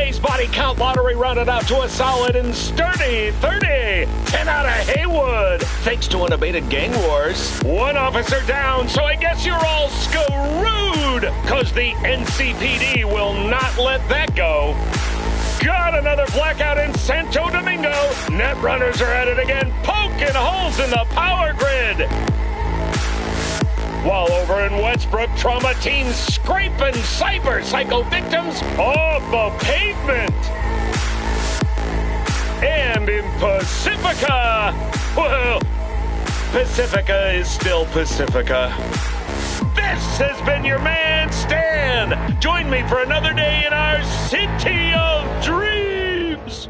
base body count lottery rounded out to a solid and sturdy 30. 10 out of Haywood, thanks to unabated gang wars. One officer down, so I guess you're all screwed, cause the NCPD will not let that go. Got another blackout in Santo Domingo. Netrunners are at it again, poking holes in the power grid. While over in Westbrook, trauma teams scraping cyber psycho victims off the pavement. And in Pacifica, well, Pacifica is still Pacifica. This has been your man, Stan. Join me for another day in our city of dreams.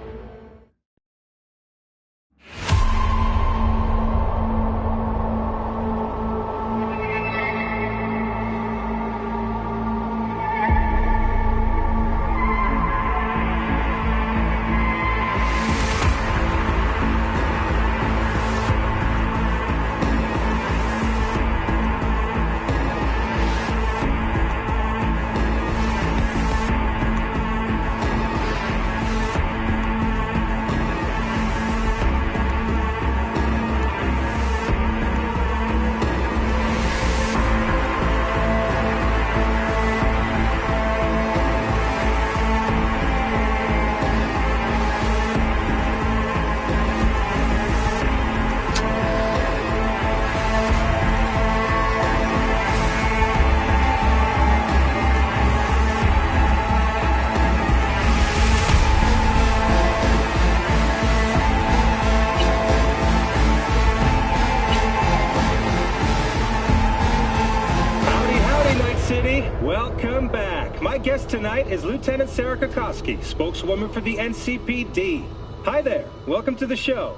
Welcome back. My guest tonight is Lieutenant Sarah Kokoski, spokeswoman for the NCPD. Hi there. Welcome to the show.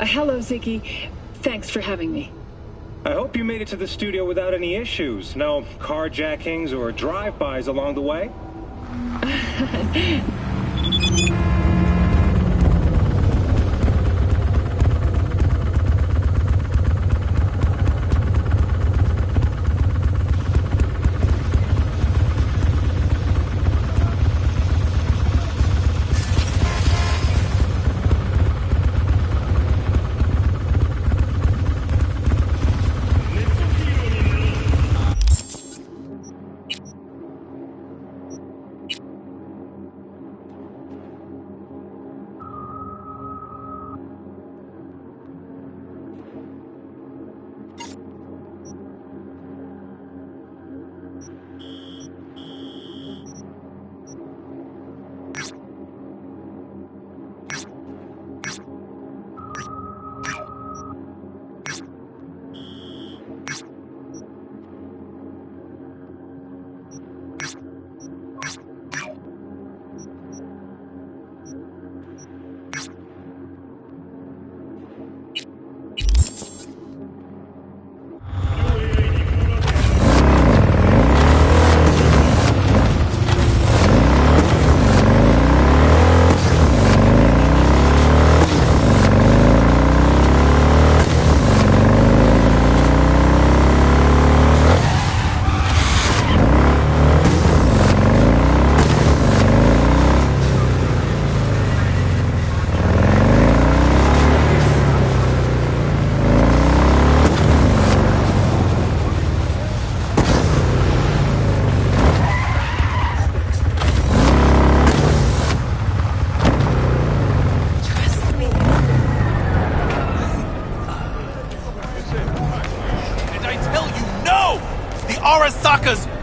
Hello, Ziggy. Thanks for having me. I hope you made it to the studio without any issues. No carjackings or drive-bys along the way?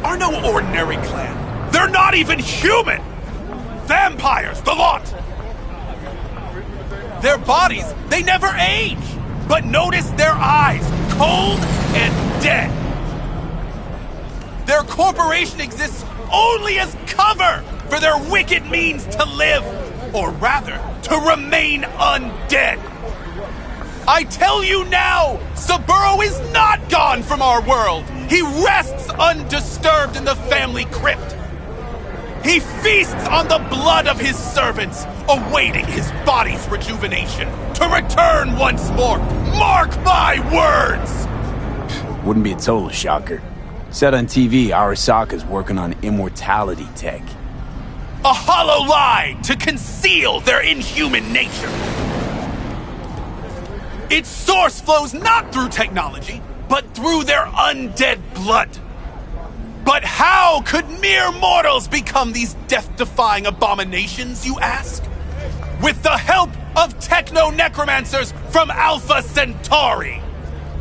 Are no ordinary clan. They're not even human! Vampires, the lot! Their bodies, they never age! But notice their eyes, cold and dead! Their corporation exists only as cover for their wicked means to live, or rather, to remain undead! I tell you now, Saburo is not gone from our world! He rests undisturbed in the family crypt. He feasts on the blood of his servants, awaiting his body's rejuvenation, to return once more. Mark my words! Wouldn't be a total shocker. Said on TV, Arasaka's working on immortality tech. A hollow lie to conceal their inhuman nature. Its source flows not through technology, but through their undead blood. But how could mere mortals become these death-defying abominations, you ask? With the help of techno-necromancers from Alpha Centauri.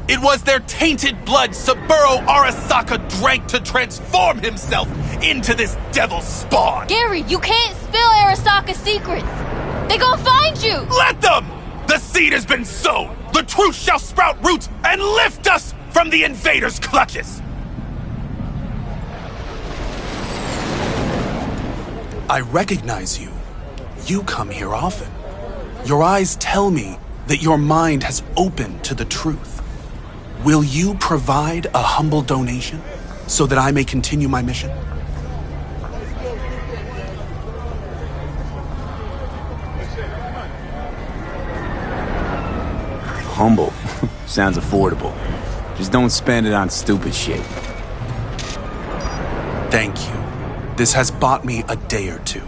It was their tainted blood Saburo Arasaka drank to transform himself into this devil spawn. Gary, you can't spill Arasaka's secrets. They gonna find you. Let them! The seed has been sown. The truth shall sprout roots and lift us from the invaders' clutches. I recognize you. You come here often. Your eyes tell me that your mind has opened to the truth. Will you provide a humble donation so that I may continue my mission? Humble. Sounds affordable. Just don't spend it on stupid shit. Thank you. This has bought me a day or two.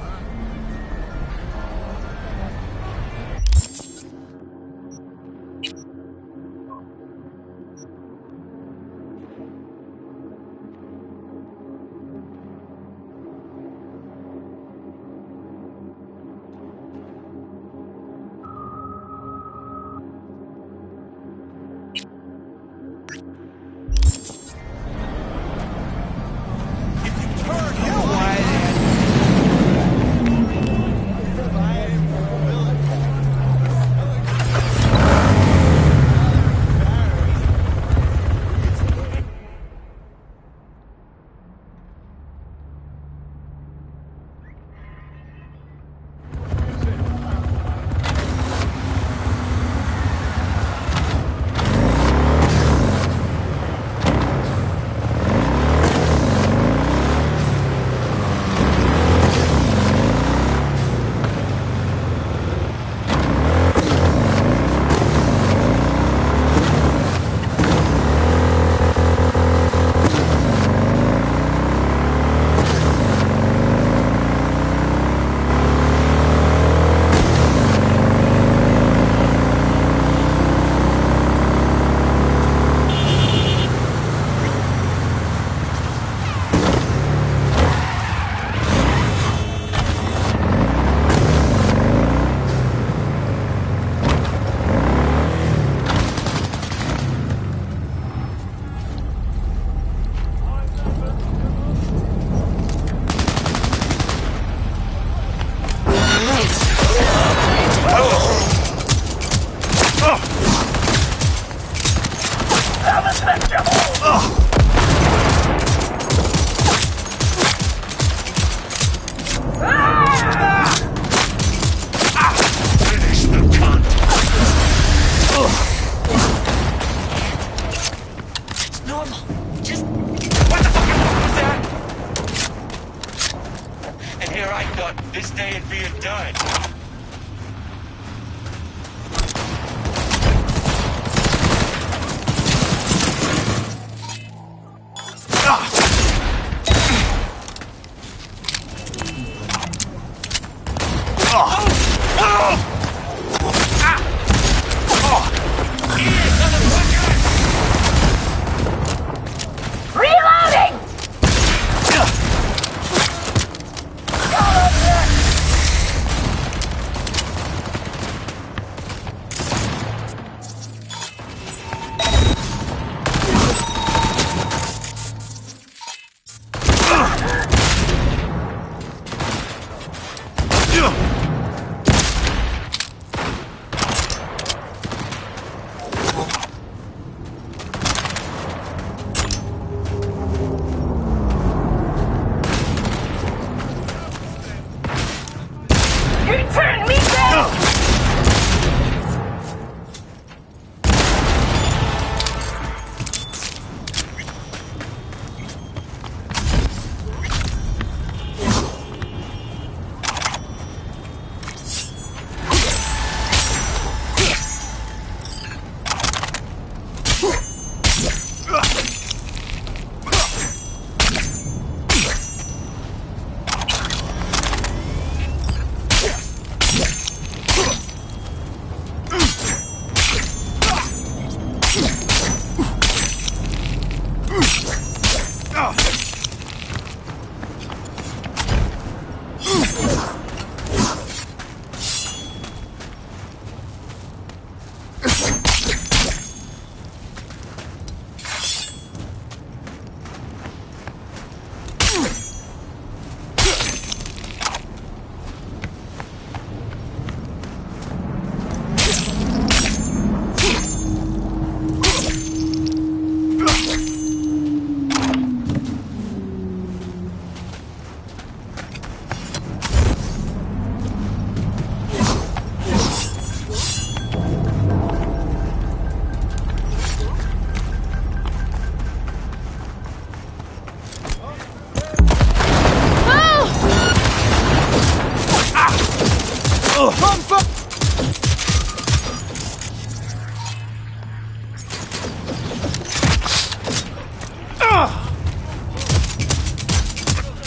Run for...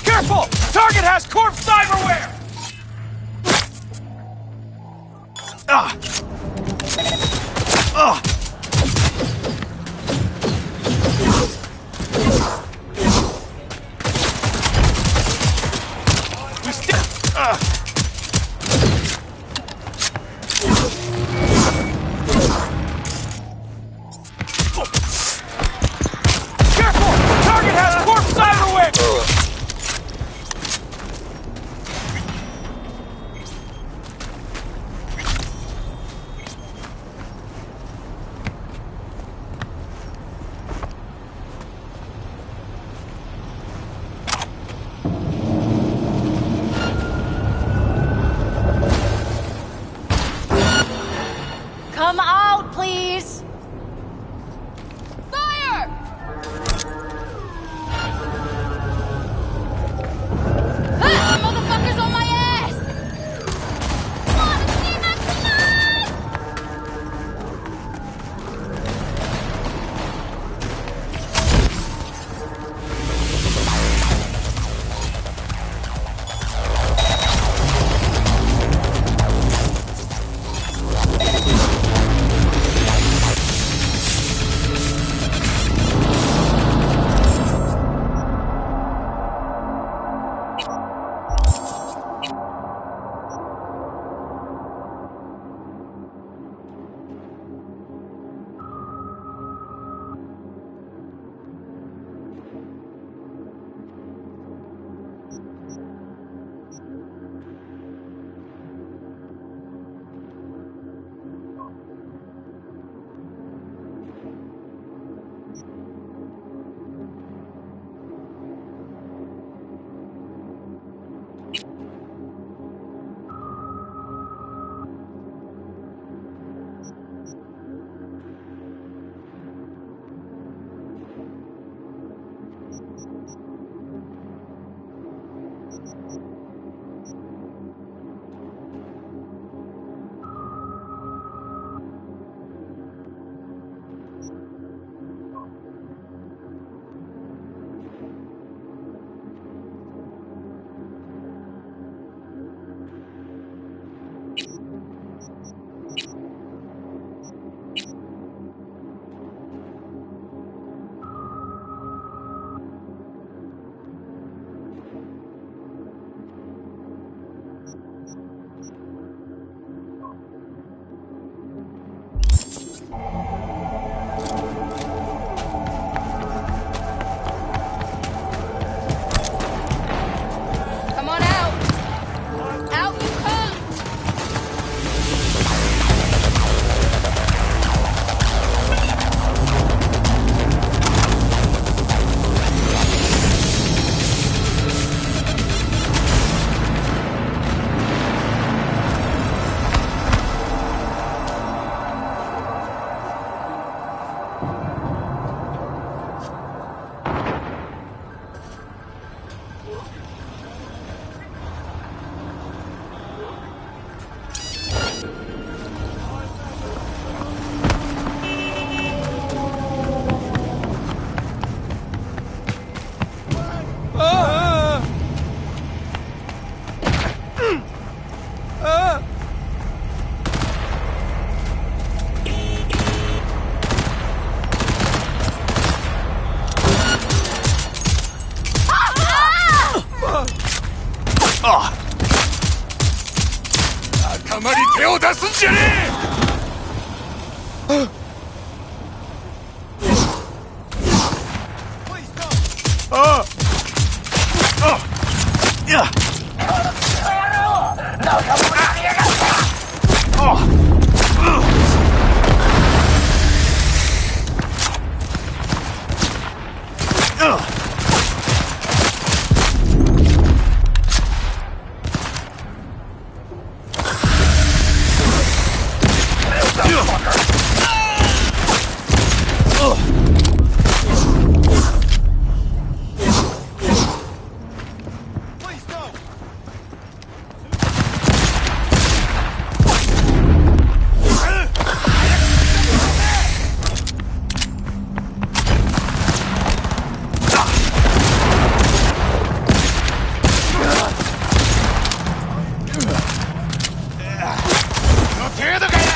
Careful! Target has corpse cyberware! We still... Careful! Target has corpse cyberware! Come out, please! Fire! Ah, motherfuckers on my ass! Wanna see my tonight? Come on out! Out you come! Tear the gas!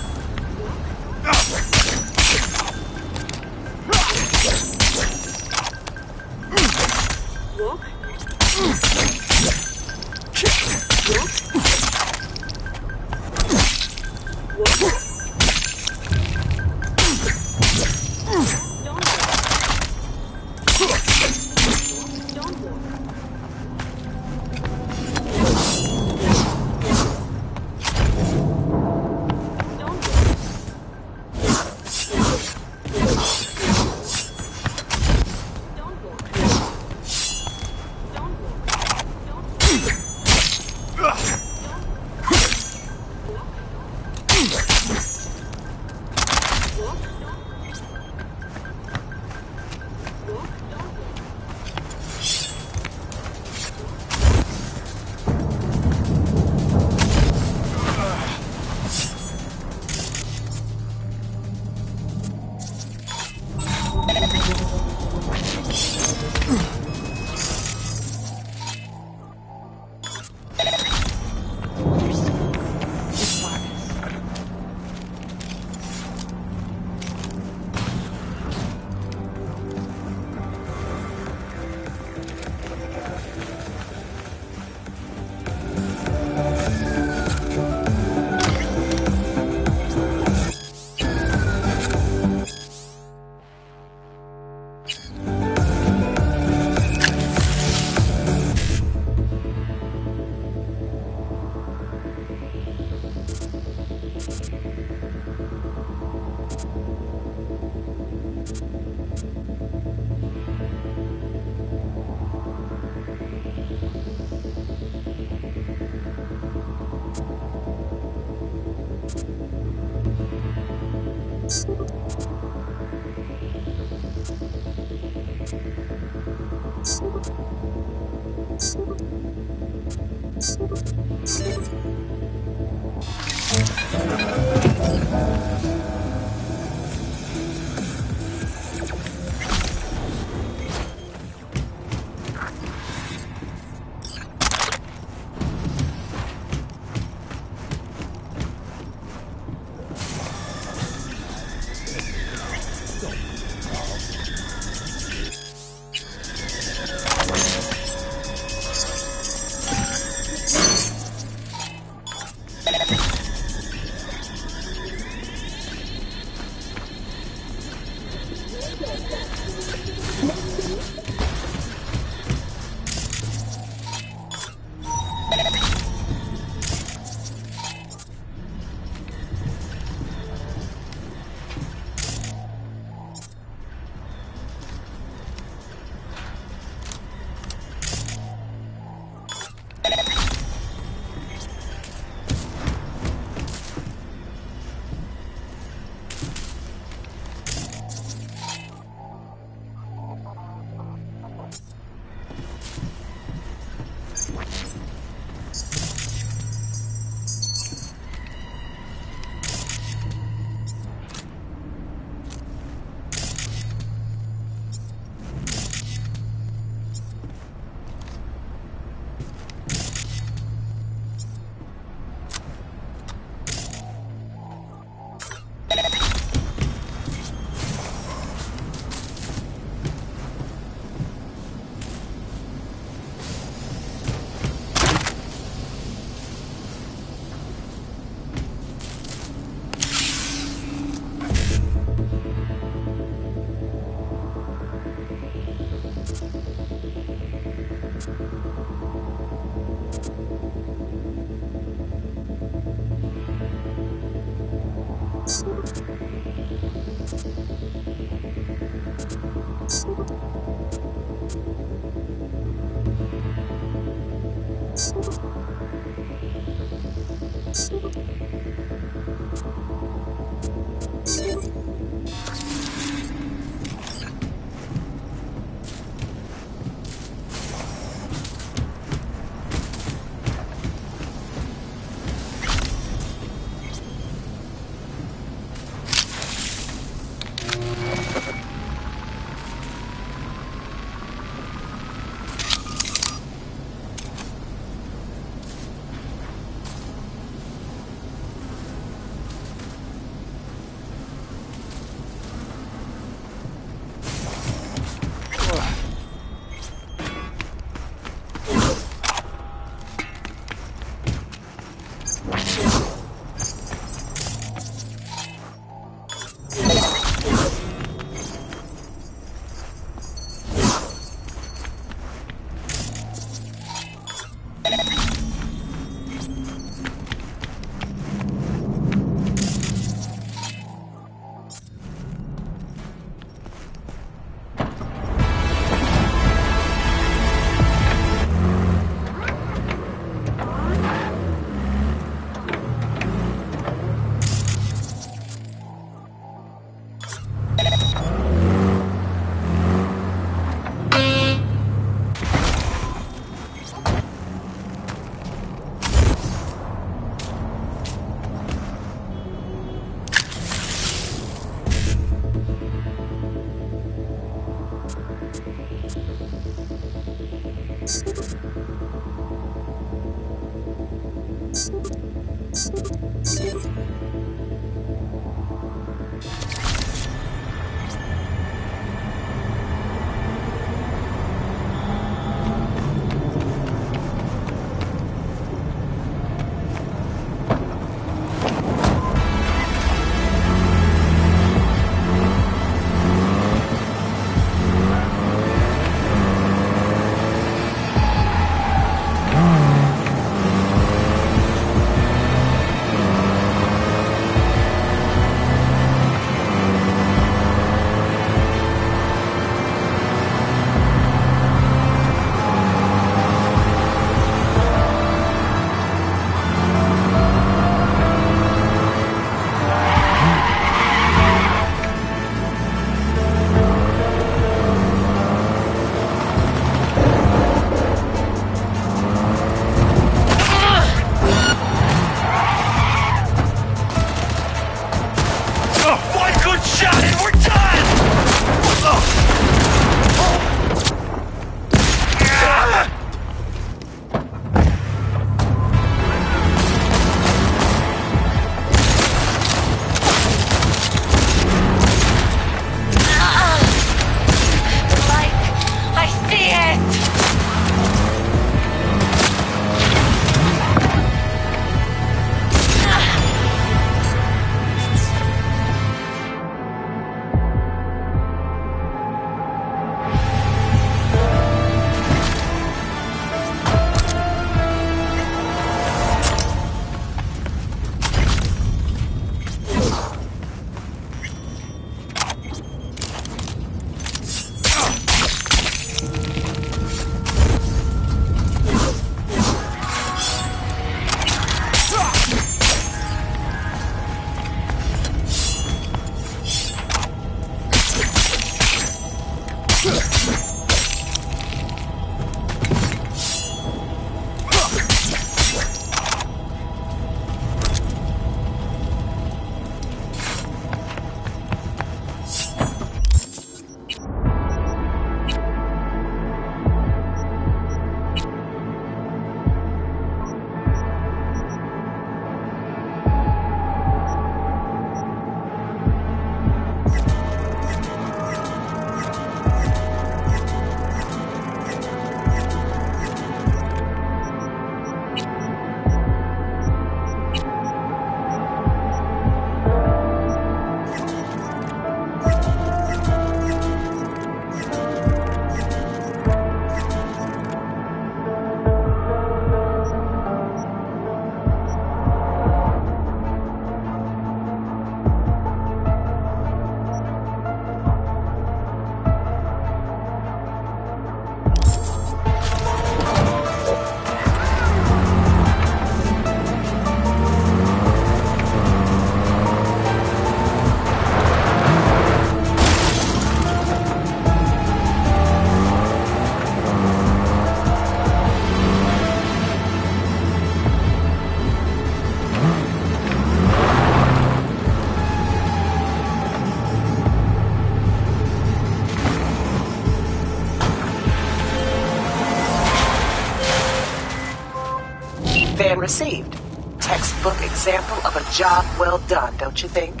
received. Textbook example of a job well done, don't you think?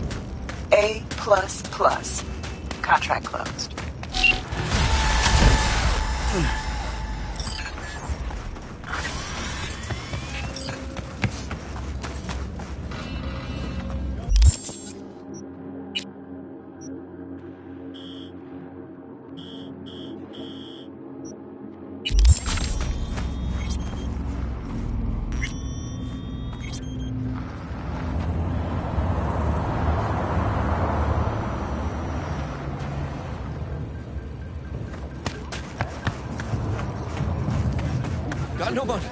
A++. Contract closed. Got no money.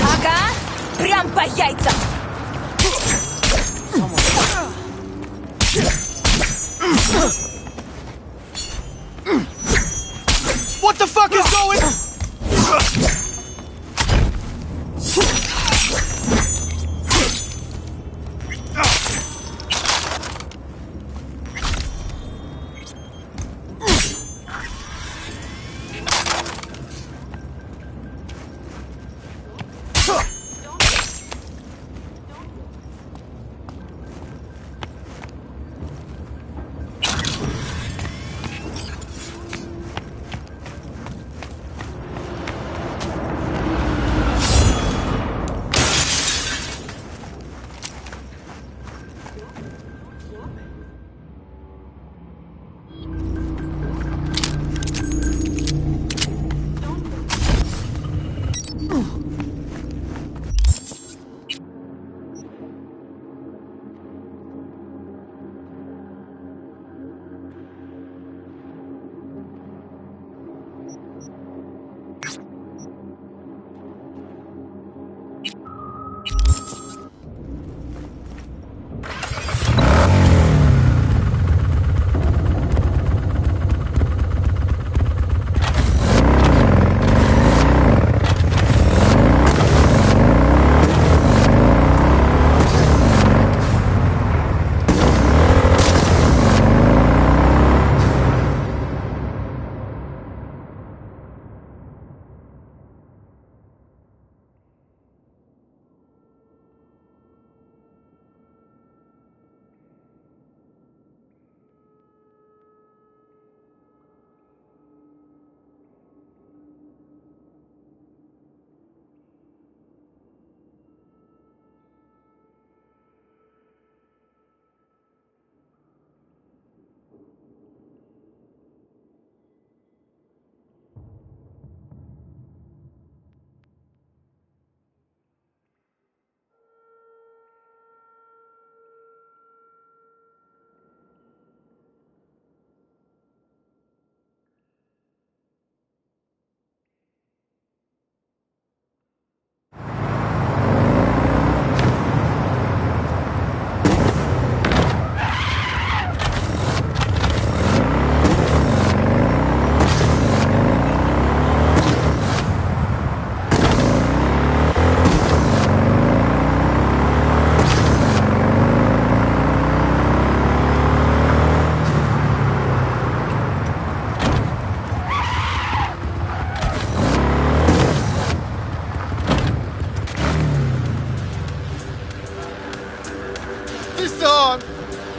Ага, прям по яйцам. What the fuck is going?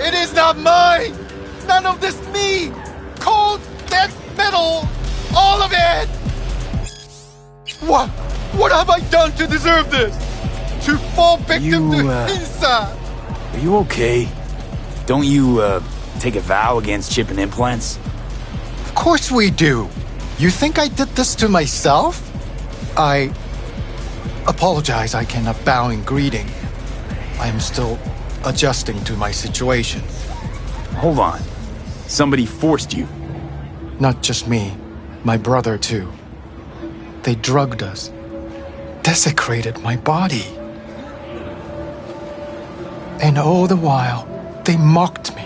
It is not mine! None of this me! Cold, dead metal! All of it! What have I done to deserve this? To fall victim to Hinsa! Are you okay? Don't you, take a vow against chipping implants? Of course we do. You think I did this to myself? I apologize I cannot bow in greeting. I am still adjusting to my situation. Hold on. Somebody forced you. Not just me, my brother too. They drugged us, desecrated my body. And all the while, they mocked me.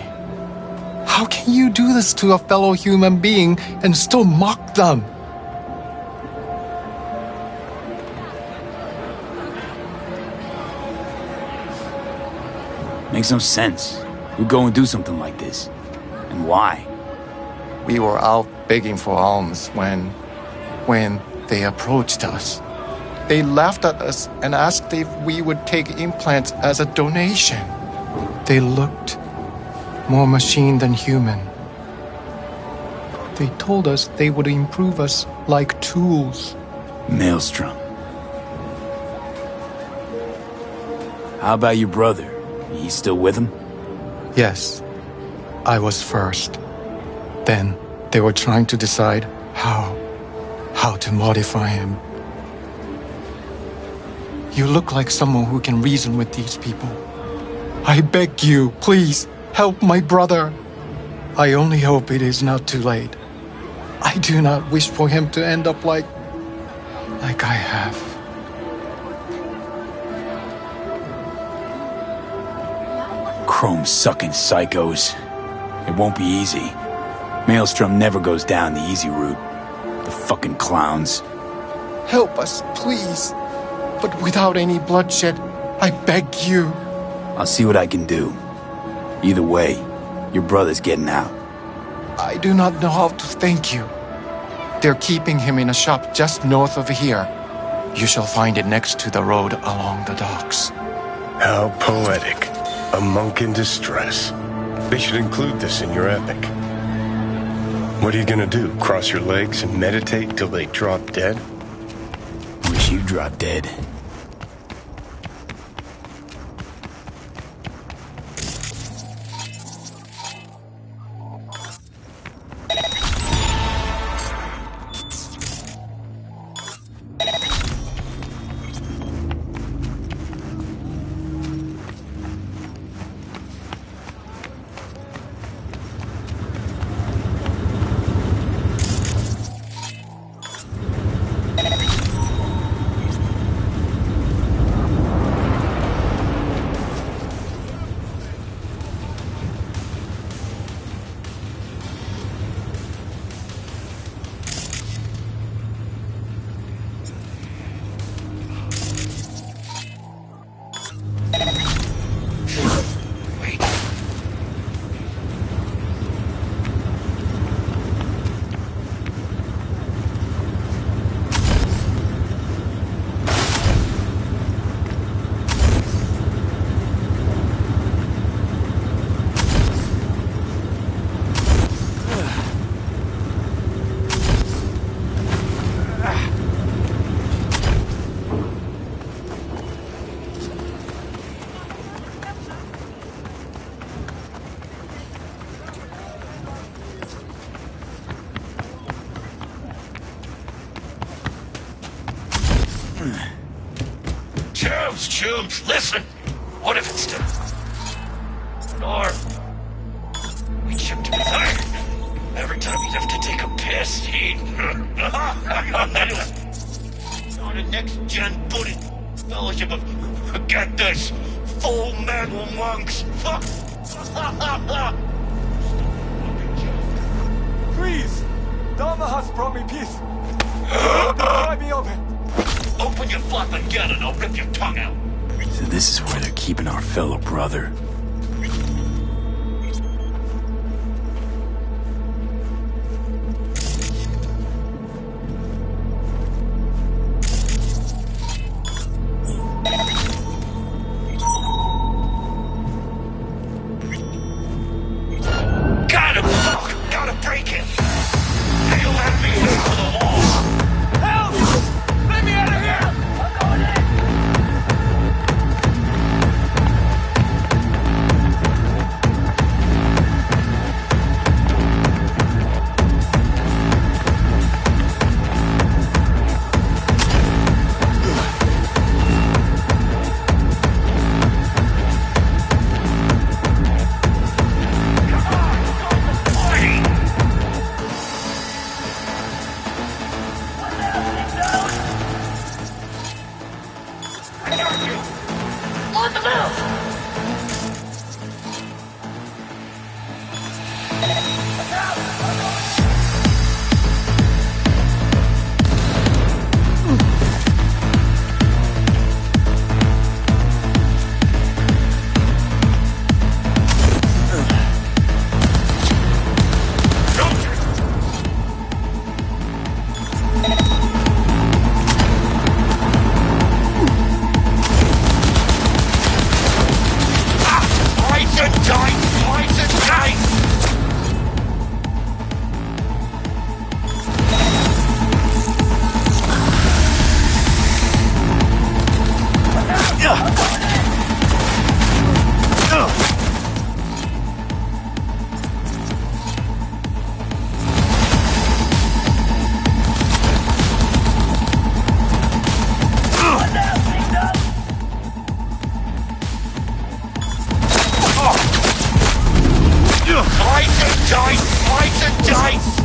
How can you do this to a fellow human being and still mock them? Makes no sense. Who'd go and do something like this? And why? We were out begging for alms when they approached us. They laughed at us and asked if we would take implants as a donation. They looked more machine than human. They told us they would improve us like tools. Maelstrom. How about your brother? He's still with him? Yes, I was first. Then they were trying to decide how to modify him. You look like someone who can reason with these people. I beg you, please, help my brother. I only hope it is not too late. I do not wish for him to end up like I have. Chrome-sucking psychos. It won't be easy. Maelstrom never goes down the easy route. The fucking clowns. Help us, please. But without any bloodshed, I beg you. I'll see what I can do. Either way, your brother's getting out. I do not know how to thank you. They're keeping him in a shop just north of here. You shall find it next to the road along the docks. How poetic. A monk in distress. They should include this in your epic. What are you gonna do? Cross your legs and meditate till they drop dead? Wish you dropped dead. Chubes, listen! What if it's or we chipped him tired. Every time he'd have to take a piss, he'd on the next-gen Buddhist fellowship of get this full metal monks. Please! Dharma has brought me peace. Pry me open. Open your flapping gun and I'll rip your tongue out. So this is where they're keeping our fellow brother. Got him! Oh, gotta break him! He'll have me here for the wall! Help! Let me out of here! I'm going in! On the move! Slice and dice! Slice and dice!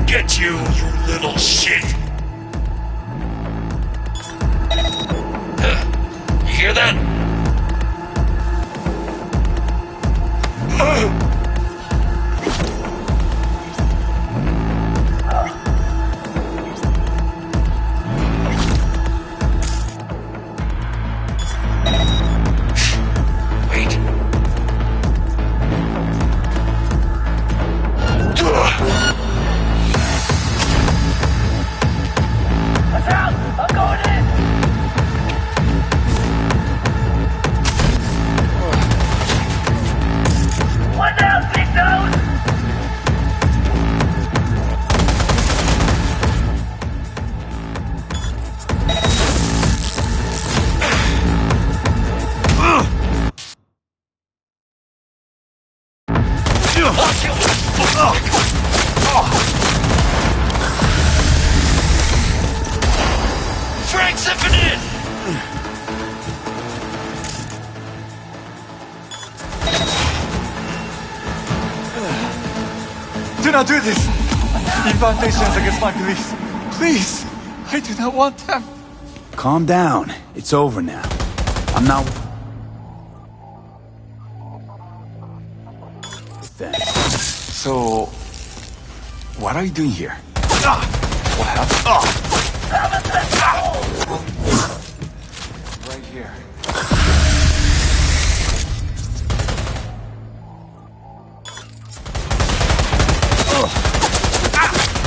Get you, you little shit! You hear that? Wait. Watch out! I'm going in! One down, big nose! frag zipping in! Do not do this! Incantations against my police. Please! I do not want them. Calm down. It's over now. I'm not... Thanks. So... what are you doing here? What happened? Right here.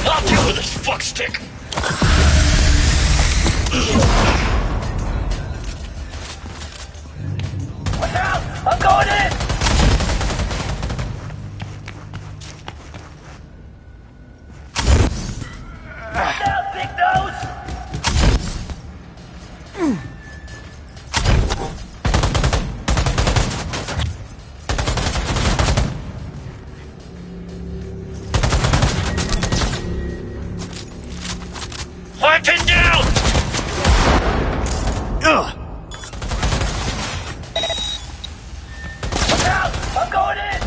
I'll deal with this fuckstick! Watch out! I'm going in! Watch out, big nose! Weapon down! Watch out! I'm going in!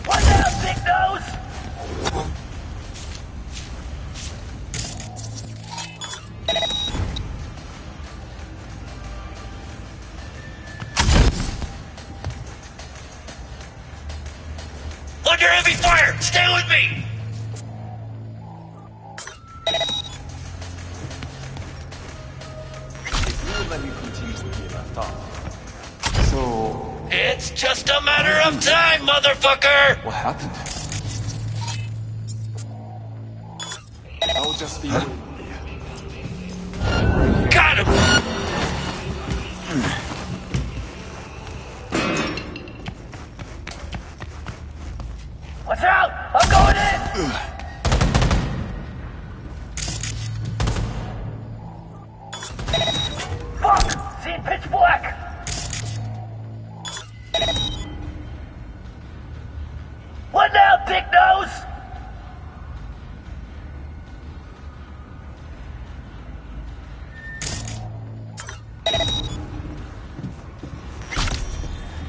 Watch out, big nose! Under heavy fire! Stay with me! So... It's just a matter of time, motherfucker! what happened? I'll just be... Got him! Watch out! I'm going in! Fuck! Seeing pitch black! What now, big nose?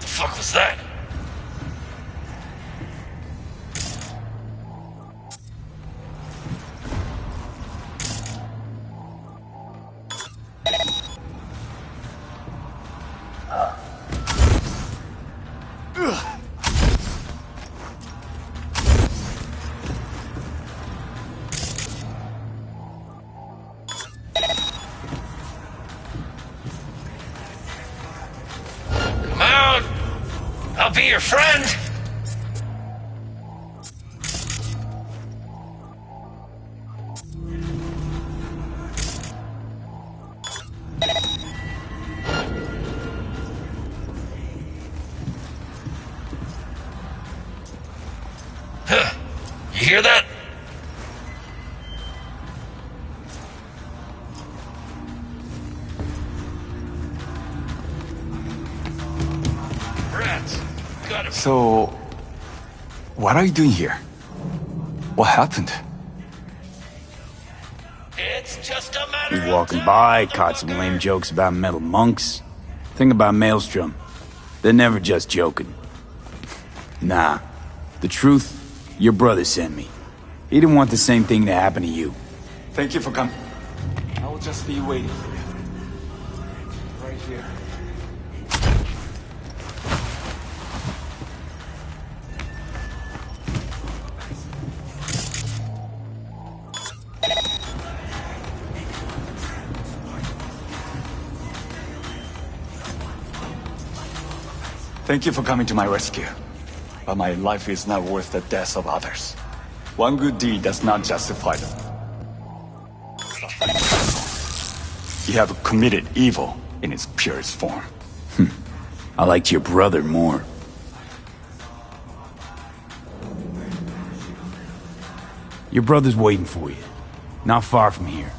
The fuck was that? Come on! I'll be your friend! Huh. You hear that? Rats. Got him. So... what are you doing here? What happened? It's just a matter You of walking time, by, caught some motherfucker. lame jokes about metal monks. Thing about Maelstrom, they're never just joking. Nah, the truth, your brother sent me. He didn't want the same thing to happen to you. Thank you for coming. I will just be waiting for you. Right here. Thank you for coming to my rescue. But my life is not worth the deaths of others. One good deed does not justify them. You have committed evil in its purest form. I liked your brother more. Your brother's waiting for you. Not far from here.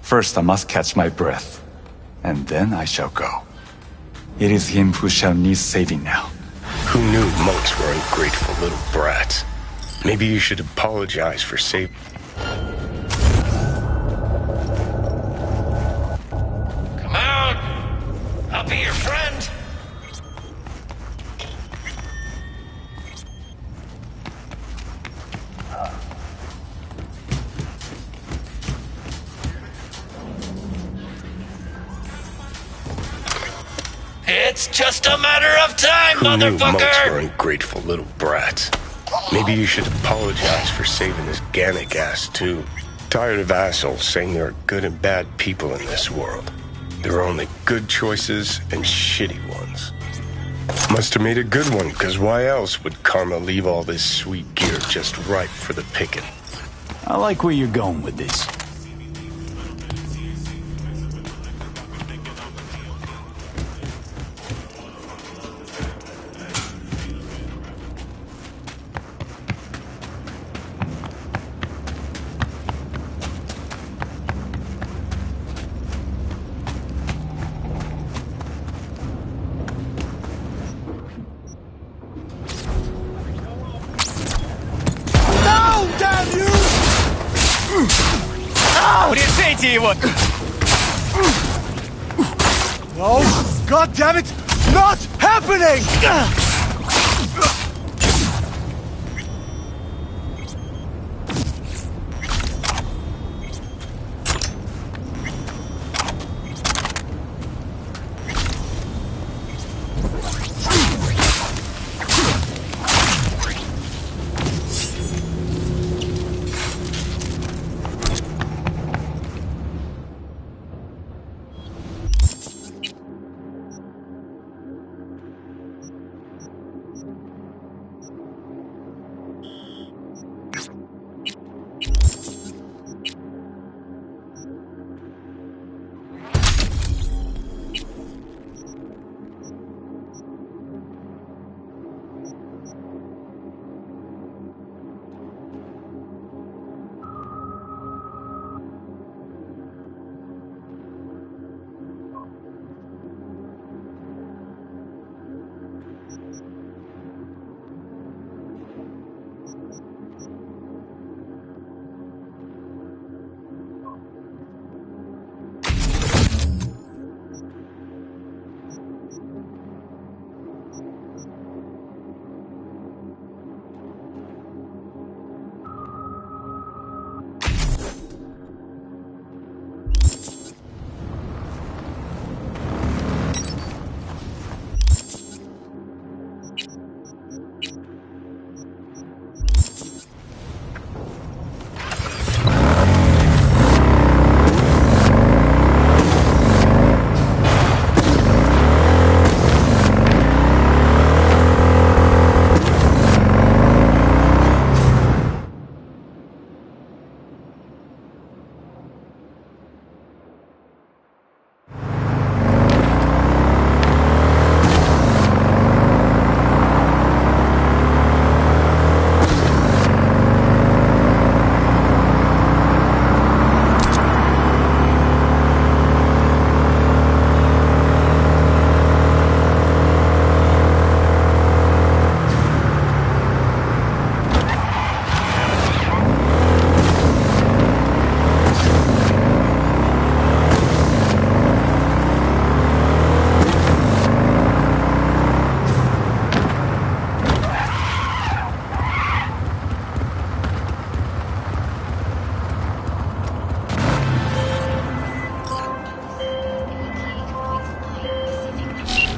First, I must catch my breath, and then I shall go. It is him who shall need saving now. Who knew monks were ungrateful little brats? Maybe you should apologize for saving... Come out! I'll be your friend! It's just a matter of time, Who knew monks motherfucker! were ungrateful little brats? Maybe you should apologize for saving this Gannic ass too. Tired of assholes saying there are good and bad people in this world. There are only good choices and shitty ones. Must have made a good one, because why else would Karma leave all this sweet gear just ripe for the picking? I like where you're going with this. No! God damn it! Not happening!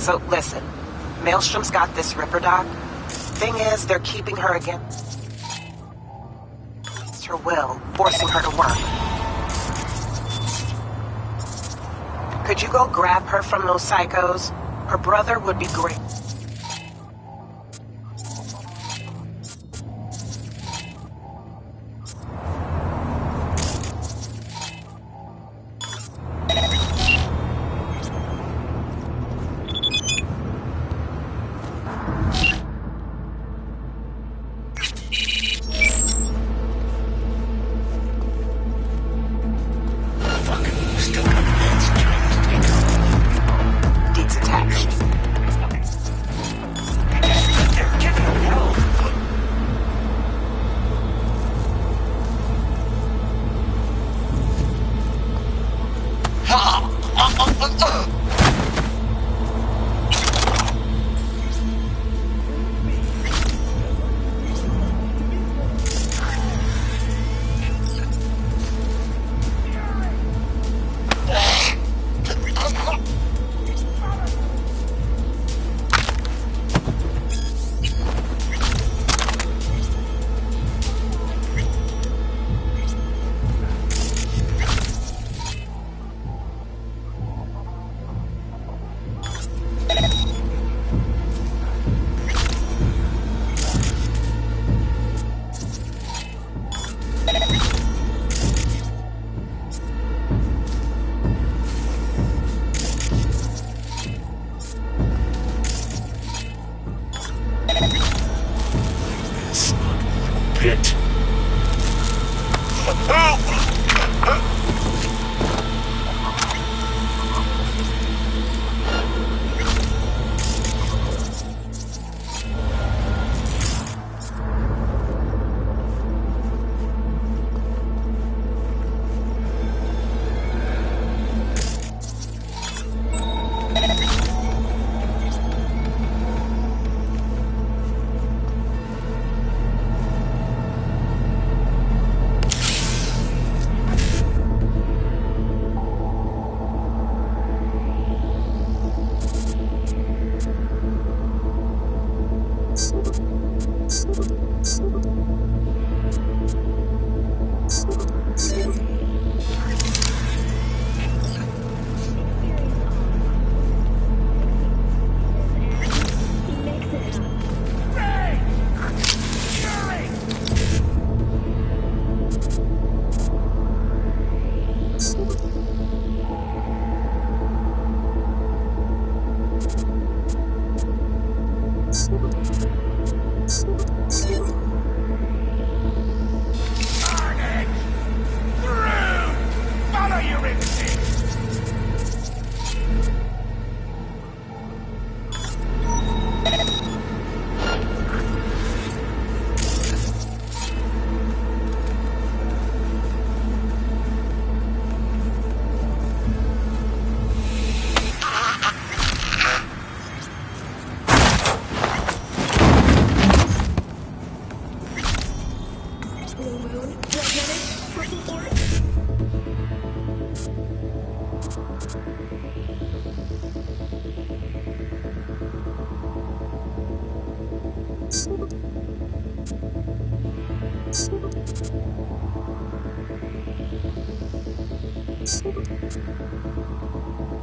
So listen, Maelstrom's got this Ripper doc. Thing is, they're keeping her against her will, forcing her to work. Could you go grab her from those psychos? Her brother would be great.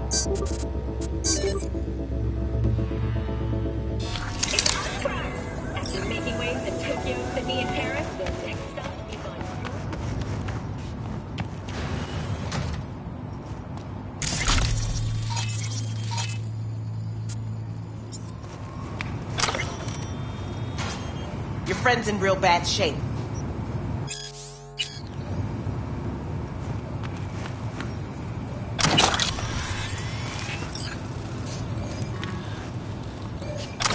Making waves in Tokyo, Sydney, and Paris. The next stop is on. Your friend's in real bad shape.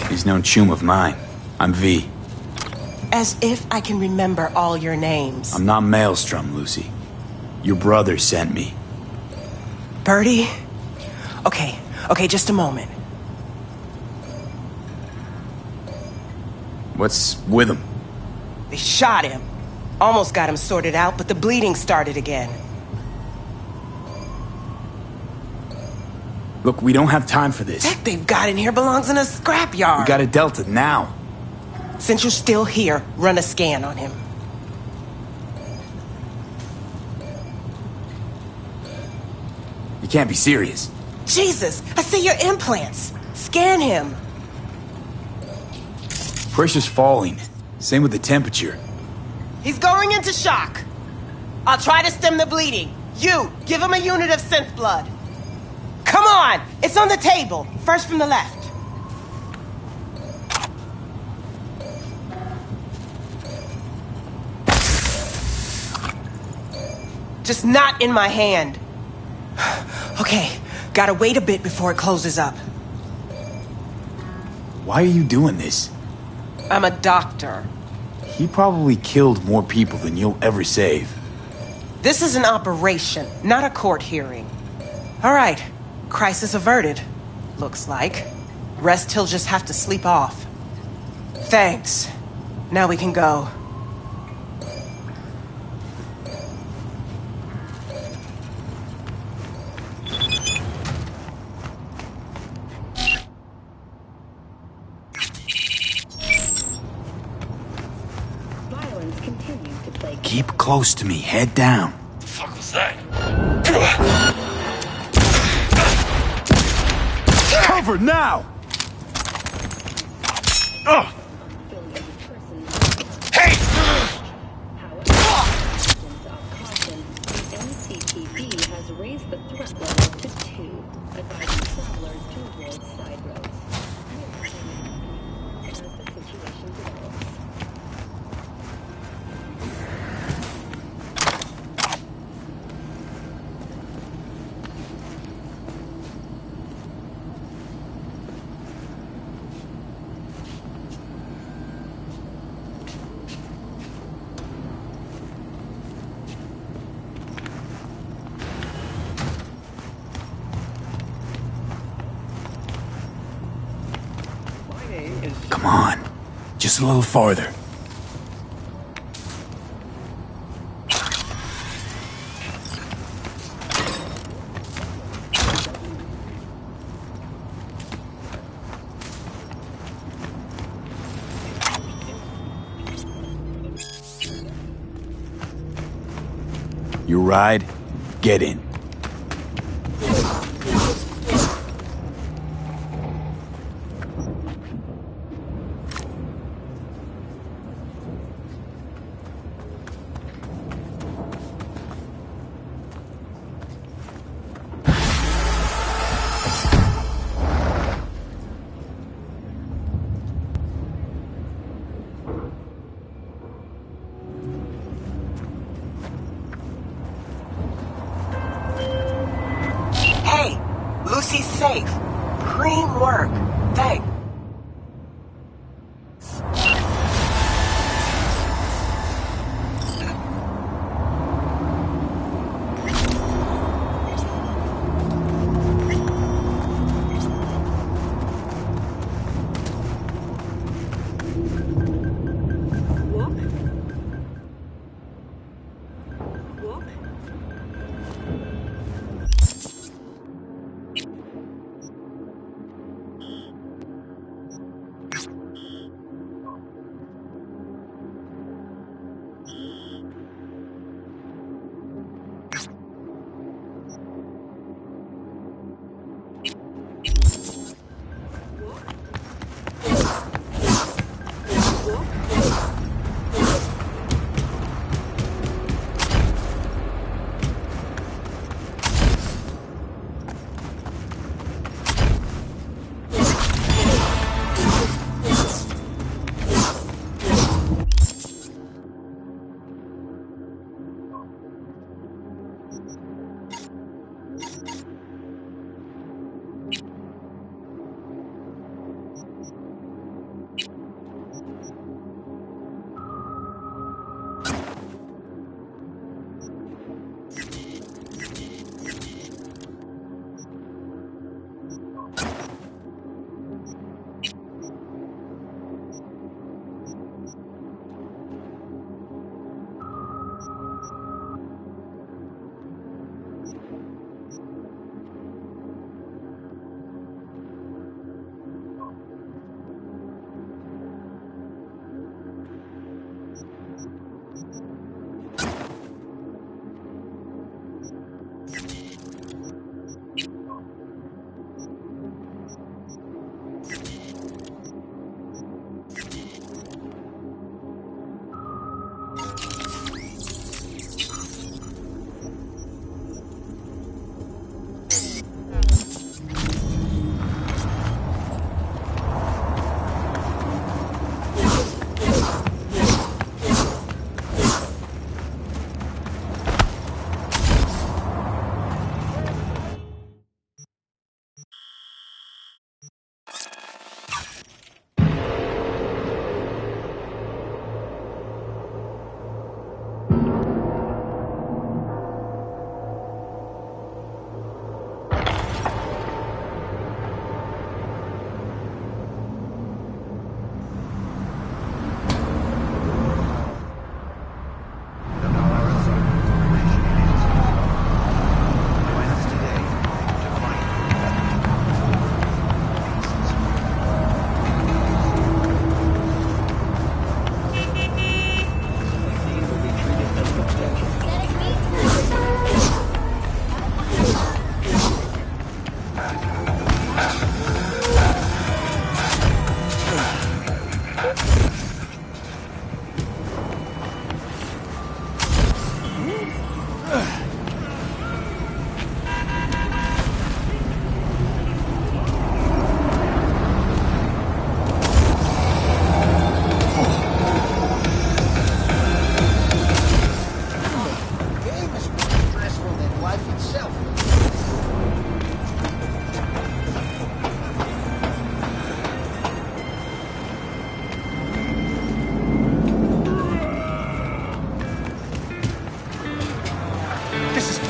He's no chum of mine. I'm V. As if I can remember all your names. I'm not Maelstrom, Lucy. Your brother sent me. Birdie? Okay, just a moment. What's with him? They shot him. Almost got him sorted out, but the bleeding started again. Look, we don't have time for this. Tech they've got in here belongs in a scrapyard. We got a Delta now. Since you're still here, run a scan on him. You can't be serious. Jesus, I see your implants. Scan him. Pressure's falling. Same with the temperature. He's going into shock. I'll try to stem the bleeding. You, give him a unit of synth blood. Come on! It's on the table. First from the left. Just not in my hand. Okay, gotta wait a bit before it closes up. Why are you doing this? I'm a doctor. He probably killed more people than you'll ever save. This is an operation, not a court hearing. All right, crisis averted. Looks like. Rest he'll just have to sleep off. Thanks. Now we can go. Keep close to me, head down. What the fuck was that? Cover now! Hey! NCPD has raised the threat level to 2, advising travelers to avoid side roads. As the situation develops. Come on, just a little farther. You ride, get in. Lucy's safe. Cream work. Thanks.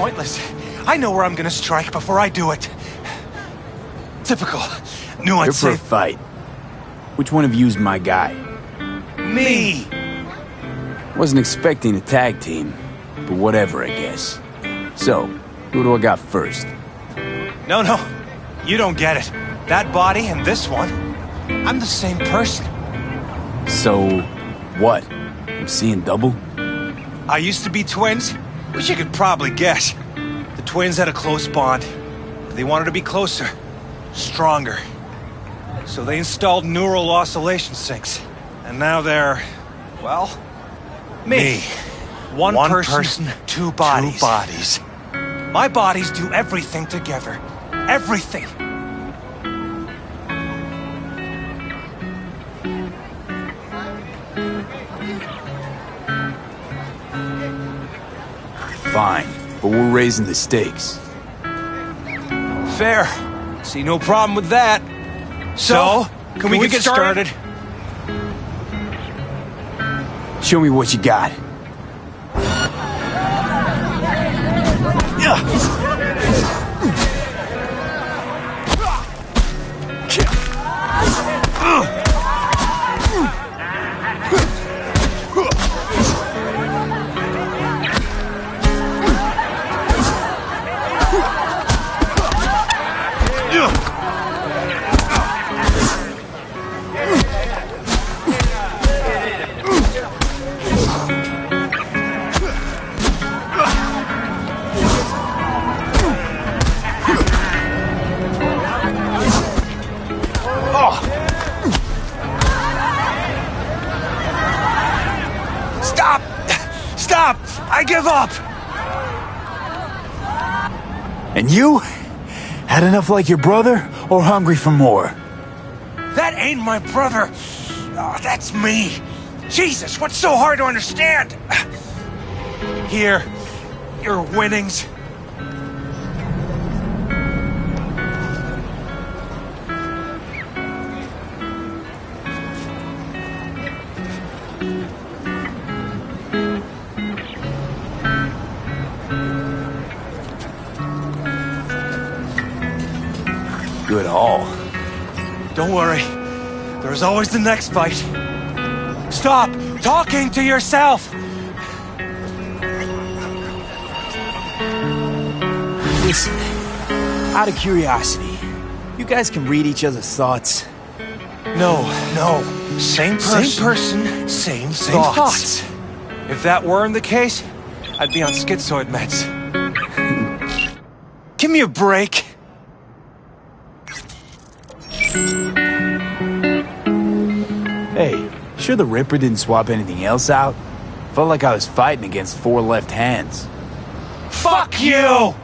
pointless. I know where I'm gonna strike before I do it. Typical. Knew I'd You're for a say... fight. Which one of you's my guy? Me! Wasn't expecting a tag team, but whatever, I guess. So, who do I got first? No, you don't get it. That body and this one, I'm the same person. So, what? I'm seeing double? I used to be twins, which you could probably guess. The twins had a close bond. But they wanted to be closer, stronger. So they installed neural oscillation sinks. And now they're, well, me. One person, two bodies. My bodies do everything together. Everything. Fine, but we're raising the stakes. Fair. See no problem with that. So, can we get started? Show me what you got. Stop! I give up! And you? Had enough like your brother, or hungry for more? That ain't my brother. Oh, that's me. Jesus, what's so hard to understand? Here, your winnings. Good haul. Don't worry. There's always the next fight. Stop talking to yourself! Listen, out of curiosity, you guys can read each other's thoughts? No. Same person, same thoughts. If that weren't the case, I'd be on schizoid meds. Give me a break. Hey, sure the Ripper didn't swap anything else out? Felt like I was fighting against four left hands. Fuck you!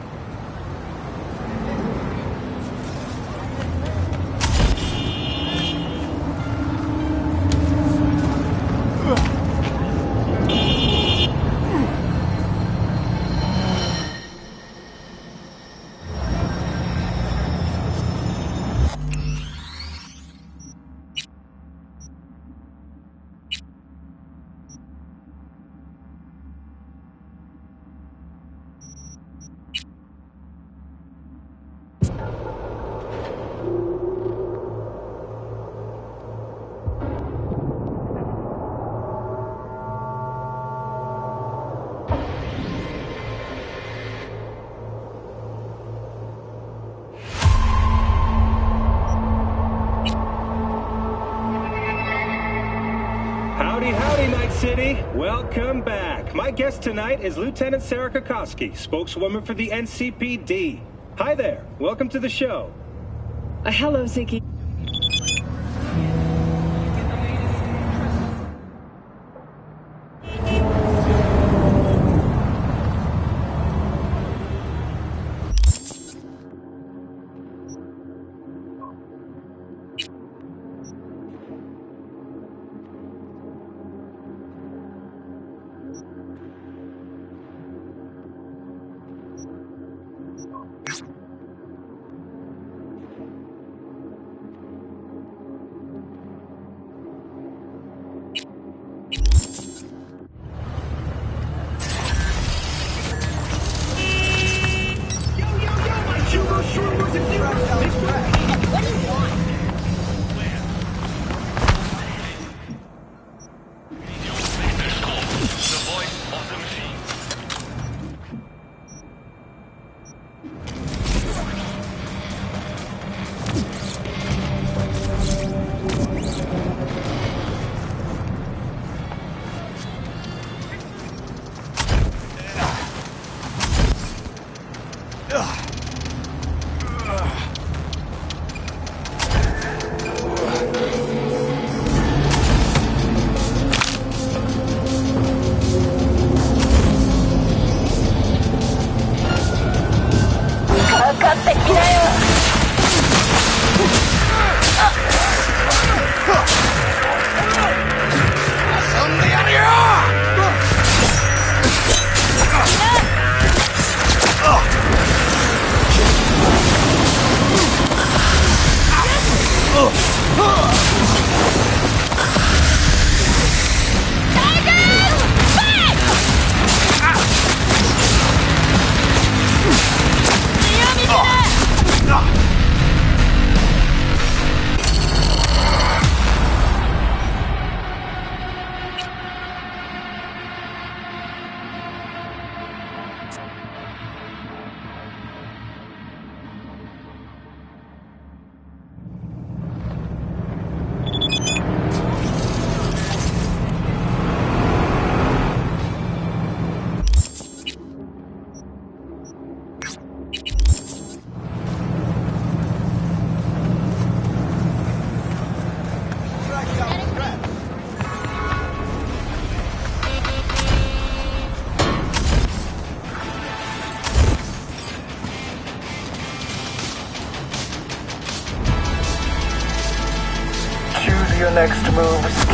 Howdy, Night City. Welcome back. My guest tonight is Lieutenant Sarah Kokoski, spokeswoman for the NCPD. Hi there. Welcome to the show. Hello, Ziggy. your next moves.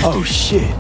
Oh, shit.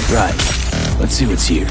Right. Let's see what's here.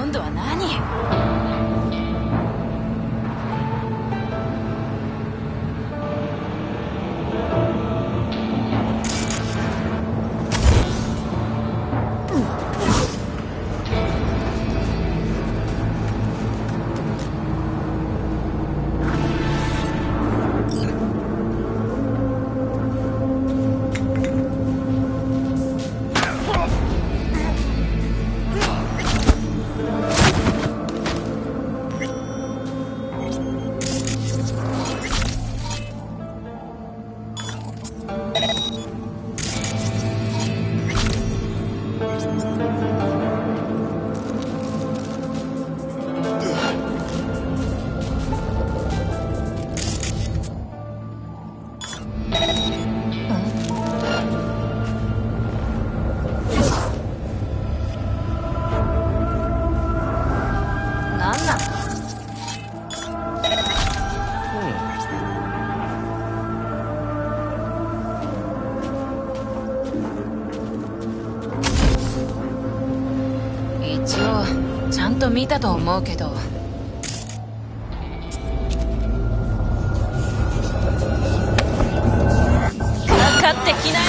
今度は何？ちゃんと見たと思うけど。かかってきなよ。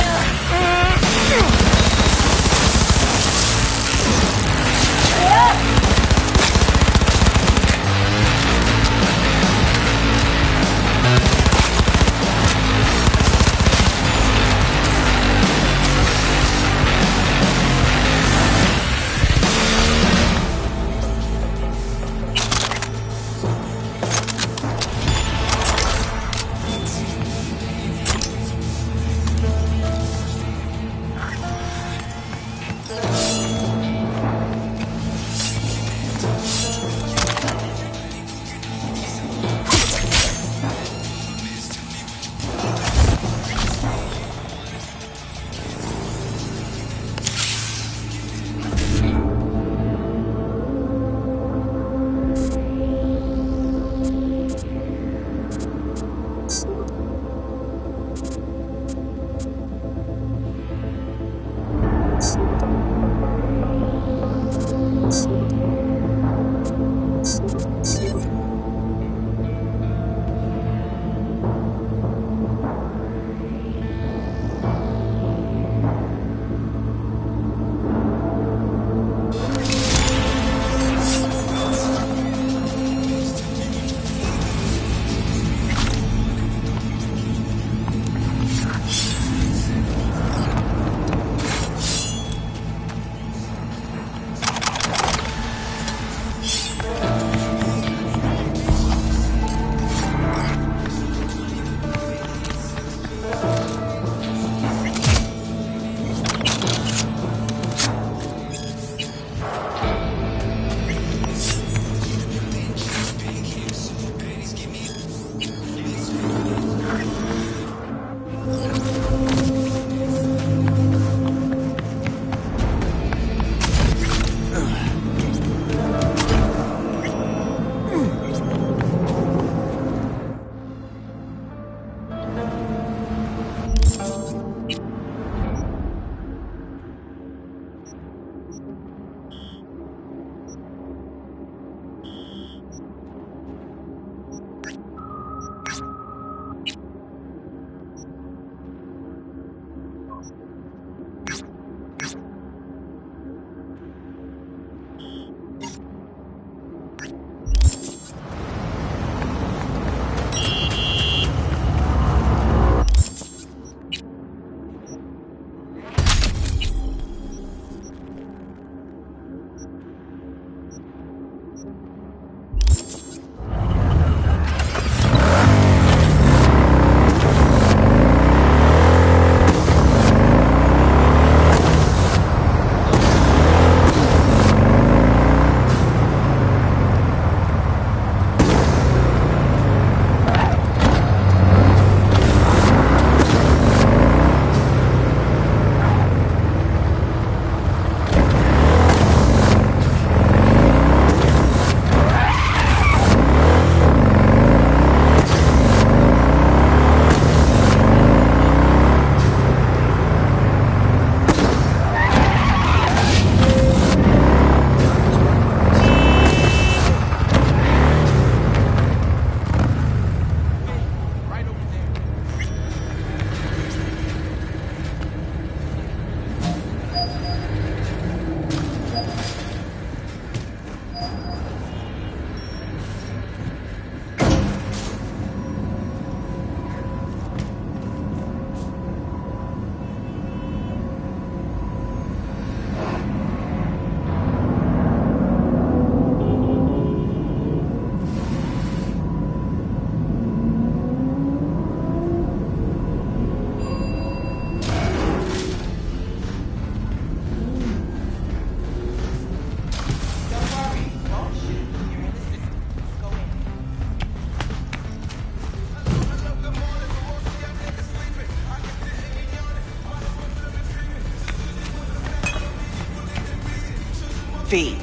V.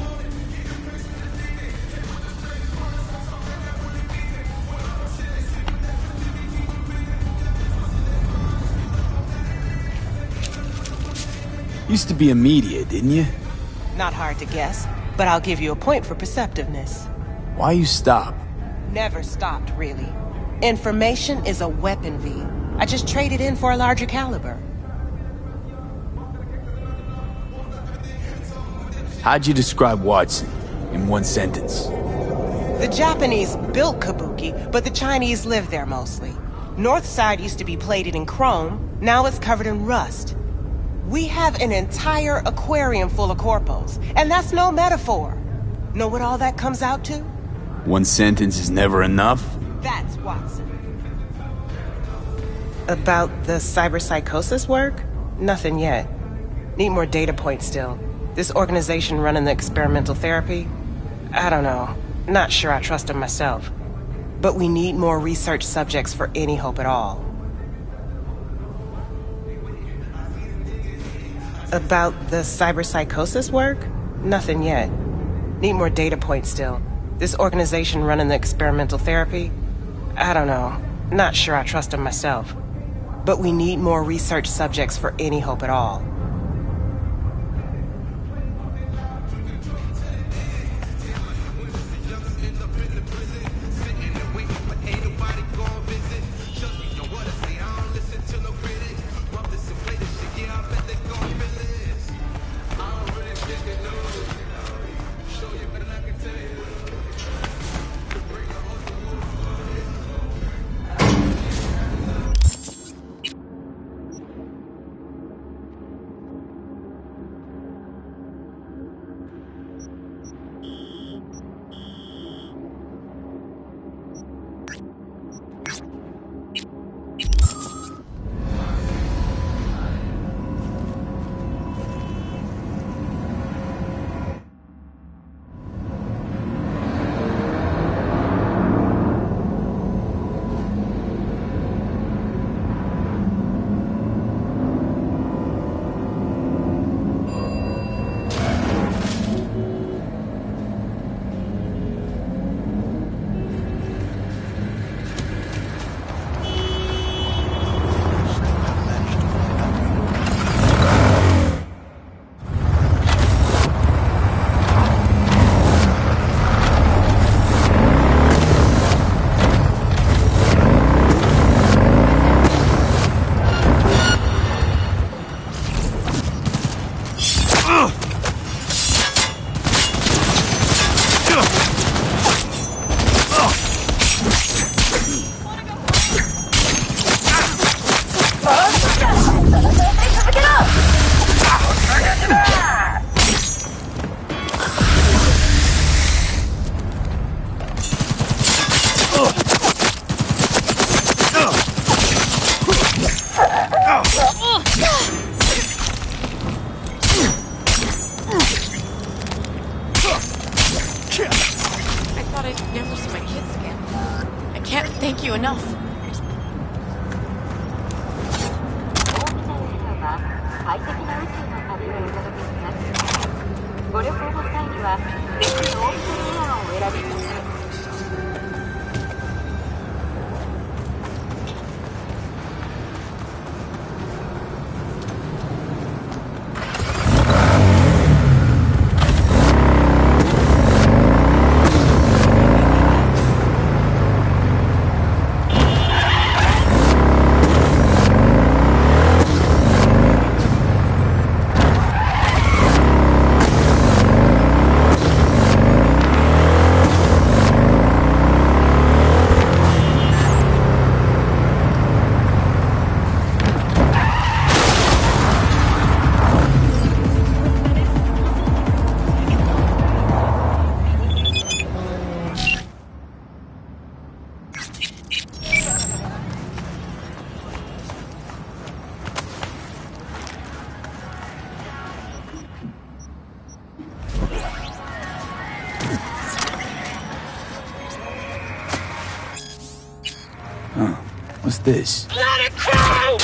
Used to be a media, didn't you? Not hard to guess, but I'll give you a point for perceptiveness. Why you stop? Never stopped, really. Information is a weapon, V. I just traded in for a larger caliber. How'd you describe Watson in one sentence? The Japanese built Kabuki, but the Chinese lived there mostly. North side used to be plated in chrome, now it's covered in rust. We have an entire aquarium full of corpos, and that's no metaphor. Know what all that comes out to? One sentence is never enough? That's Watson. About the cyberpsychosis work? Nothing yet. Need more data points still. This organization running the experimental therapy? I don't know. Not sure I trust them myself. But we need more research subjects for any hope at all. About the cyberpsychosis work? Nothing yet. Need more data points still. This organization running the experimental therapy? I don't know. Not sure I trust them myself. But we need more research subjects for any hope at all. What's this? Planet Chrome!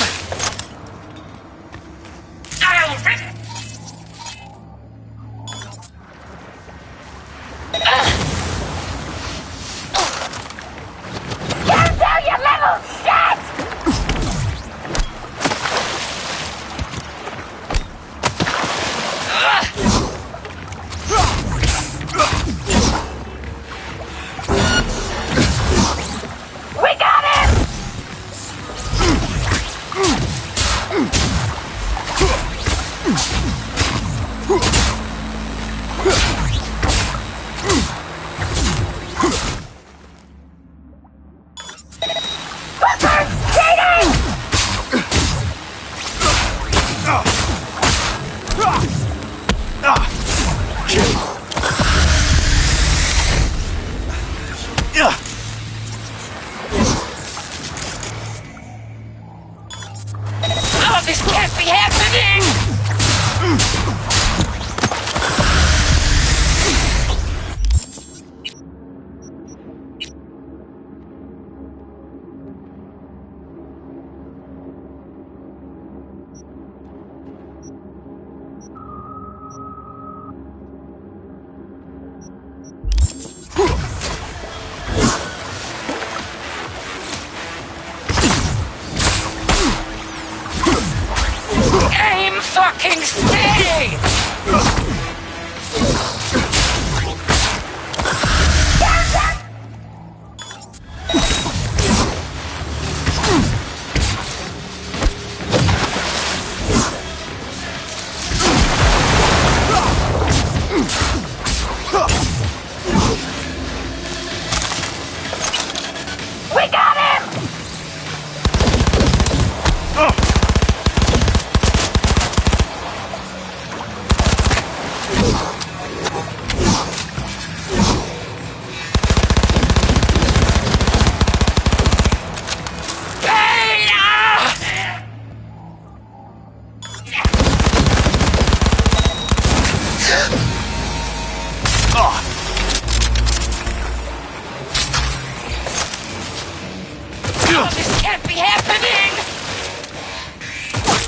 can't be happening!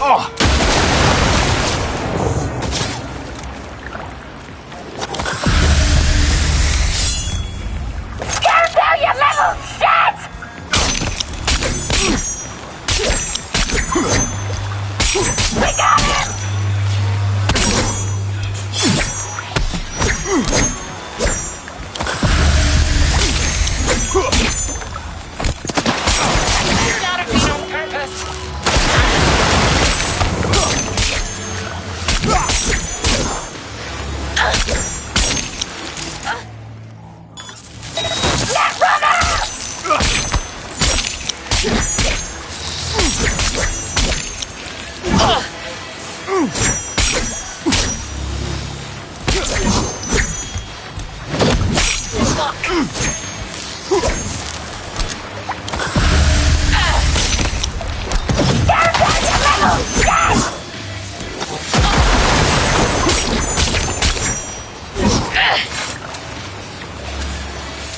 Oh! Get down, you little shit! We got him! You're not a beat on purpose. Net runner!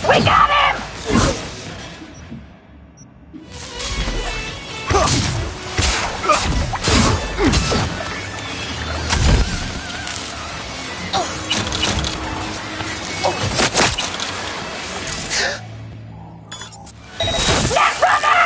We got him! Net runner!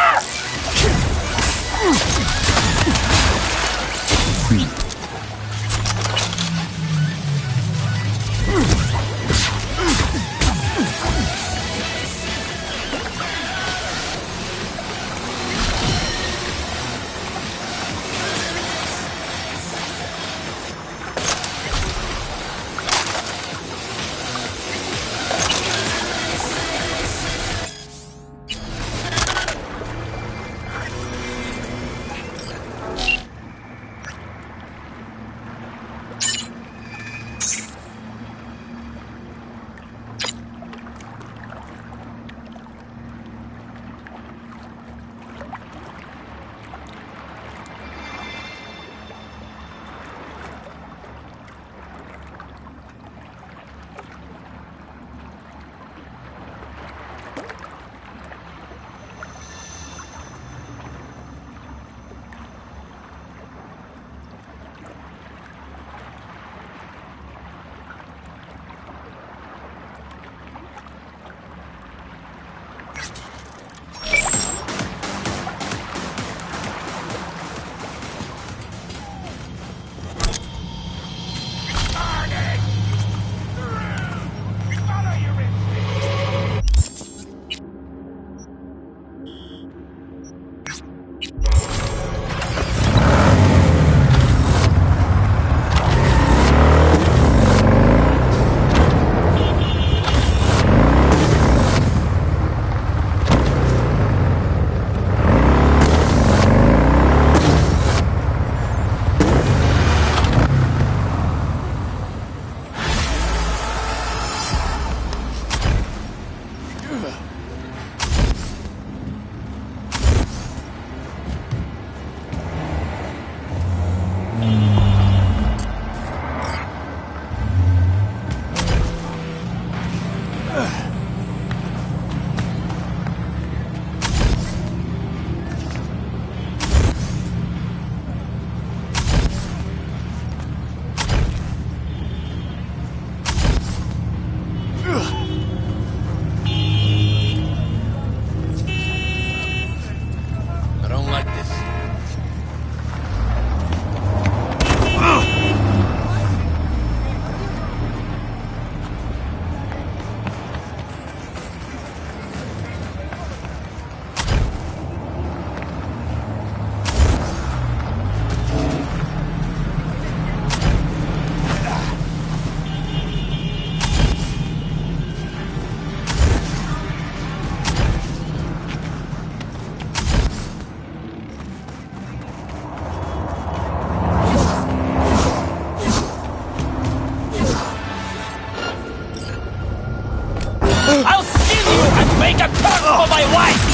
I'll steal you and make a curse for my wife!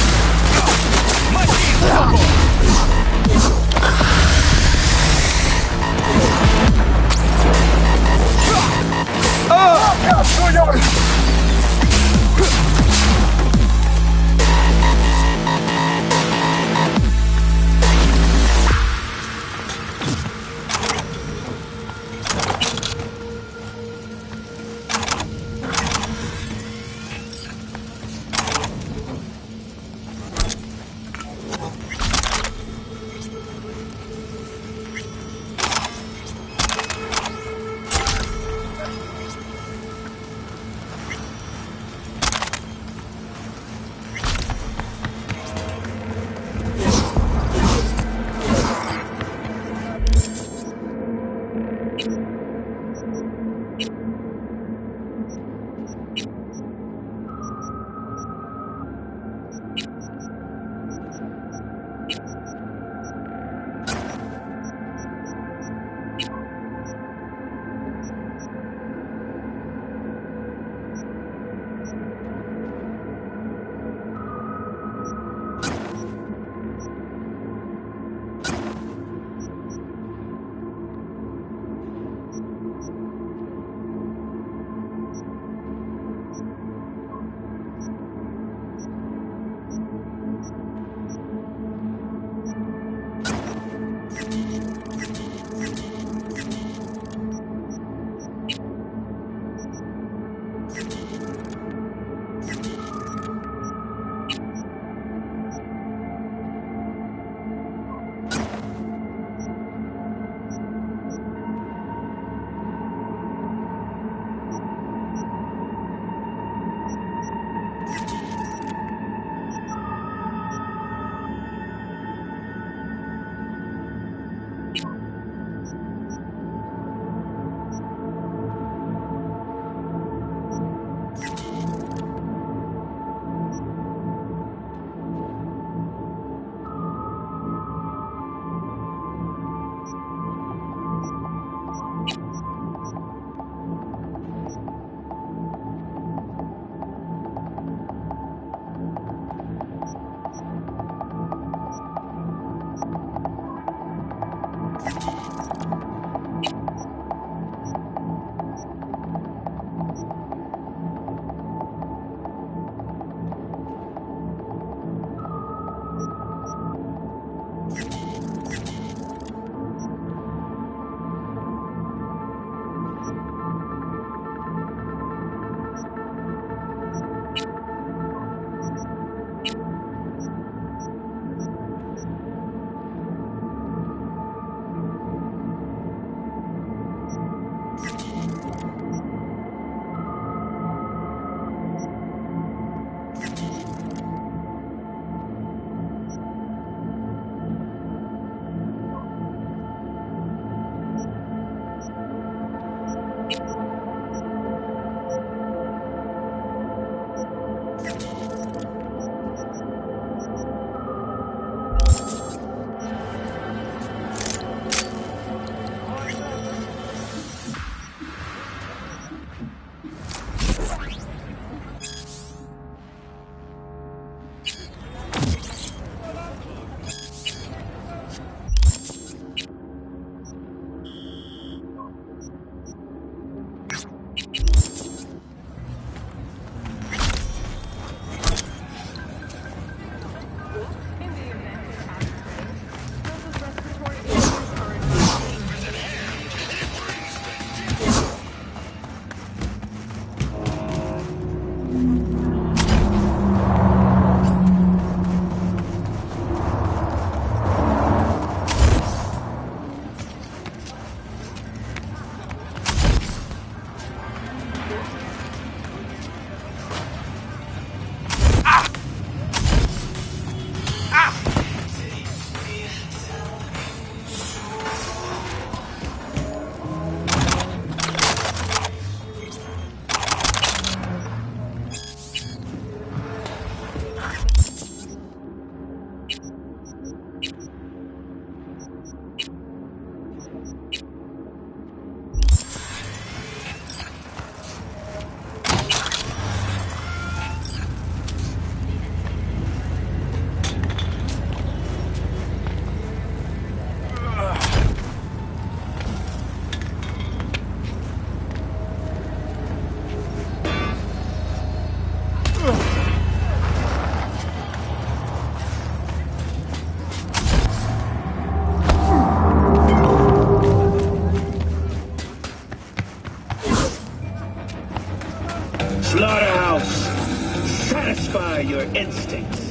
satisfy your instincts.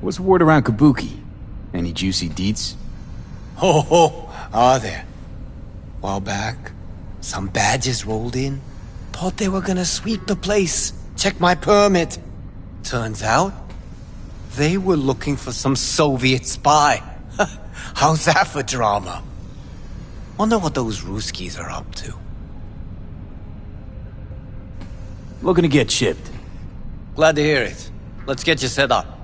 What's the word around Kabuki? Any juicy deets? Are there? While back, some badges rolled in. Thought they were gonna sweep the place. Check my permit. Turns out, they were looking for some Soviet spy. How's that for drama? Wonder what those Ruskies are up to. Looking to get chipped. Glad to hear it. Let's get you set up.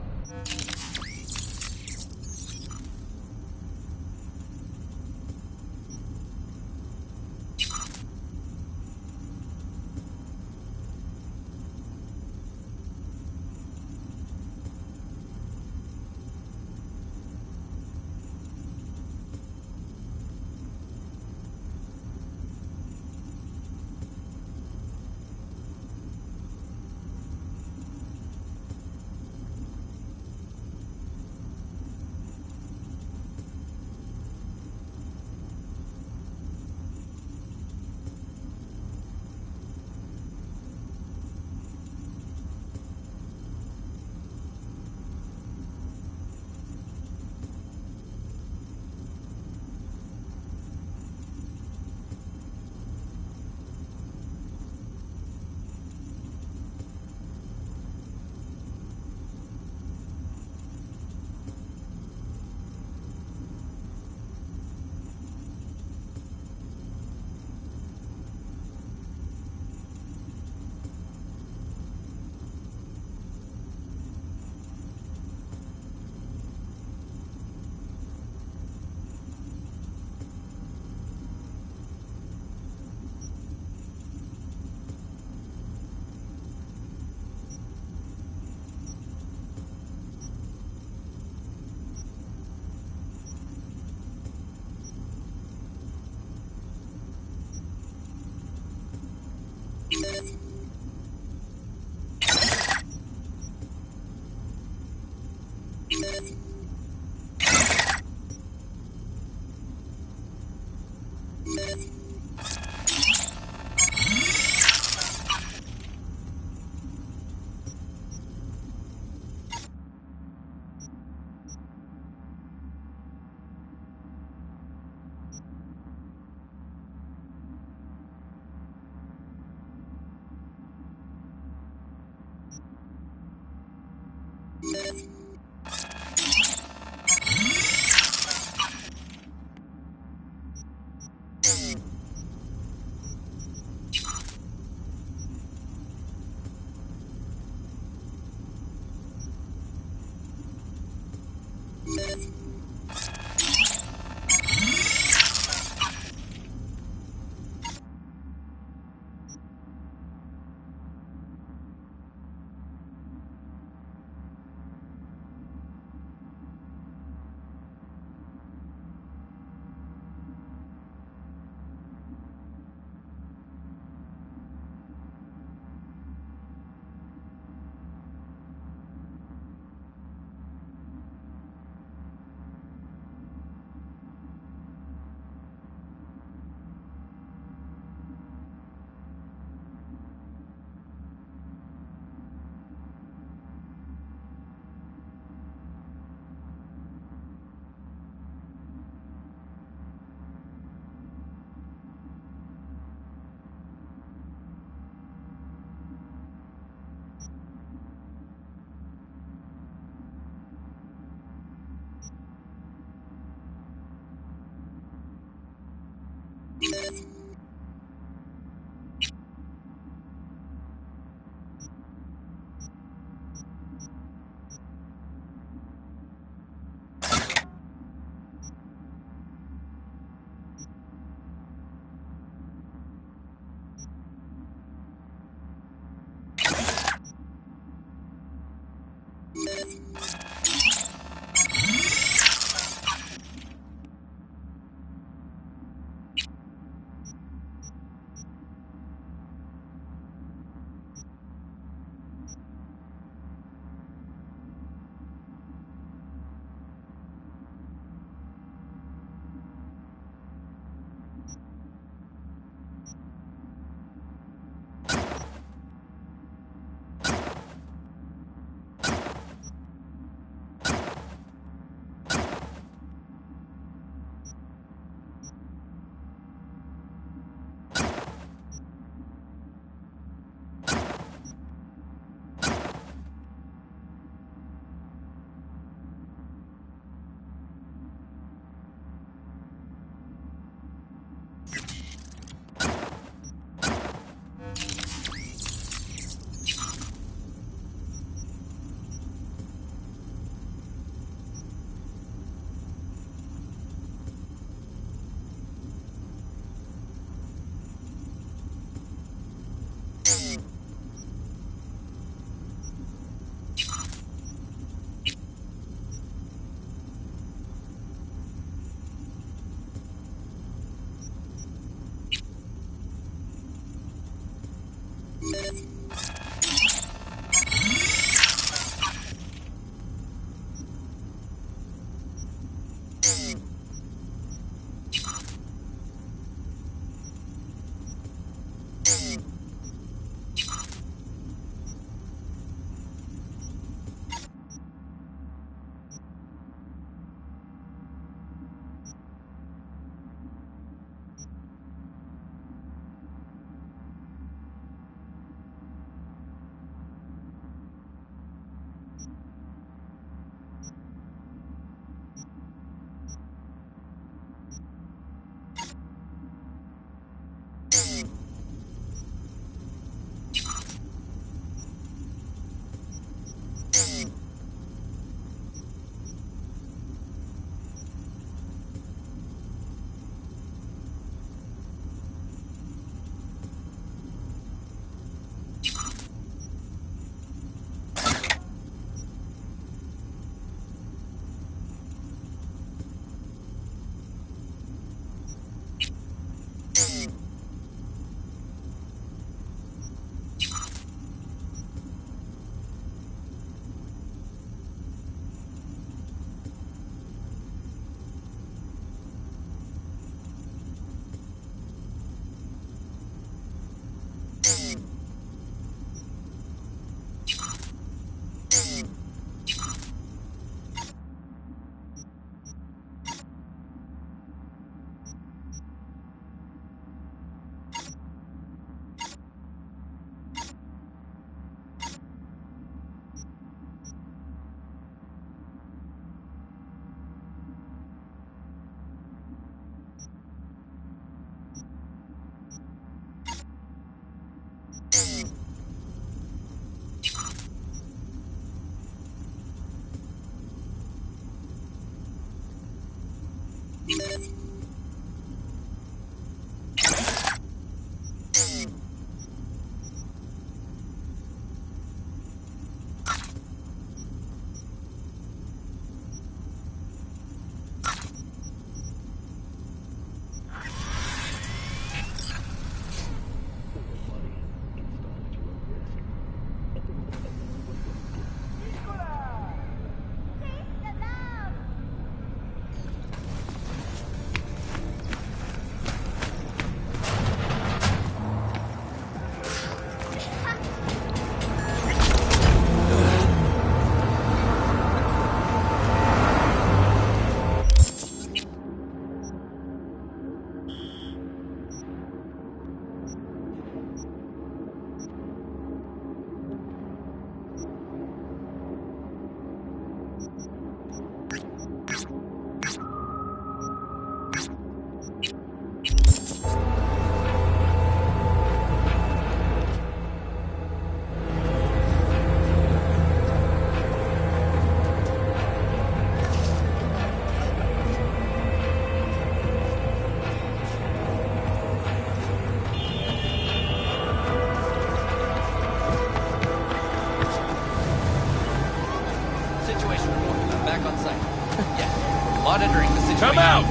monitoring the situation. Come out!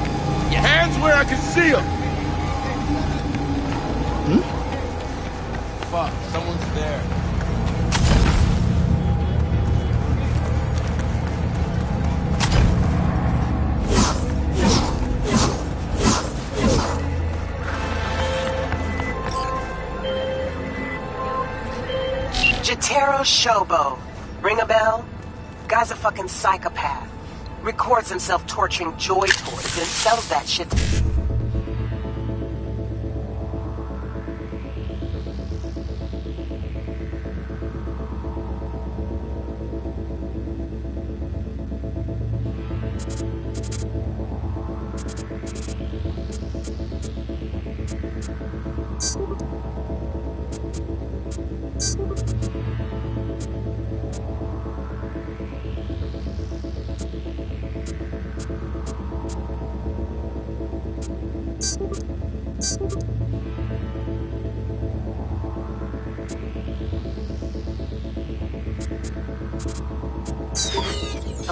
Yes. Hands where I can see them! Fuck, someone's there. Jotaro Shobo. Ring a bell? Guy's a fucking psychopath. Records himself torturing joy toys and sells that shit.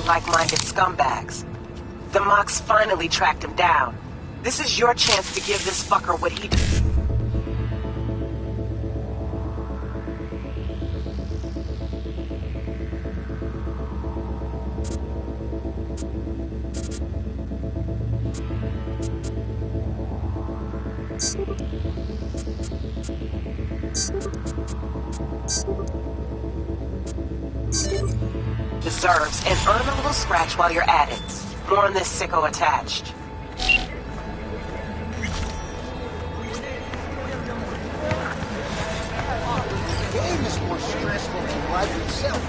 Like-minded scumbags. The Mox finally tracked him down. This is your chance to give this fucker what he did. Deserves, and earn a little scratch while you're at it. More on this sicko attached. The game is more stressful than life itself.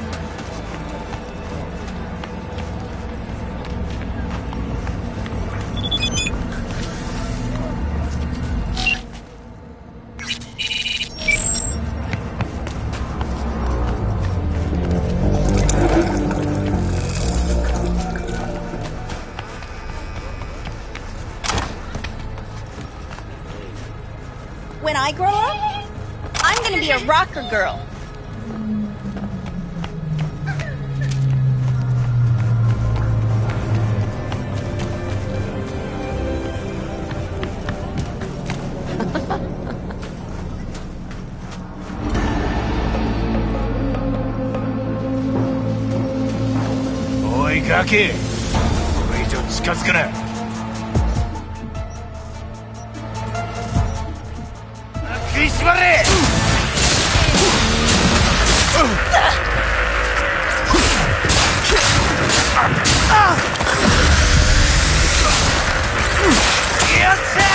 When I grow up, I'm gonna be a rocker girl. Oi, Gaki! これ以上近づくな。食いしばれ！よっしゃ！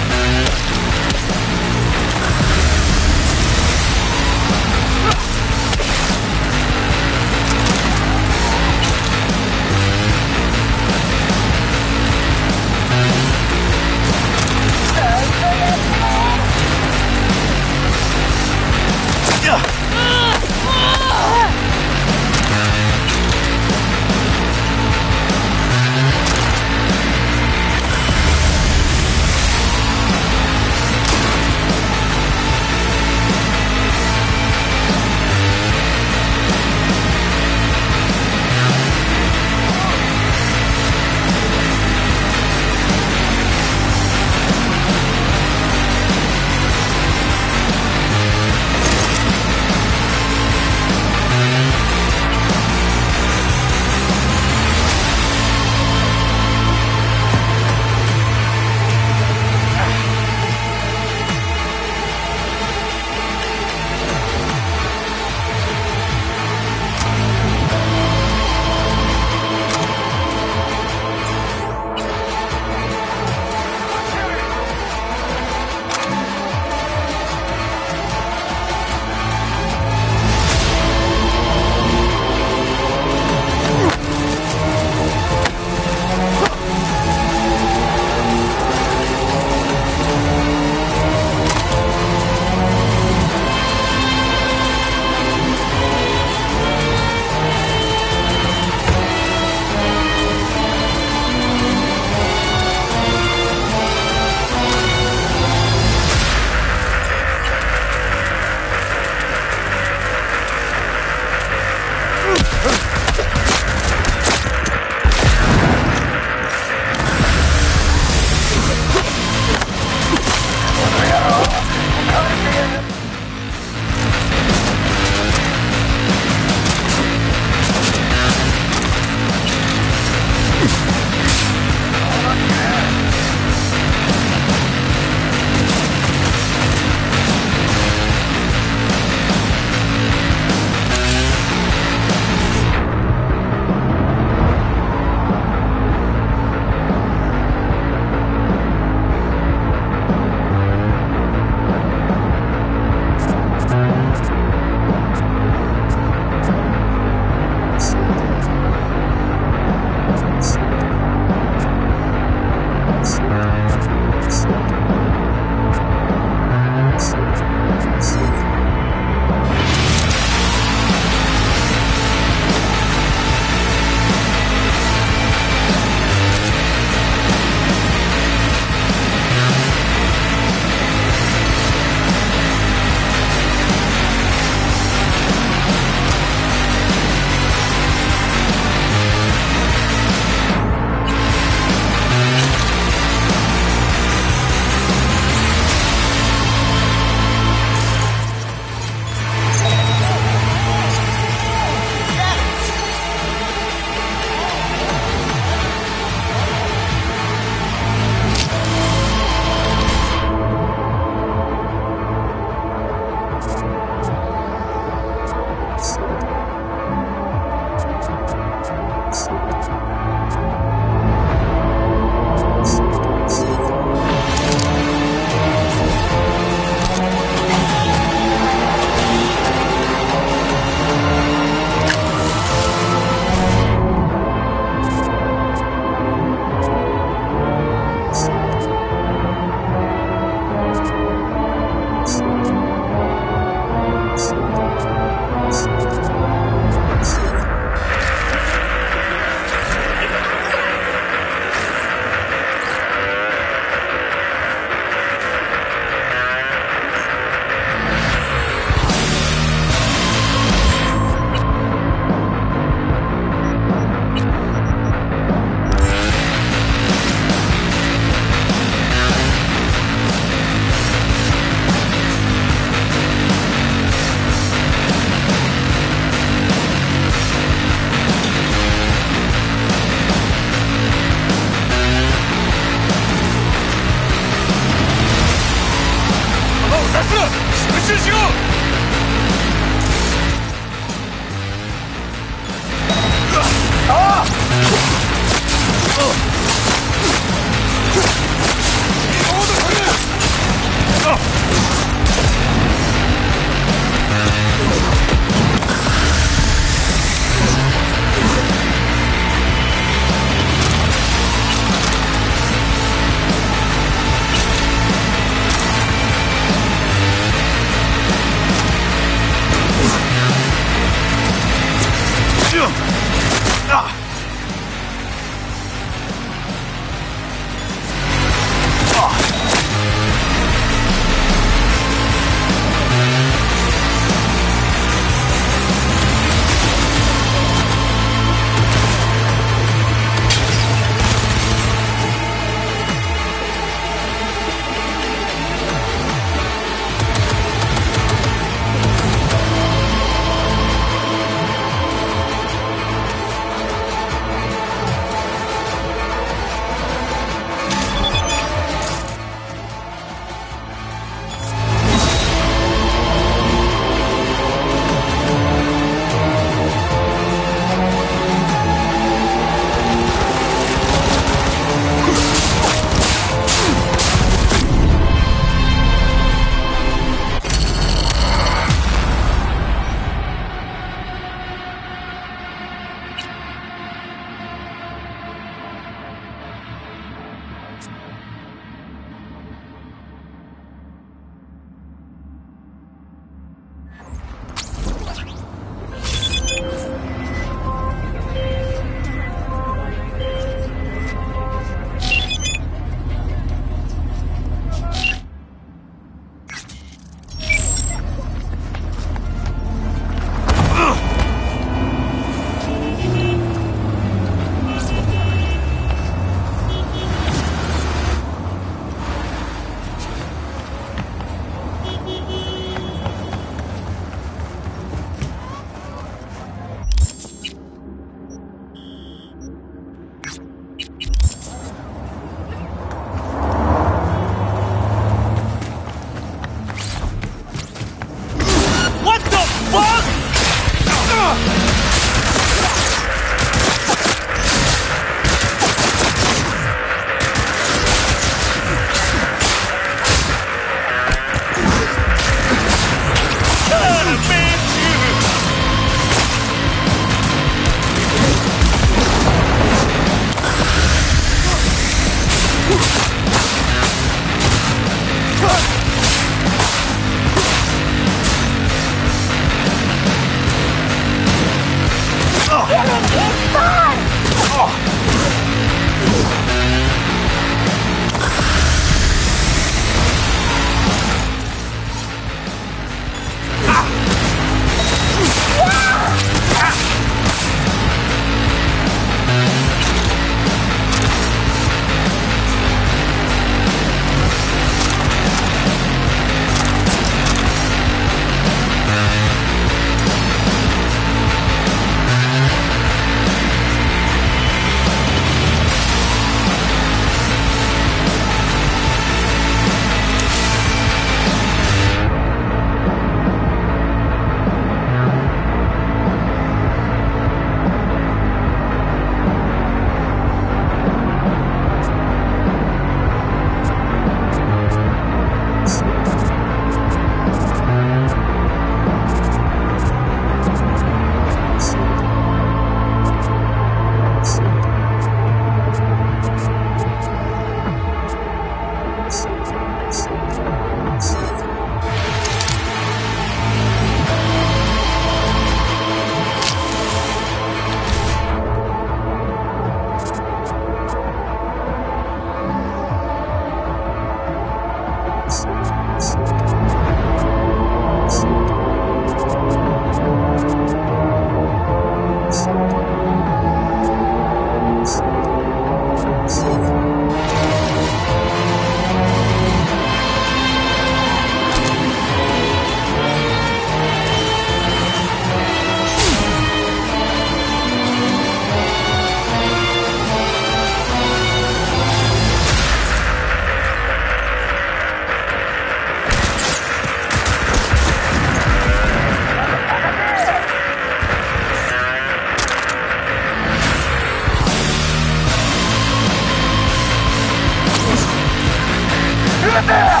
in there!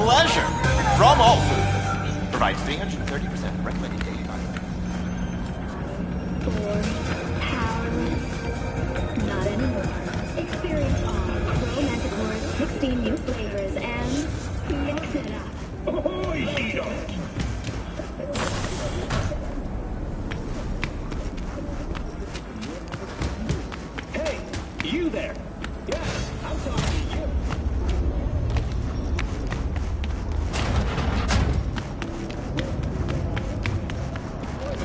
pleasure. From All Foods. Provides 330% recommended daily value. Not anymore. Experience all Crow Manticore's 16 new flavors and mix it up. Hey, you there. Yes, I'm talking to you.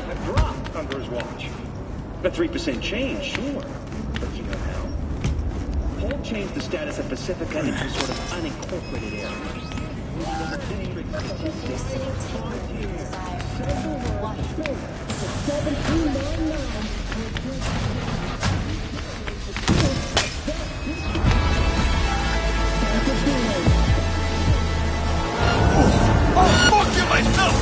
A drop under his watch. A 3% change, sure. But you know how? Paul changed the status of Pacifica into a sort of unincorporated area. Oh, fuck you myself!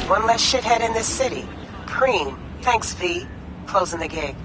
One less shithead in this city. Cream. Thanks, V. Closing the gig.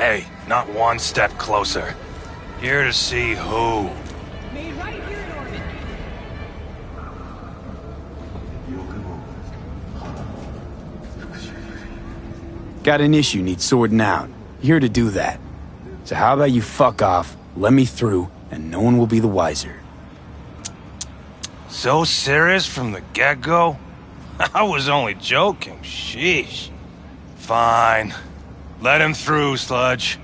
Hey, not one step closer. Here to see who. Got an issue needs sorting out. Here to do that. So how about you fuck off, let me through, and no one will be the wiser. So serious from the get-go? I was only joking, sheesh. Fine. Let him through, Sludge.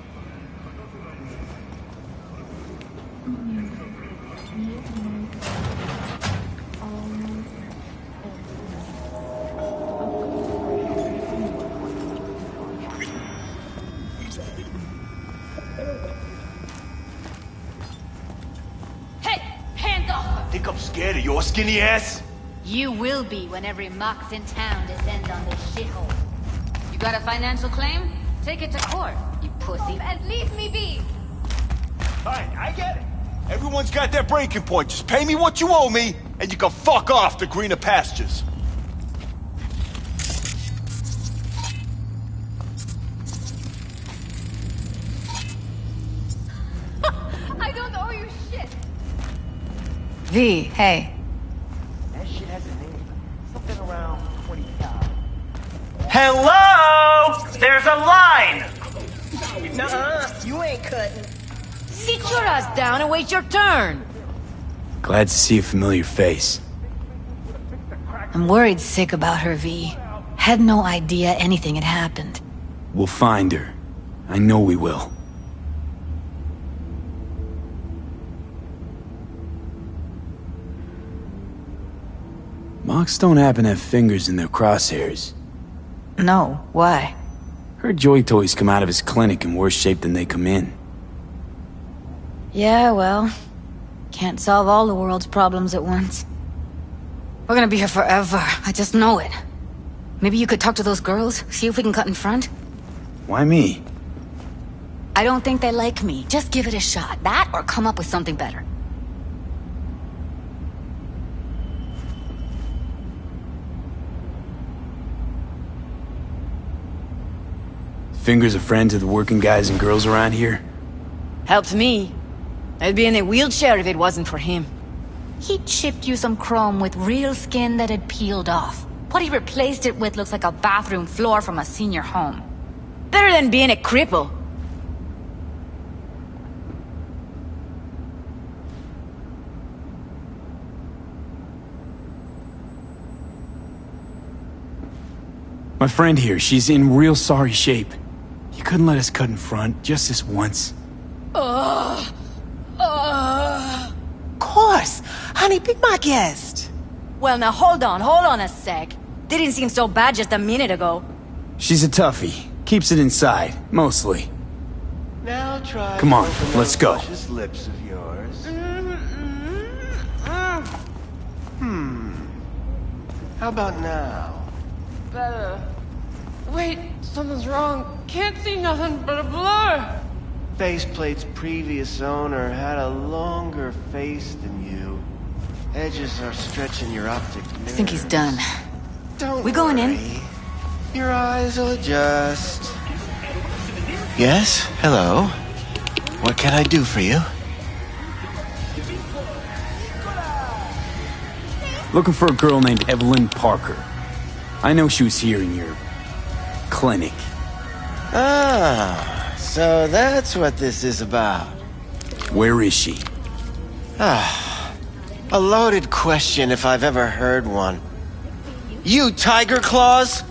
Think I'm scared of your skinny ass? You will be when every mox in town descends on this shithole. You got a financial claim? Take it to court, you pussy. And leave me be! Fine, I get it. Everyone's got their breaking point. Just pay me what you owe me, and you can fuck off to greener pastures. I don't owe you shit! V, hey. That shit has a name. Something around 20,000. Hello! There's a line! Nuh-uh, you ain't cutting. Sit your ass down and wait your turn. Glad to see a familiar face. I'm worried sick about her, V. Had no idea anything had happened. We'll find her. I know we will. Mox don't happen to have fingers in their crosshairs. No, why? Her joy toys come out of his clinic in worse shape than they come in. Yeah, well, can't solve all the world's problems at once. We're gonna be here forever, I just know it. Maybe you could talk to those girls, see if we can cut in front? Why me? I don't think they like me. Just give it a shot. That or come up with something better. Fingers a friend to the working guys and girls around here? Helped me. I'd be in a wheelchair if it wasn't for him. He chipped you some chrome with real skin that had peeled off. What he replaced it with looks like a bathroom floor from a senior home. Better than being a cripple. My friend here, she's in real sorry shape. You couldn't let us cut in front, just this once. Of course! Honey, be my guest! Well, now hold on a sec. Didn't seem so bad just a minute ago. She's a toughie. Keeps it inside, mostly. Now try. Come on, let's go. Luscious lips of yours. How about now? Better. Wait, something's wrong. Can't see nothing but a blur. Faceplate's previous owner had a longer face than you. Edges are stretching your optic nerves. I think he's done. Don't we going in? Your eyes will adjust. Yes? Hello? What can I do for you? Looking for a girl named Evelyn Parker. I know she was here in your clinic. Ah, so that's what this is about. Where is she? Ah, a loaded question if I've ever heard one. You Tiger Claws?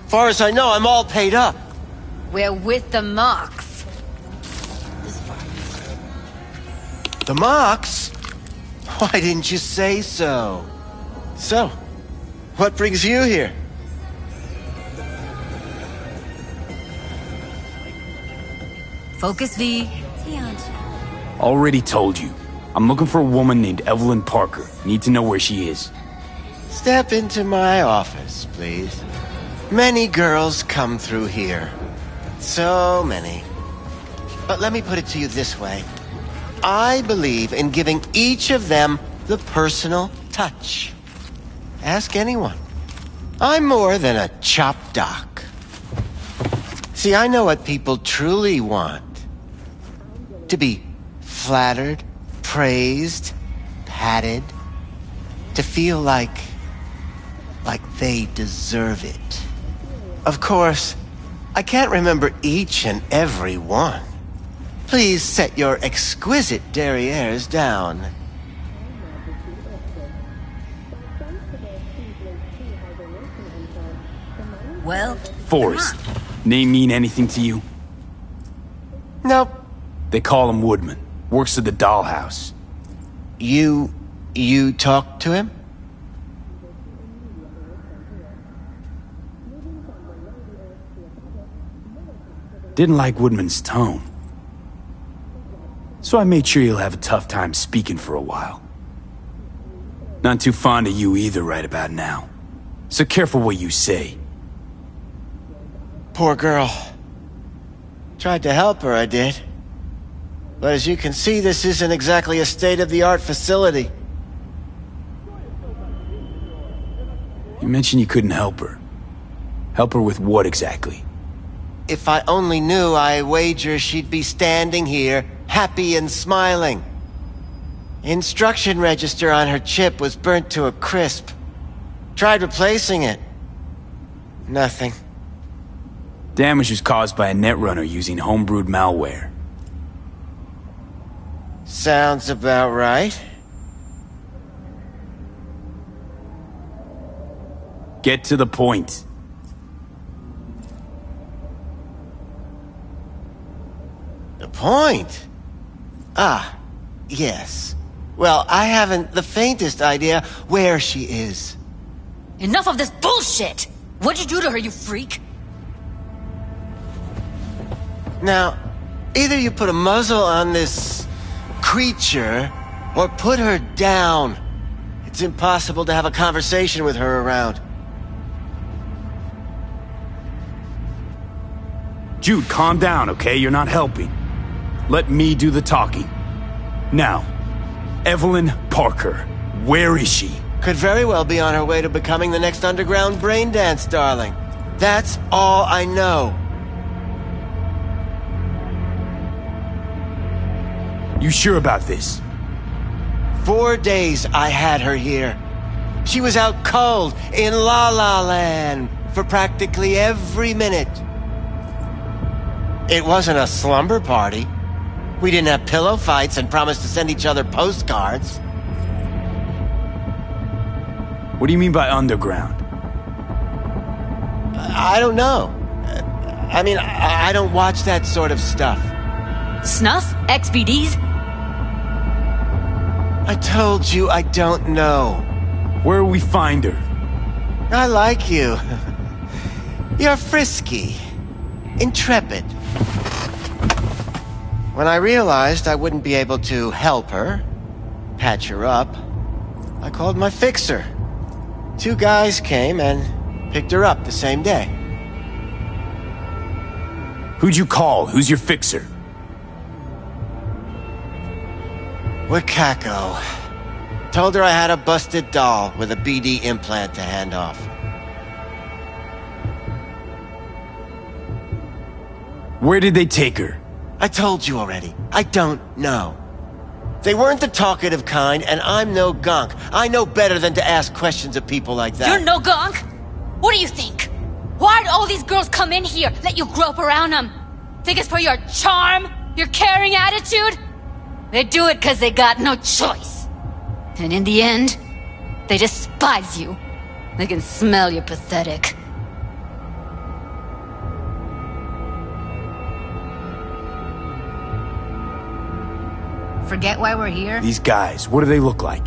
Far as I know, I'm all paid up. We're with the Mox. The Mox? Why didn't you say so? So, what brings you here? Focus, V. Already told you. I'm looking for a woman named Evelyn Parker. Need to know where she is. Step into my office, please. Many girls come through here. So many. But let me put it to you this way. I believe in giving each of them the personal touch. Ask anyone. I'm more than a chop doc. See, I know what people truly want. To be flattered, praised, patted. To feel like they deserve it. Of course, I can't remember each and every one. Please set your exquisite derrieres down. Well, Forrest. Name mean anything to you? Nope. They call him Woodman. Works at the dollhouse. You talked to him? Didn't like Woodman's tone. So I made sure he'll have a tough time speaking for a while. Not too fond of you either right about now. So careful what you say. Poor girl. Tried to help her, I did. But as you can see, this isn't exactly a state-of-the-art facility. You mentioned you couldn't help her. Help her with what exactly? If I only knew, I wager she'd be standing here, happy and smiling. Instruction register on her chip was burnt to a crisp. Tried replacing it. Nothing. Damage was caused by a netrunner using homebrewed malware. Sounds about right. Get to the point. The point? Ah, yes. Well, I haven't the faintest idea where she is. Enough of this bullshit! What'd you do to her, you freak? Now, either you put a muzzle on this creature, or put her down. It's impossible to have a conversation with her around. Jude, calm down, okay? You're not helping. Let me do the talking. Now, Evelyn Parker, where is she? Could very well be on her way to becoming the next underground brain dance darling. That's all I know. You sure about this? 4 days I had her here. She was out cold in La La Land for practically every minute. It wasn't a slumber party. We didn't have pillow fights and promised to send each other postcards. What do you mean by underground? I don't know. I mean, I don't watch that sort of stuff. Snuff? XBDs? I told you I don't know. Where will we find her? I like you. You're frisky. Intrepid. When I realized I wouldn't be able to help her, patch her up, I called my fixer. 2 guys came and picked her up the same day. Who'd you call? Who's your fixer? Wakako. Told her I had a busted doll with a BD implant to hand off. Where did they take her? I told you already. I don't know. They weren't the talkative kind, and I'm no gunk. I know better than to ask questions of people like that. You're no gunk? What do you think? Why'd all these girls come in here, let you grope around them? Think it's for your charm? Your caring attitude? They do it because they got no choice. And in the end, they despise you. They can smell you're pathetic. Forget why we're here? These guys, what do they look like?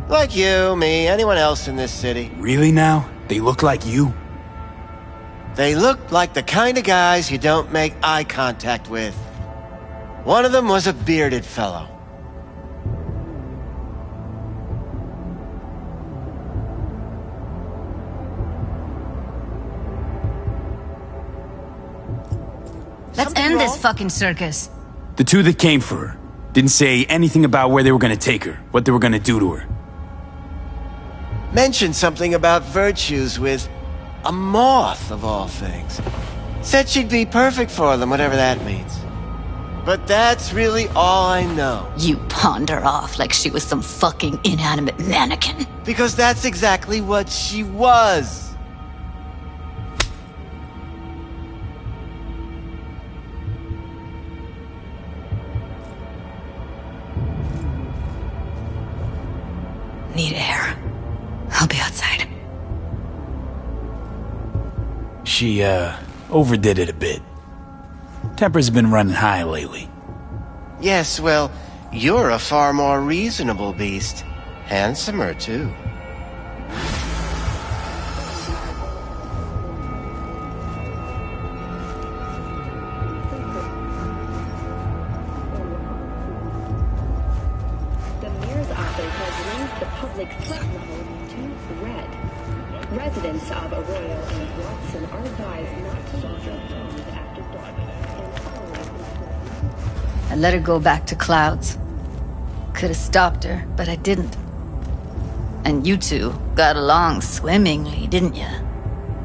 Like you, me, anyone else in this city. Really now? They look like you? They look like the kind of guys you don't make eye contact with. One of them was a bearded fellow. Let's end this fucking circus. The 2 that came for her didn't say anything about where they were gonna take her, what they were gonna do to her. Mentioned something about virtues with a moth, of all things. Said she'd be perfect for them, whatever that means. But that's really all I know. You pawned her off like she was some fucking inanimate mannequin. Because that's exactly what she was. Need air. I'll be outside. She, overdid it a bit. Temper's been running high lately. Yes, well, you're a far more reasonable beast. Handsomer, too. The mayor's office has raised the public threat level to red. Residents of Arroyo and Watson are advised not to use their phones after dark. I let her go back to Clouds. Could have stopped her, but I didn't. And you two got along swimmingly, didn't ya?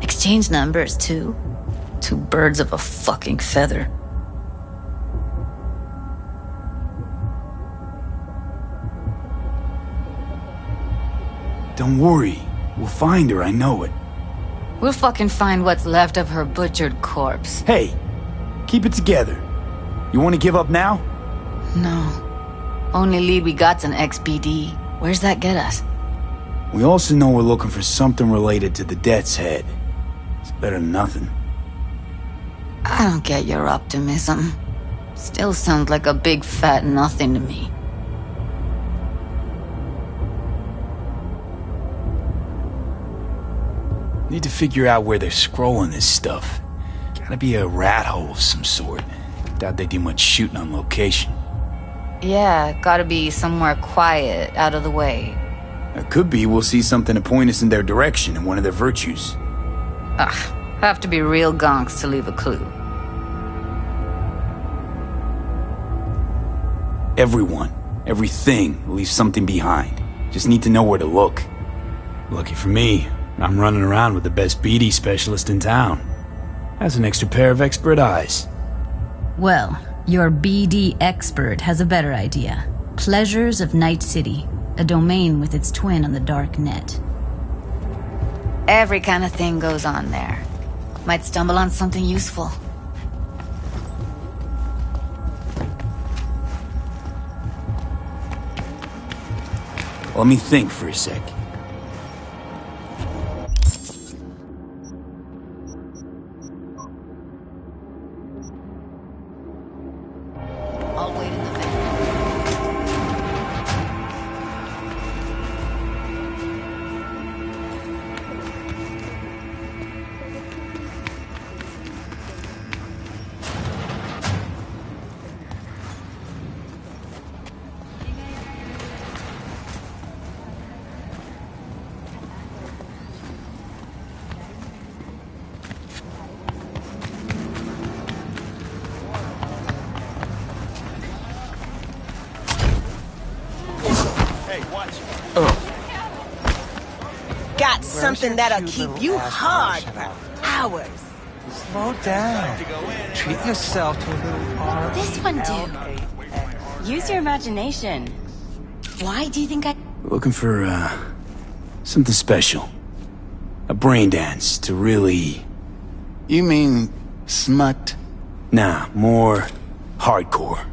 Exchanged numbers, too. Two birds of a fucking feather. Don't worry. We'll find her, I know it. We'll fucking find what's left of her butchered corpse. Hey, keep it together. You want to give up now? No. Only lead we got's an XBD. Where's that get us? We also know we're looking for something related to the Death's Head. It's better than nothing. I don't get your optimism. Still sounds like a big fat nothing to me. Need to figure out where they're scrolling this stuff. Gotta be a rat hole of some sort. Doubt they do much shooting on location. Yeah, gotta be somewhere quiet, out of the way. It could be we'll see something to point us in their direction in one of their virtues. Ugh, have to be real gonks to leave a clue. Everyone, everything leaves something behind. Just need to know where to look. Lucky for me, I'm running around with the best BD specialist in town. Has an extra pair of expert eyes. Well, your BD expert has a better idea. Pleasures of Night City, a domain with its twin on the dark net. Every kind of thing goes on there. Might stumble on something useful. Let me think for a sec. I'll wait in the van. Got something that'll keep you hard for hours. Slow down. Treat yourself to a little art. This one, dude. Use your imagination. Why do you think I... Looking for, something special. A brain dance to really... You mean smut? Nah, more hardcore.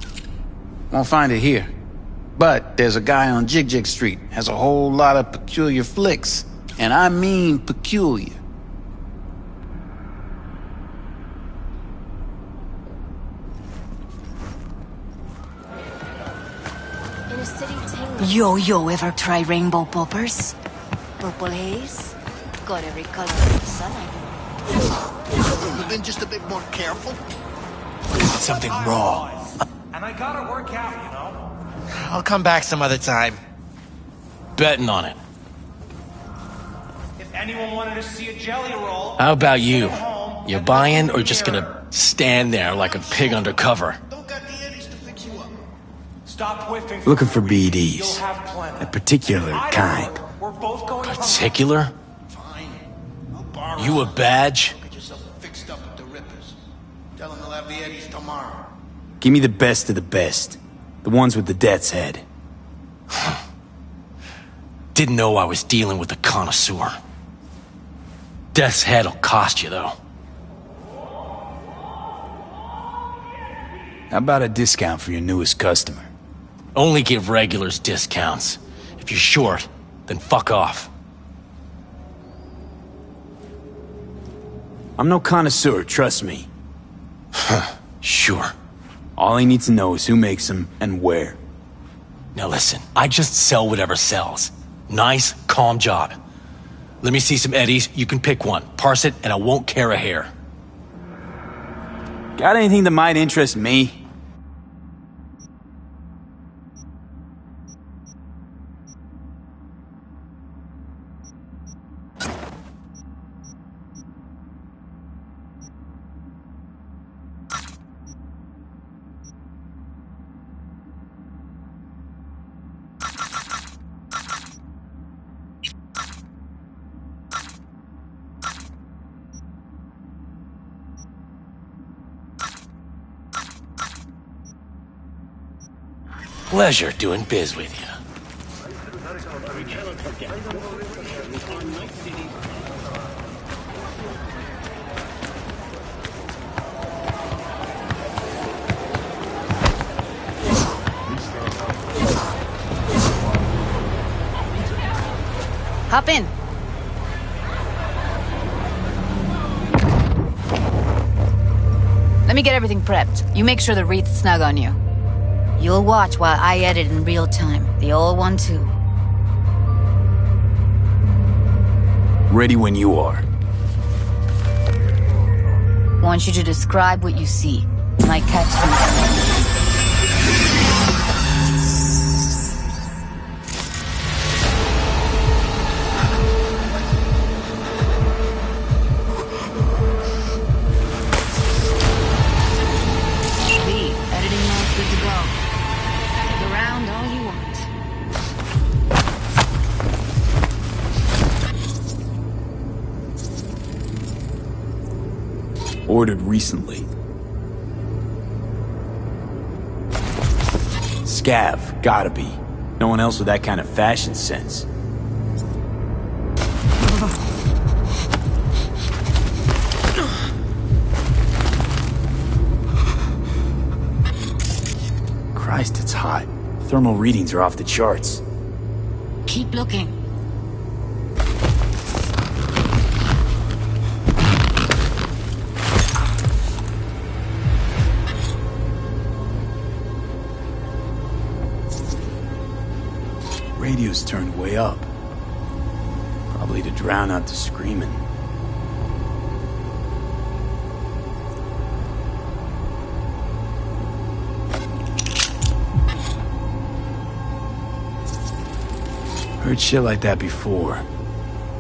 Won't find it here. But there's a guy on Jig Street, has a whole lot of peculiar flicks. And I mean peculiar. In a city Yo, ever try rainbow poppers? Purple haze? Got every color of the sunlight. You've been just a bit more careful. Something raw. And I gotta work out, you know? I'll come back some other time. Betting on it. If anyone wanted to see a jelly roll... How about you? You buying or just gonna stand there like a pig undercover? Stop whiffing. Looking for BDs. A particular kind. Particular? You a badge? Give me the best of the best. The ones with the death's head. Didn't know I was dealing with a connoisseur. Death's head'll cost you, though. How about a discount for your newest customer? Only give regulars discounts. If you're short, then fuck off. I'm no connoisseur, trust me. Sure. All I need to know is who makes them and where. Now listen, I just sell whatever sells. Nice, calm job. Let me see some eddies, you can pick one. Parse it, and I won't care a hair. Got anything that might interest me? Pleasure doing biz with you. Hop in. Let me get everything prepped. You make sure the wreath's snug on you. You'll watch while I edit in real time. The old one, too. Ready when you are. Want you to describe what you see. Might catch some... Ordered recently. Scav, gotta be. No one else with that kind of fashion sense. Christ, it's hot. Thermal readings are off the charts. Keep looking. Radio's turned way up. Probably to drown out the screaming. Heard shit like that before.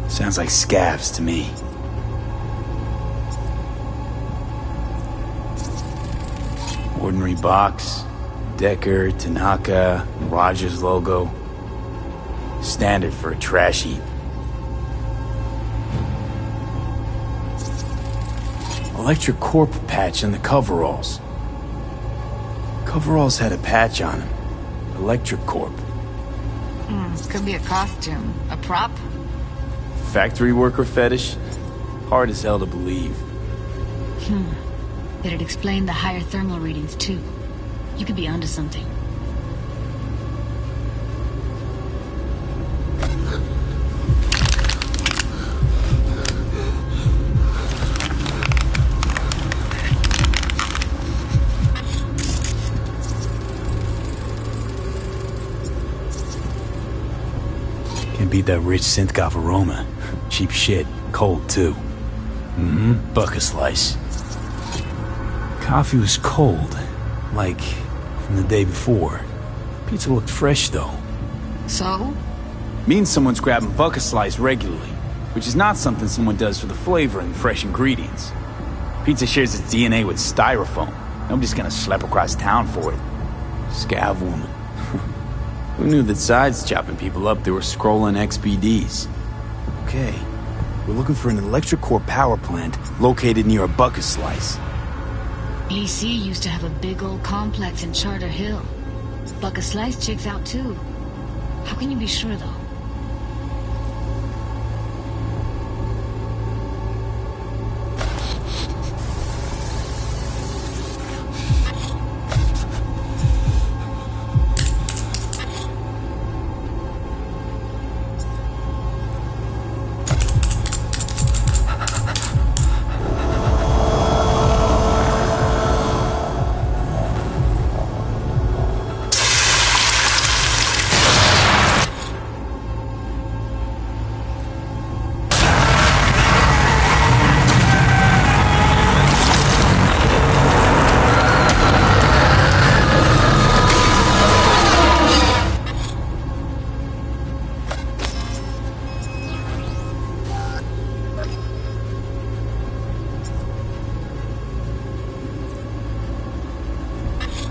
Sounds like scavs to me. Ordinary box, Decker, Tanaka, Rogers logo. Standard for a trash heap. Electric Corp patch on the coveralls. Coveralls had a patch on them. Electric Corp. Could be a costume. A prop? Factory worker fetish? Hard as hell to believe. It'd explain the higher thermal readings, too. You could be onto something. Beat that rich synth-goth aroma. Cheap shit. Cold, too. Bucket slice. Coffee was cold. Like, from the day before. Pizza looked fresh, though. So? Means someone's grabbing bucket slice regularly. Which is not something someone does for the flavor and fresh ingredients. Pizza shares its DNA with styrofoam. Nobody's gonna schlep across town for it. Scav woman. Who knew that besides chopping people up, they were scrolling XPDs? Okay, we're looking for an electric core power plant located near a bucket slice. EC used to have a big old complex in Charter Hill. Buck of Slice checks out too. How can you be sure though?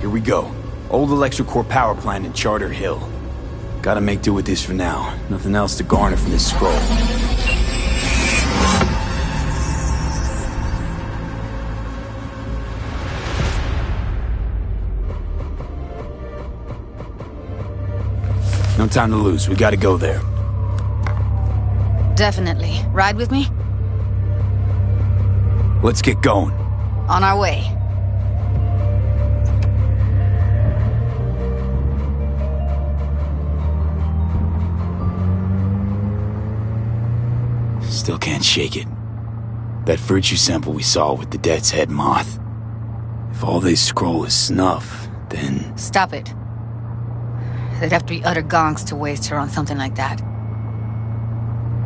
Here we go. Old electrical power plant in Charter Hill. Gotta make do with this for now. Nothing else to garner from this scroll. No time to lose. We gotta go there. Definitely. Ride with me? Let's get going. On our way. Still can't shake it. That virtue sample we saw with the Death's Head moth. If all they scroll is snuff, then... Stop it. They'd have to be utter gonks to waste her on something like that.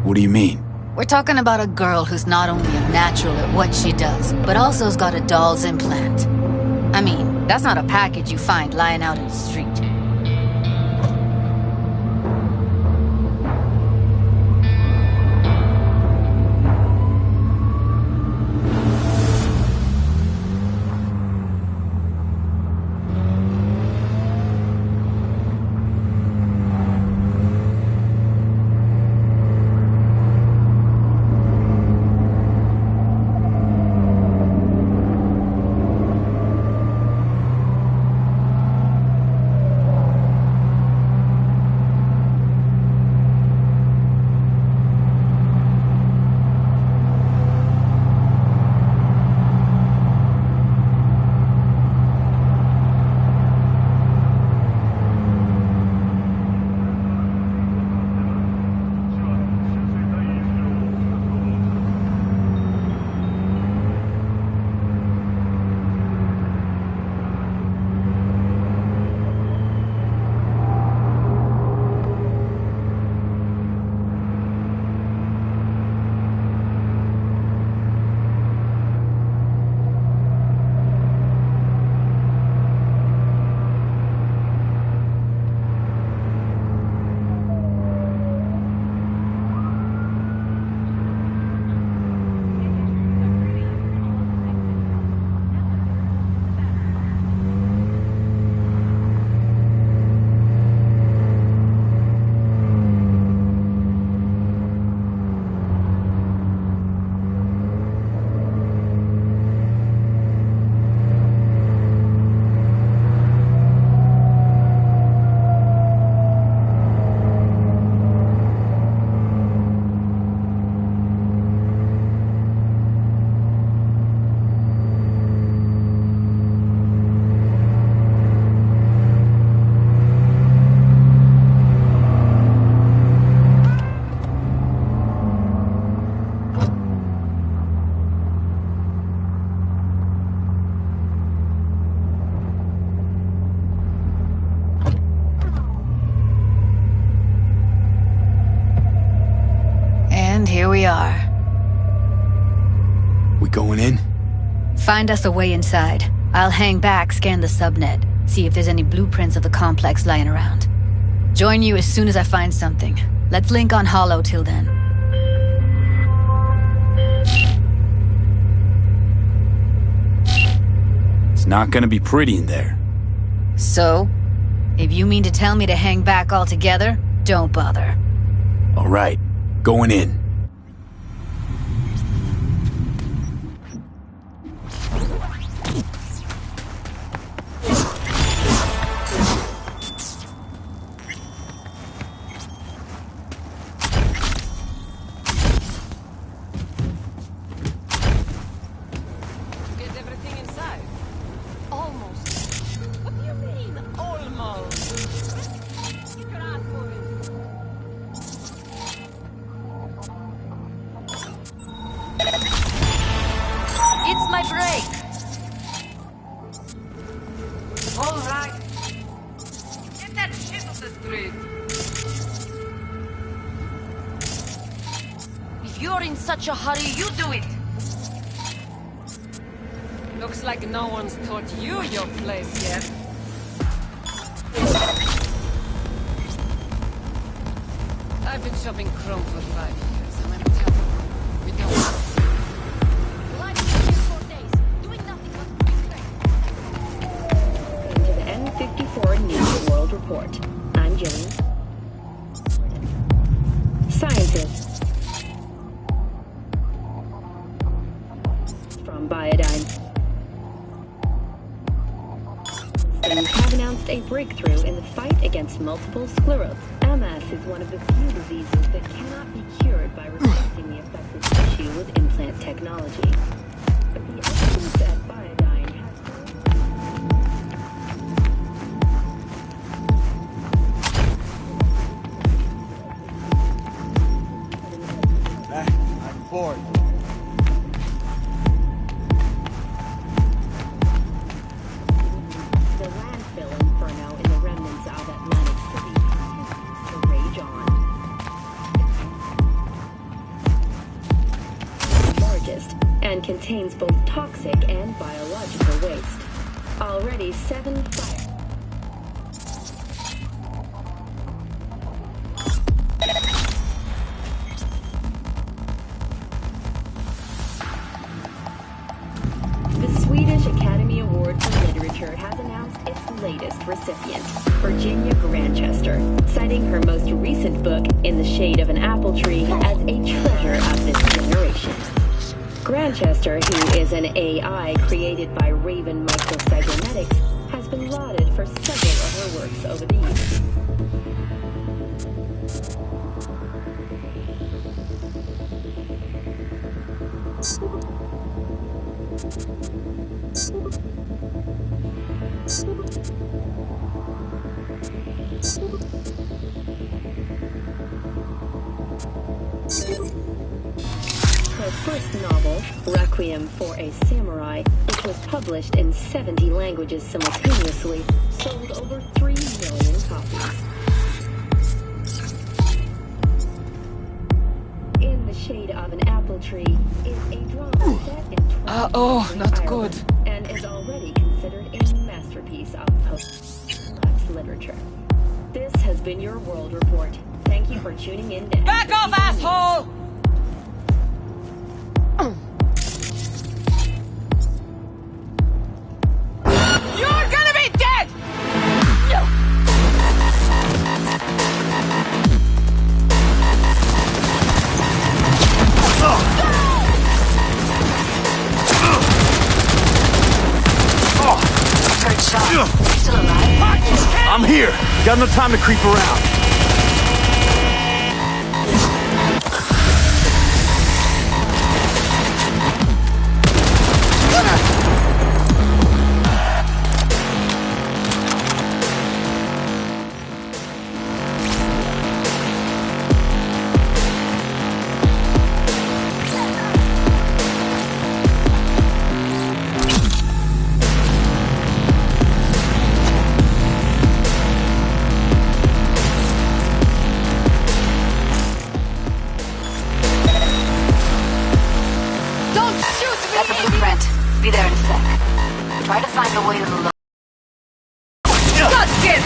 What do you mean? We're talking about a girl who's not only a natural at what she does, but also's got a doll's implant. I mean, that's not a package you find lying out in the street. Here we are. We going in? Find us a way inside. I'll hang back, scan the subnet, see if there's any blueprints of the complex lying around. Join you as soon as I find something. Let's link on Hollow till then. It's not gonna be pretty in there. So? If you mean to tell me to hang back altogether, don't bother. All right, going in. break. All right. Get that shit off the street. If you're in such a hurry, you do it. Looks like no one's taught you your place yet. I've been shopping chrome for 5 years, and I'm telling you, we don't. Well, I've been here 4 days, doing nothing but Welcome to the N54 News World Report. I'm Jillian. Scientists from Biodine have announced a breakthrough in the fight against multiple sclerosis. MS is one of the few diseases that cannot be cured by replacing the affected tissue with implant technology. But the experts at Biodine I'm bored. The landfill inferno in the remnants of Atlantic City continues to rage on. The largest and contains both toxic and biological waste. Already 7 fires. The Swedish Academy Award for Literature has announced its latest recipient, Virginia Grantchester, citing her most recent book, In the Shade of an Apple Tree, as a treasure of this generation. Grantchester, who is an AI created by Raven Microcybernetics, has been lauded for several of her works over the years. Her first novel, Requiem for a Samurai, which was published in 70 languages simultaneously, sold over 3 million copies. In the Shade of an Apple Tree is a drama set in 20th not Ireland good. and is already considered a masterpiece of post-collapse literature. This has been your World Report. Thank you for tuning in to Back off, asshole! You're gonna be dead! Good shot. Still alive? I'm here. Got no time to creep around. Don't shoot me! Got the blueprint. Be there in a sec. Try to find a way to the low. Got it!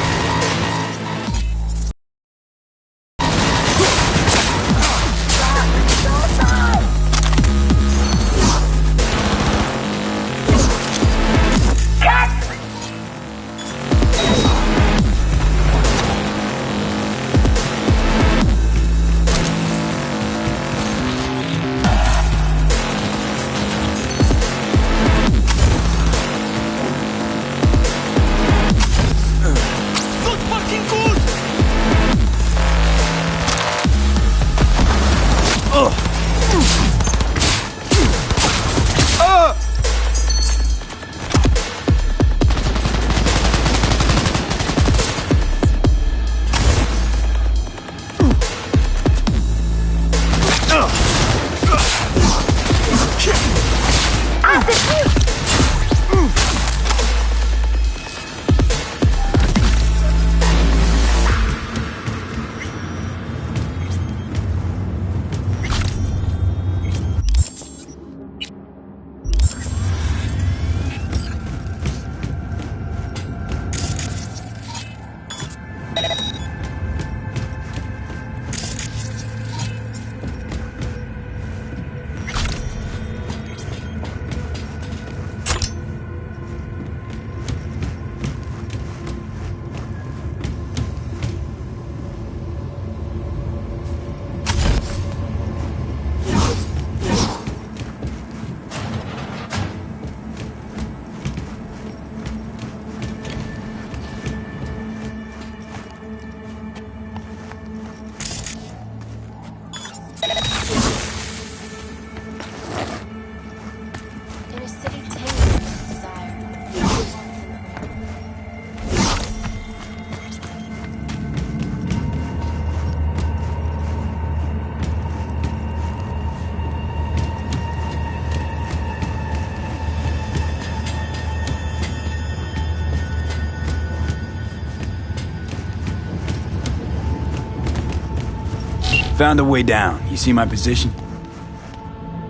Found a way down. You see my position?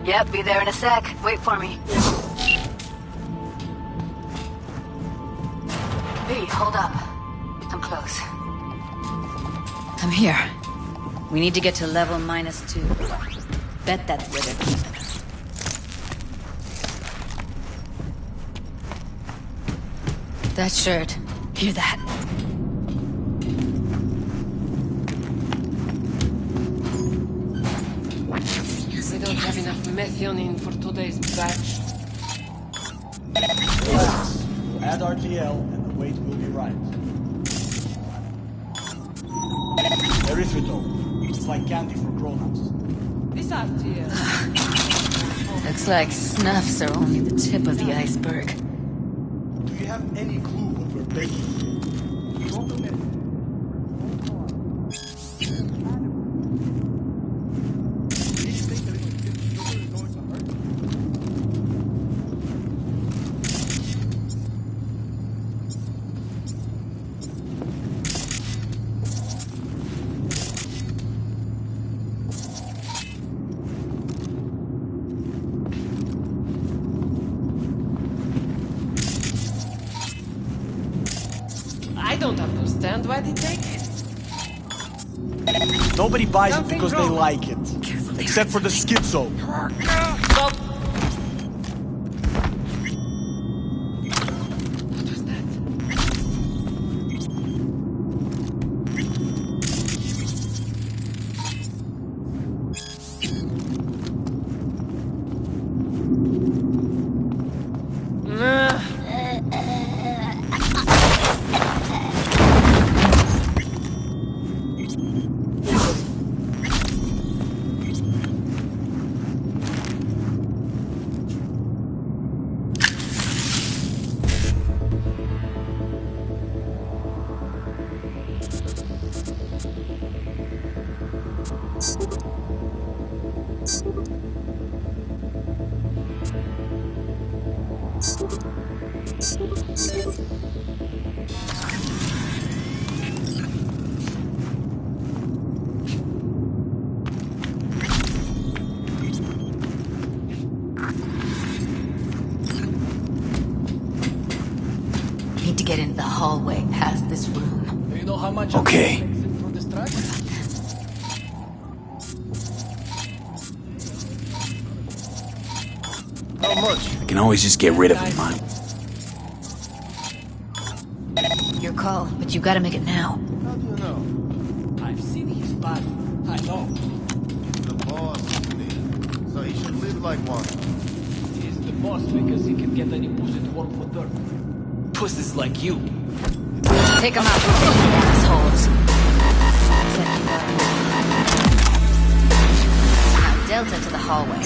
Yep, be there in a sec. Wait for me. V, hold up. I'm close. I'm here. We need to get to level -2. Bet that's where they're keeping us. That shirt. Hear that? We don't have enough methionine for today's batch. Relax. We'll add RTL and the weight will be right. Erythritol. It's like candy for grown-ups. This RTL. Looks like snuffs are only the tip of the iceberg. Do you have any clue what we're baking? I don't understand why they take it. Nobody buys it because they like it. Except for the schizo. Stop! Need to get into the hallway past this room. Do you know how much Okay. for this track? How much? I can always just get rid of him, man. Your call, but you gotta make it now. How do you know? I've seen his body. I know. The boss, so he should live like one. He's the boss because he can get any pussy to work for dirt. Pussies like you. Take them out, assholes. Now Delta to the hallway.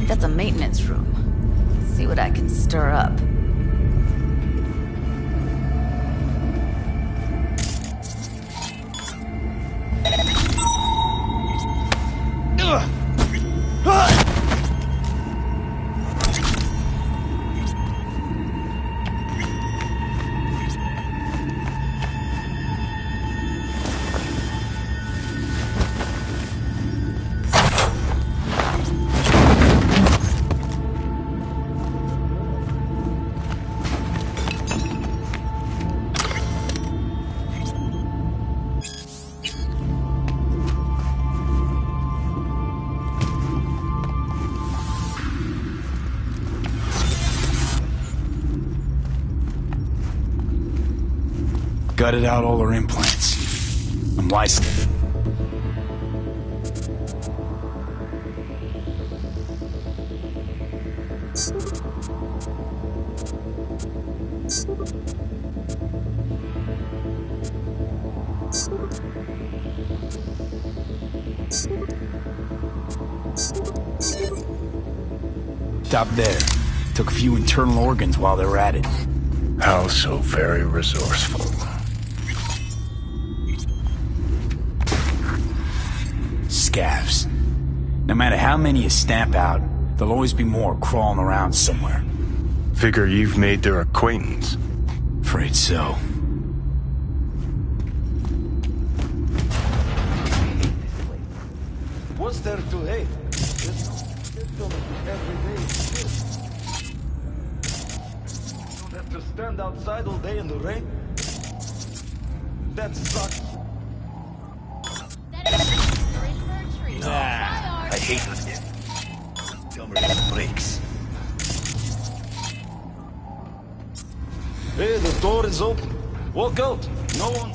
that's a maintenance room. Let's see what I can stir up. Gutted out all her implants. I'm licensed. Stop there. Took a few internal organs while they were at it. How so very resourceful. Scavs. No matter how many you stamp out, there'll always be more crawling around somewhere. Figure you've made their acquaintance. Afraid so. What's there to hate? Every day. You don't have to stand outside all day in the rain. That sucks. I hate it. Dumber than bricks. Hey, the door is open. Walk out. No one.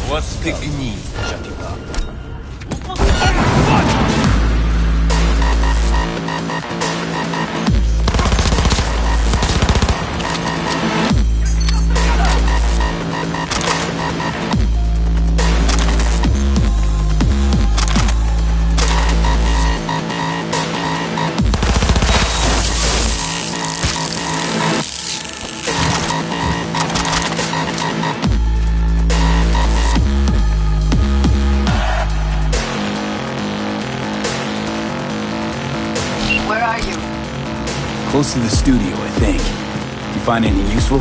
What's the need? Shut it up. Close to the studio, I think. You find anything useful?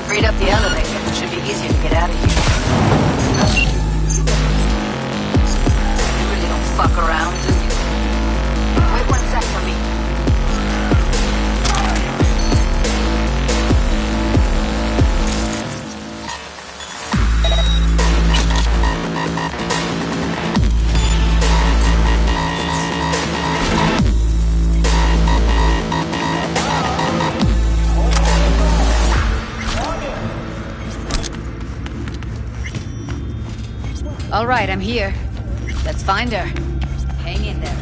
Freed up the elevator. It should be easier to get out of here. You really don't fuck around, do you? Wait 1 sec for me. All right, I'm here. Let's find her. Hang in there.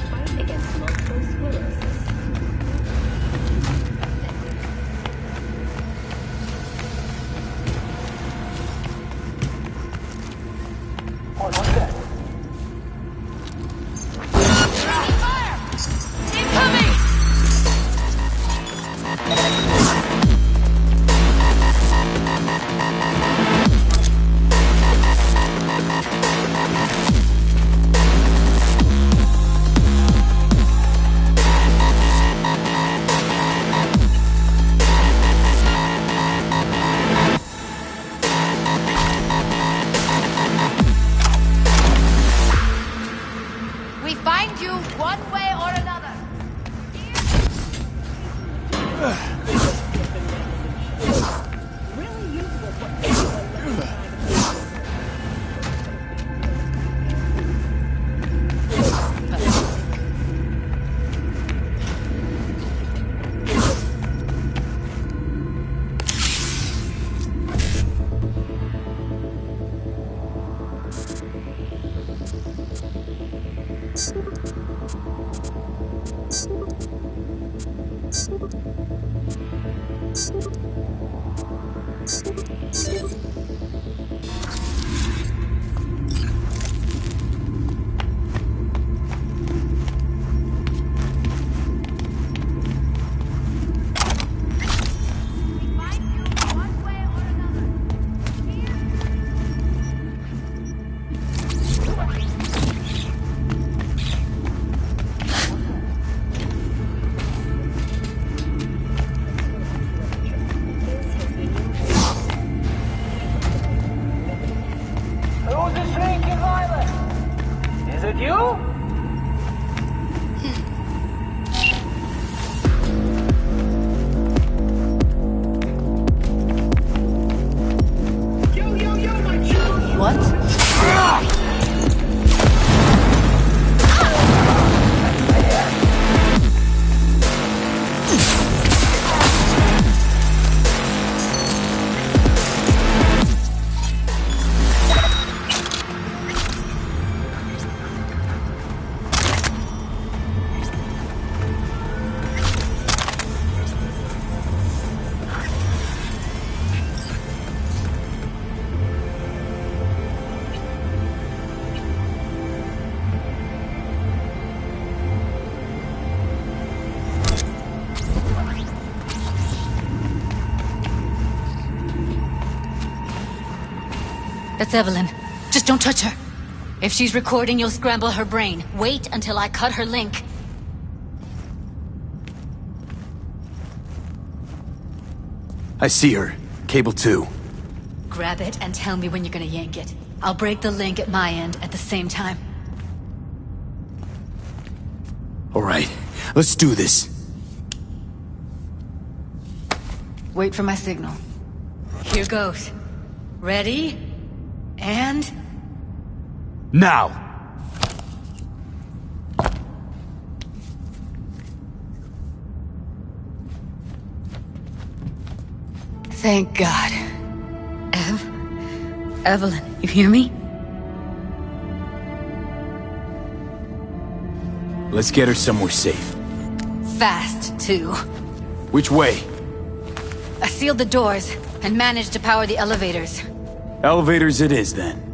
Fight against multiple sclerosis. What's that? That's Evelyn. Just don't touch her. If she's recording, you'll scramble her brain. Wait until I cut her link. I see her. Cable 2. Grab it and tell me when you're gonna yank it. I'll break the link at my end at the same time. All right, let's do this. Wait for my signal. Here goes. Ready? And... now! Thank God. Evelyn, you hear me? Let's get her somewhere safe. Fast, too. Which way? I sealed the doors and managed to power the elevators. Elevators it is, then.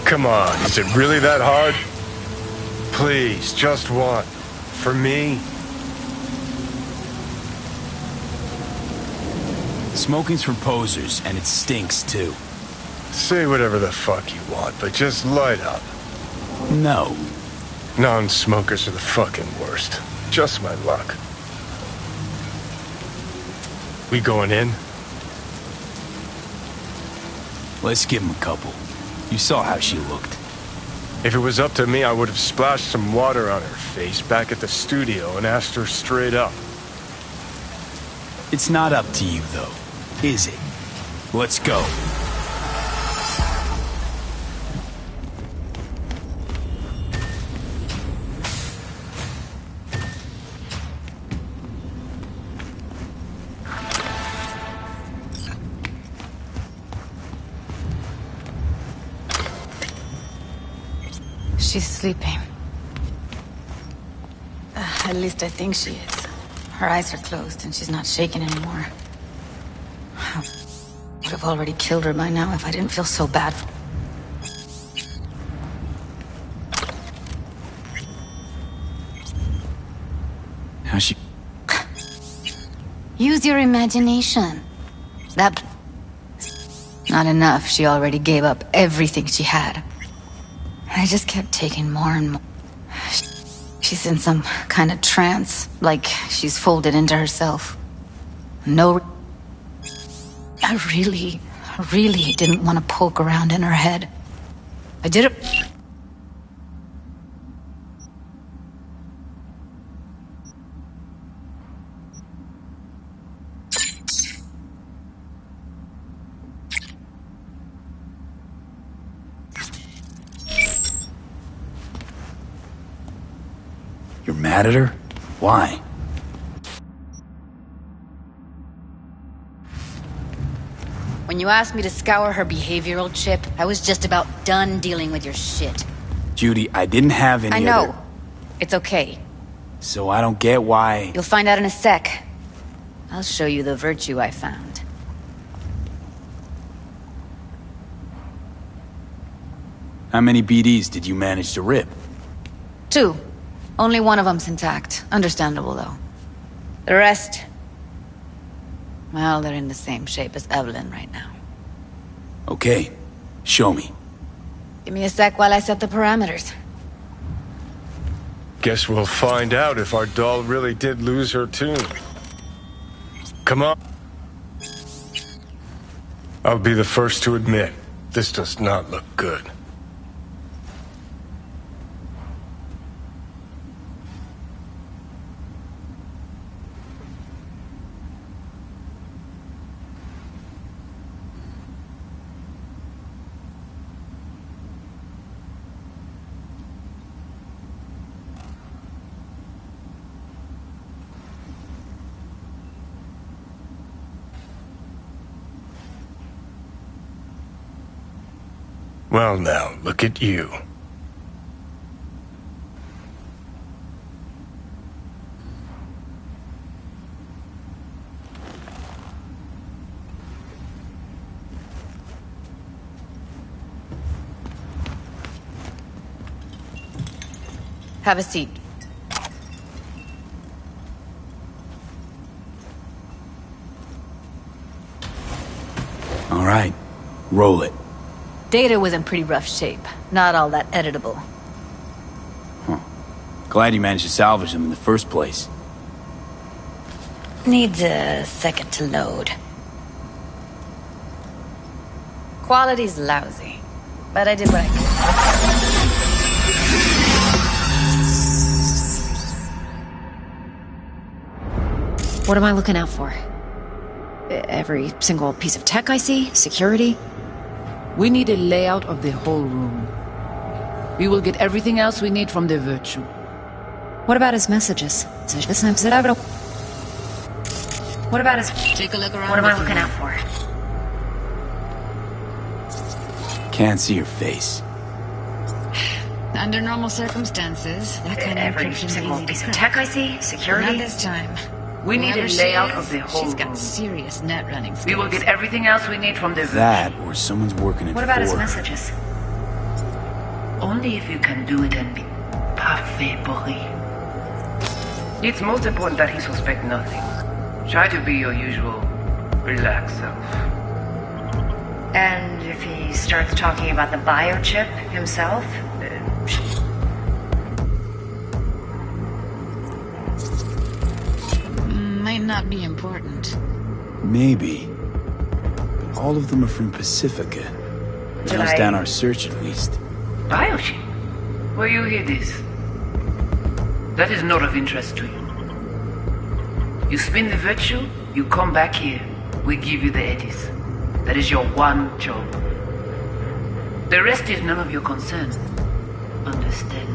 Come on, is it really that hard? Please, just one. For me? Smoking's for posers, and it stinks, too. Say whatever the fuck you want, but just light up. No. Non-smokers are the fucking worst. Just my luck. We going in? Let's give him a couple. You saw how she looked. If it was up to me, I would have splashed some water on her face back at the studio and asked her straight up. It's not up to you, though, is it? Let's go. She's sleeping. At least I think she is. Her eyes are closed and she's not shaking anymore. I would have already killed her by now if I didn't feel so bad. How's she... Use your imagination. That... Not enough. She already gave up everything she had. I just kept taking more and more. She's in some kind of trance, like she's folded into herself. No... I really didn't want to poke around in her head. I did it... You're mad at her? Why? When you asked me to scour her behavioral chip, I was just about done dealing with your shit. Judy, I didn't have any I know. other... It's okay. So I don't get why... You'll find out in a sec. I'll show you the virtue I found. How many BDs did you manage to rip? 2. Only one of them's intact. Understandable, though. The rest... Well, they're in the same shape as Evelyn right now. Okay. Show me. Give me a sec while I set the parameters. Guess we'll find out if our doll really did lose her tune. Come on. I'll be the first to admit, this does not look good. Well now, look at you. Have a seat. All right, roll it. Data was in pretty rough shape. Not all that editable. Huh. Glad you managed to salvage them in the first place. Needs a second to load. Quality's lousy, but I did what I could. What am I looking out for? Every single piece of tech I see? Security? We need a layout of the whole room. We will get everything else we need from the virtue. What about his messages? What about his... Take a look around. What am I looking out for? Can't see your face. Under normal circumstances, that kind of Every encryption's single easy to piece of crack. tech I see? Security? Not this time. We need a Whoever layout she of the whole She's got room. serious net running skills. We will get everything else we need from the virtue. That, or someone's working it What about his for her. messages? Only if you can do it and be parfait bourré. It's most important that he suspect nothing. Try to be your usual relaxed self. And if he starts talking about the biochip himself? Might not be important. Maybe. But all of them are from Pacifica. Narrows down our search at least. Biochip? Where you hear this? That is not of interest to you. You spin the virtue, you come back here. We give you the eddies. That is your one job. The rest is none of your concern. Understand?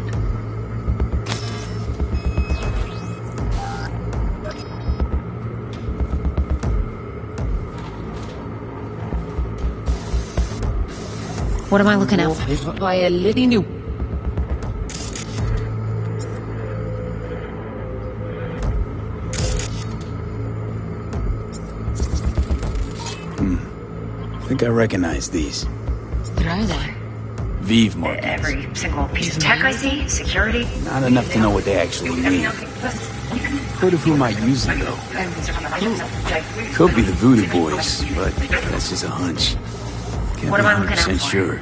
What am I looking out for? By a lady new. I think I recognize these. What are they? Vive markings. Every single piece of tech I see? Security? Not enough to know what they actually mean. Heard of who might use them, though. Could be the Voodoo Boys, but that's just a hunch. Can't What be am I looking out 100% for? sure.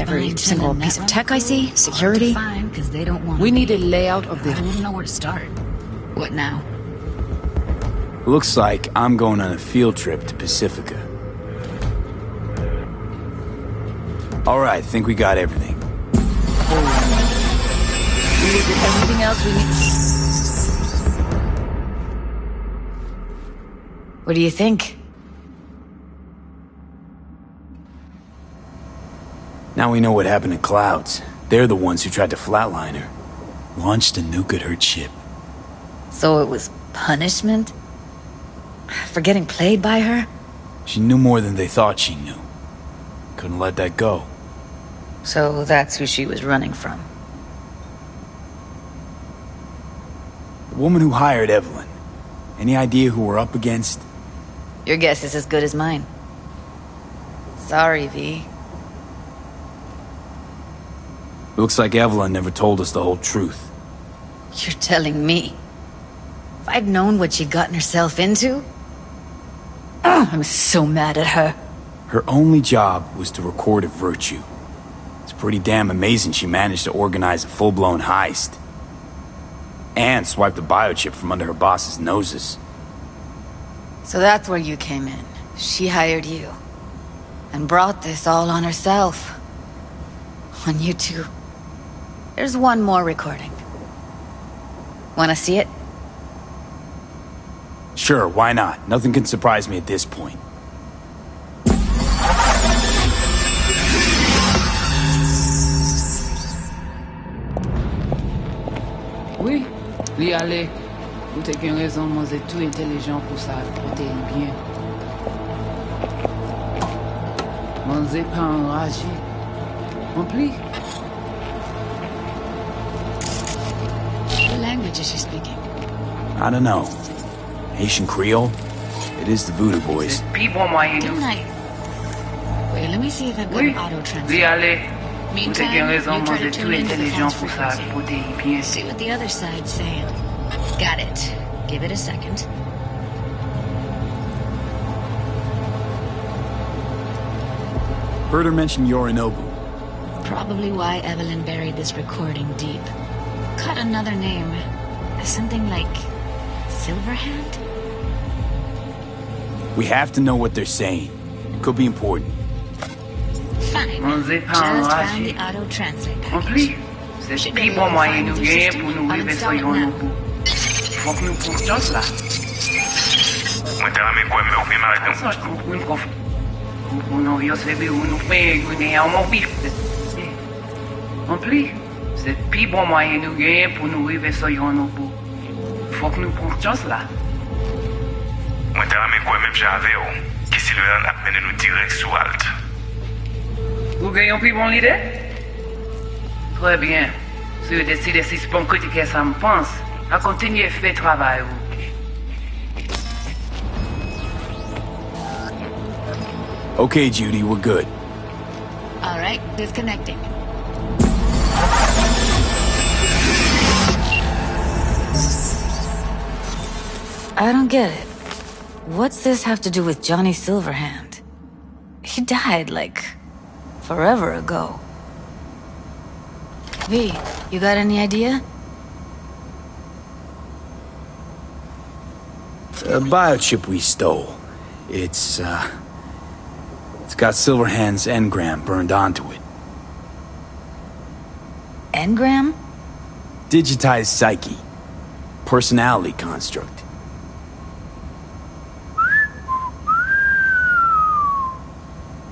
Every single piece of tech I see? Security? Fine, because they don't want We need a layout of the... I wouldn't know where to start. What now? Looks like I'm going on a field trip to Pacifica. All right, think we got everything. We will get everything else we need. What do you think? Now we know what happened to Clouds. They're the ones who tried to flatline her. Launched a nuke at her ship. So it was punishment? For getting played by her? She knew more than they thought she knew. Couldn't let that go. So that's who she was running from. The woman who hired Evelyn. Any idea who we're up against? Your guess is as good as mine. Sorry, V. Looks like Evelyn never told us the whole truth. You're telling me. If I'd known what she'd gotten herself into... I'm so mad at her. Her only job was to record a virtue. It's pretty damn amazing she managed to organize a full-blown heist. And swipe the biochip from under her boss's noses. So that's where you came in. She hired you. And brought this all on herself. On you two. There's one more recording. Wanna see it? Sure, why not? Nothing can surprise me at this point. Oui, li ale. Ou te gen raison manger tout intelligent pour ça, protéine bien. Manger pas enragé. Rempli? What language is she speaking? I don't know. Haitian Creole? It is the Voodoo Boys. Didn't I? Wait, let me see if I've got an auto translate. Meantime, you try to tune into the transfer frequency. See what the other side's saying. Got it. Give it a second. Heard her mention Yorinobu. Probably why Evelyn buried this recording deep. Cut another name. Something like Silverhand? We have to know what they're saying. It could be important. Fine. Just found the auto translate package. C'est plus bon moyen nous gagner pour nous arriver sur Yorinobu. Faut que nous pourtions cela. Moi, t'as ramé quoi, mais au premier marathon? On a observé où nous faisons un mobile. En plus, c'est plus bon moyen nous gagner pour nous arriver sur Yorinobu. Faut que nous pourtions cela. Moi, t'as ramé quoi, même j'avais, qui si le a mené nous direct sous Alt. Vous gagnez plus bon l'idée? Très bien. Si vous décidez si c'est bon critiquer ça me pense, à continuer à faire travail. Okay, Judy, we're good. All right, disconnecting. I don't get it. What's this have to do with Johnny Silverhand? He died, like, forever ago. V, you got any idea? A biochip we stole. It's got Silverhand's engram burned onto it. Engram? Digitized psyche. Personality construct.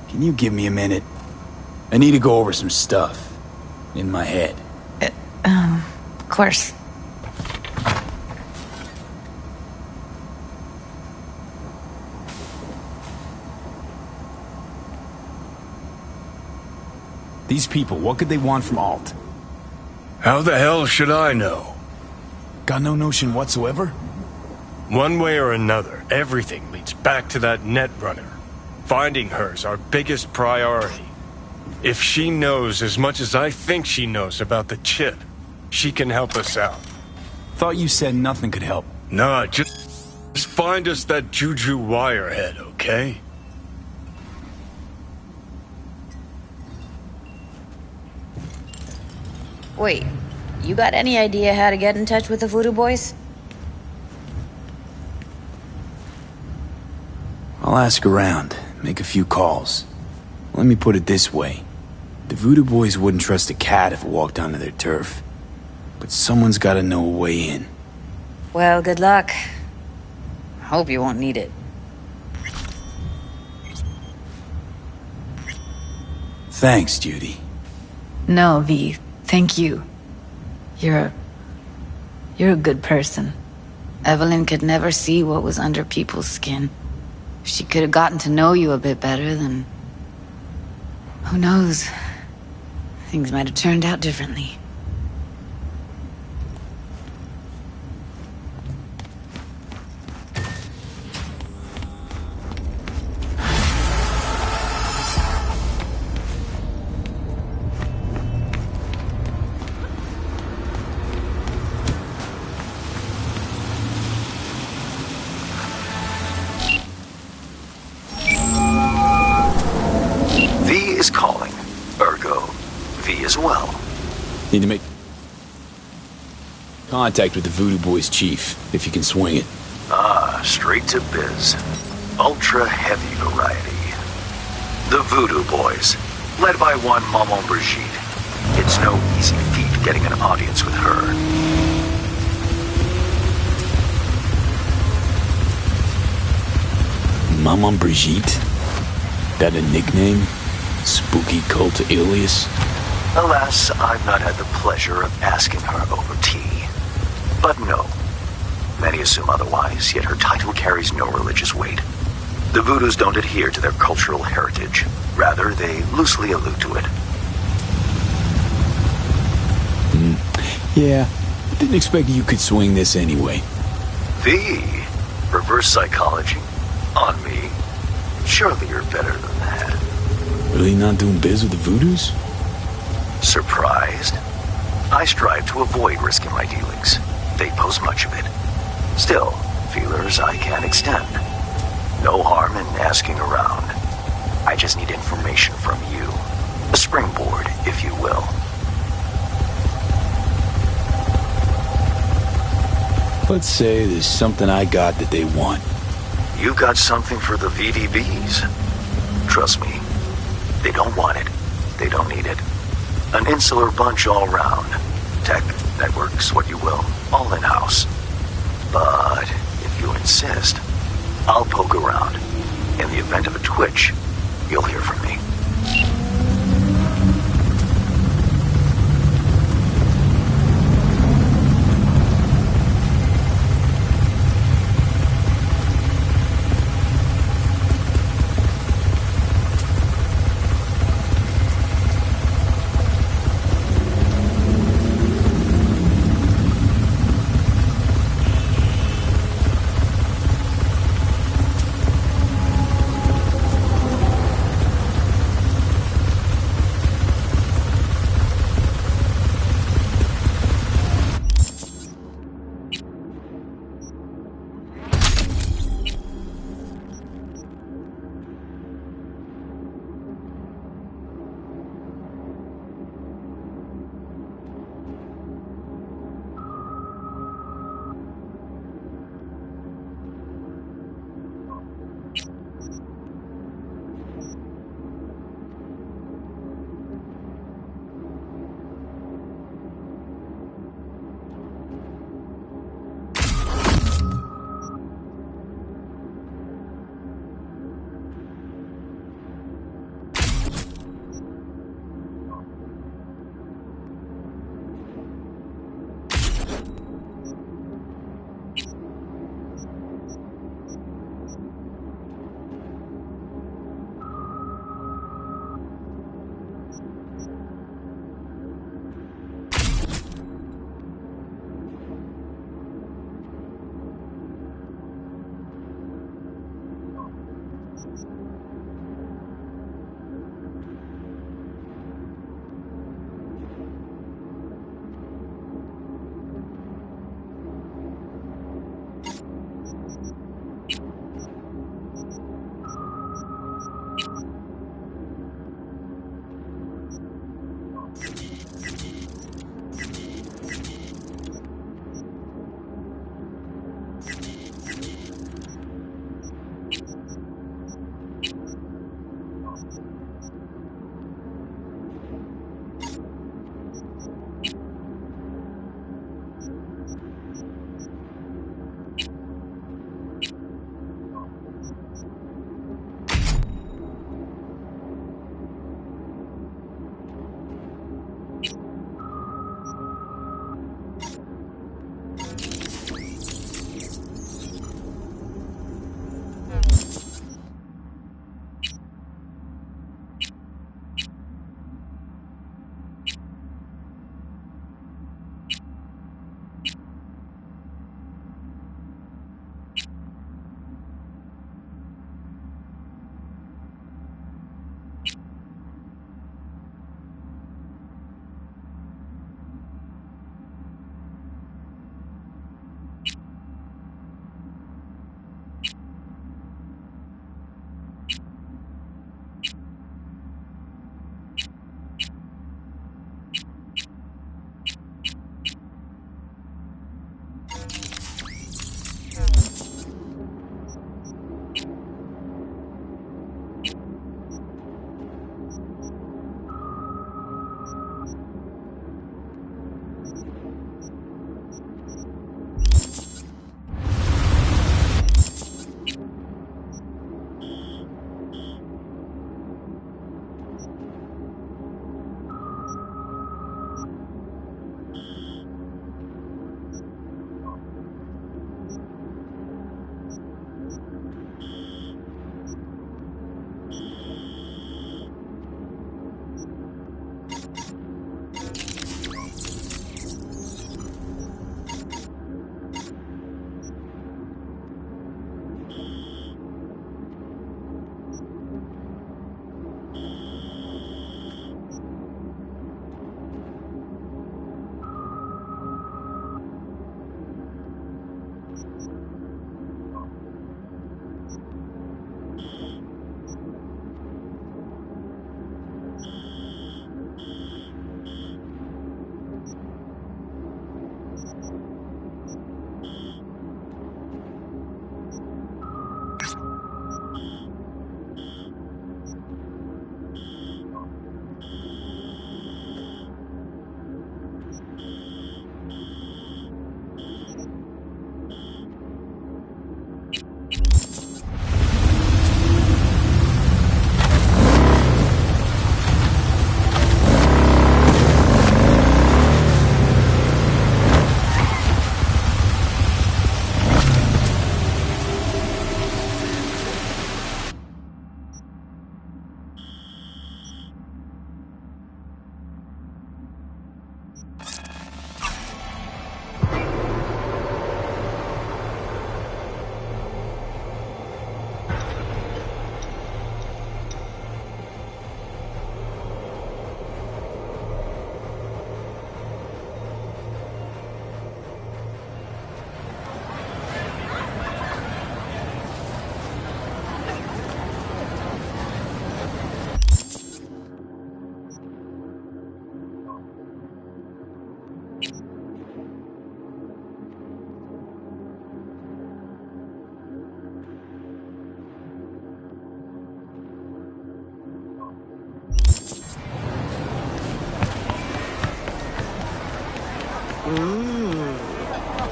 Can you give me a minute? I need to go over some stuff. In my head. Of course. These people, what could they want from Alt? How the hell should I know? Got no notion whatsoever? One way or another, everything leads back to that Netrunner. Finding her's our biggest priority. If she knows as much as I think she knows about the chip, she can help us out. Thought you said nothing could help. Nah, just find us that Juju wirehead, okay? Wait, you got any idea how to get in touch with the Voodoo Boys? I'll ask around, make a few calls. Let me put it this way. The Voodoo Boys wouldn't trust a cat if it walked onto their turf. But someone's gotta know a way in. Well, good luck. Hope you won't need it. Thanks, Judy. No, V. Thank you. You're a good person. Evelyn could never see what was under people's skin. If she could have gotten to know you a bit better, then... who knows? Things might have turned out differently. V is calling. Ergo, V as well. Need to make contact with the Voodoo Boys chief, if you can swing it. Ah, straight to biz. Ultra heavy variety. The Voodoo Boys, led by one Maman Brigitte. It's no easy feat getting an audience with her. Maman Brigitte? That a nickname? Spooky cult alias? Alas, I've not had the pleasure of asking her over tea. But no. Many assume otherwise, yet her title carries no religious weight. The Voodoos don't adhere to their cultural heritage. Rather, they loosely allude to it. Yeah, didn't expect you could swing this anyway. V? Reverse psychology? On me? Surely you're better than that. Really not doing biz with the Voodoos? Surprised? I strive to avoid risking my dealings. They pose much of it. Still, feelers I can extend. No harm in asking around. I just need information from you. A springboard, if you will. Let's say there's something I got that they want. You got something for the VDBs. Trust me, they don't want it. They don't need it. An insular bunch all round. Tech, networks, what you will, all in-house. But if you insist, I'll poke around. In the event of a twitch, you'll hear from me.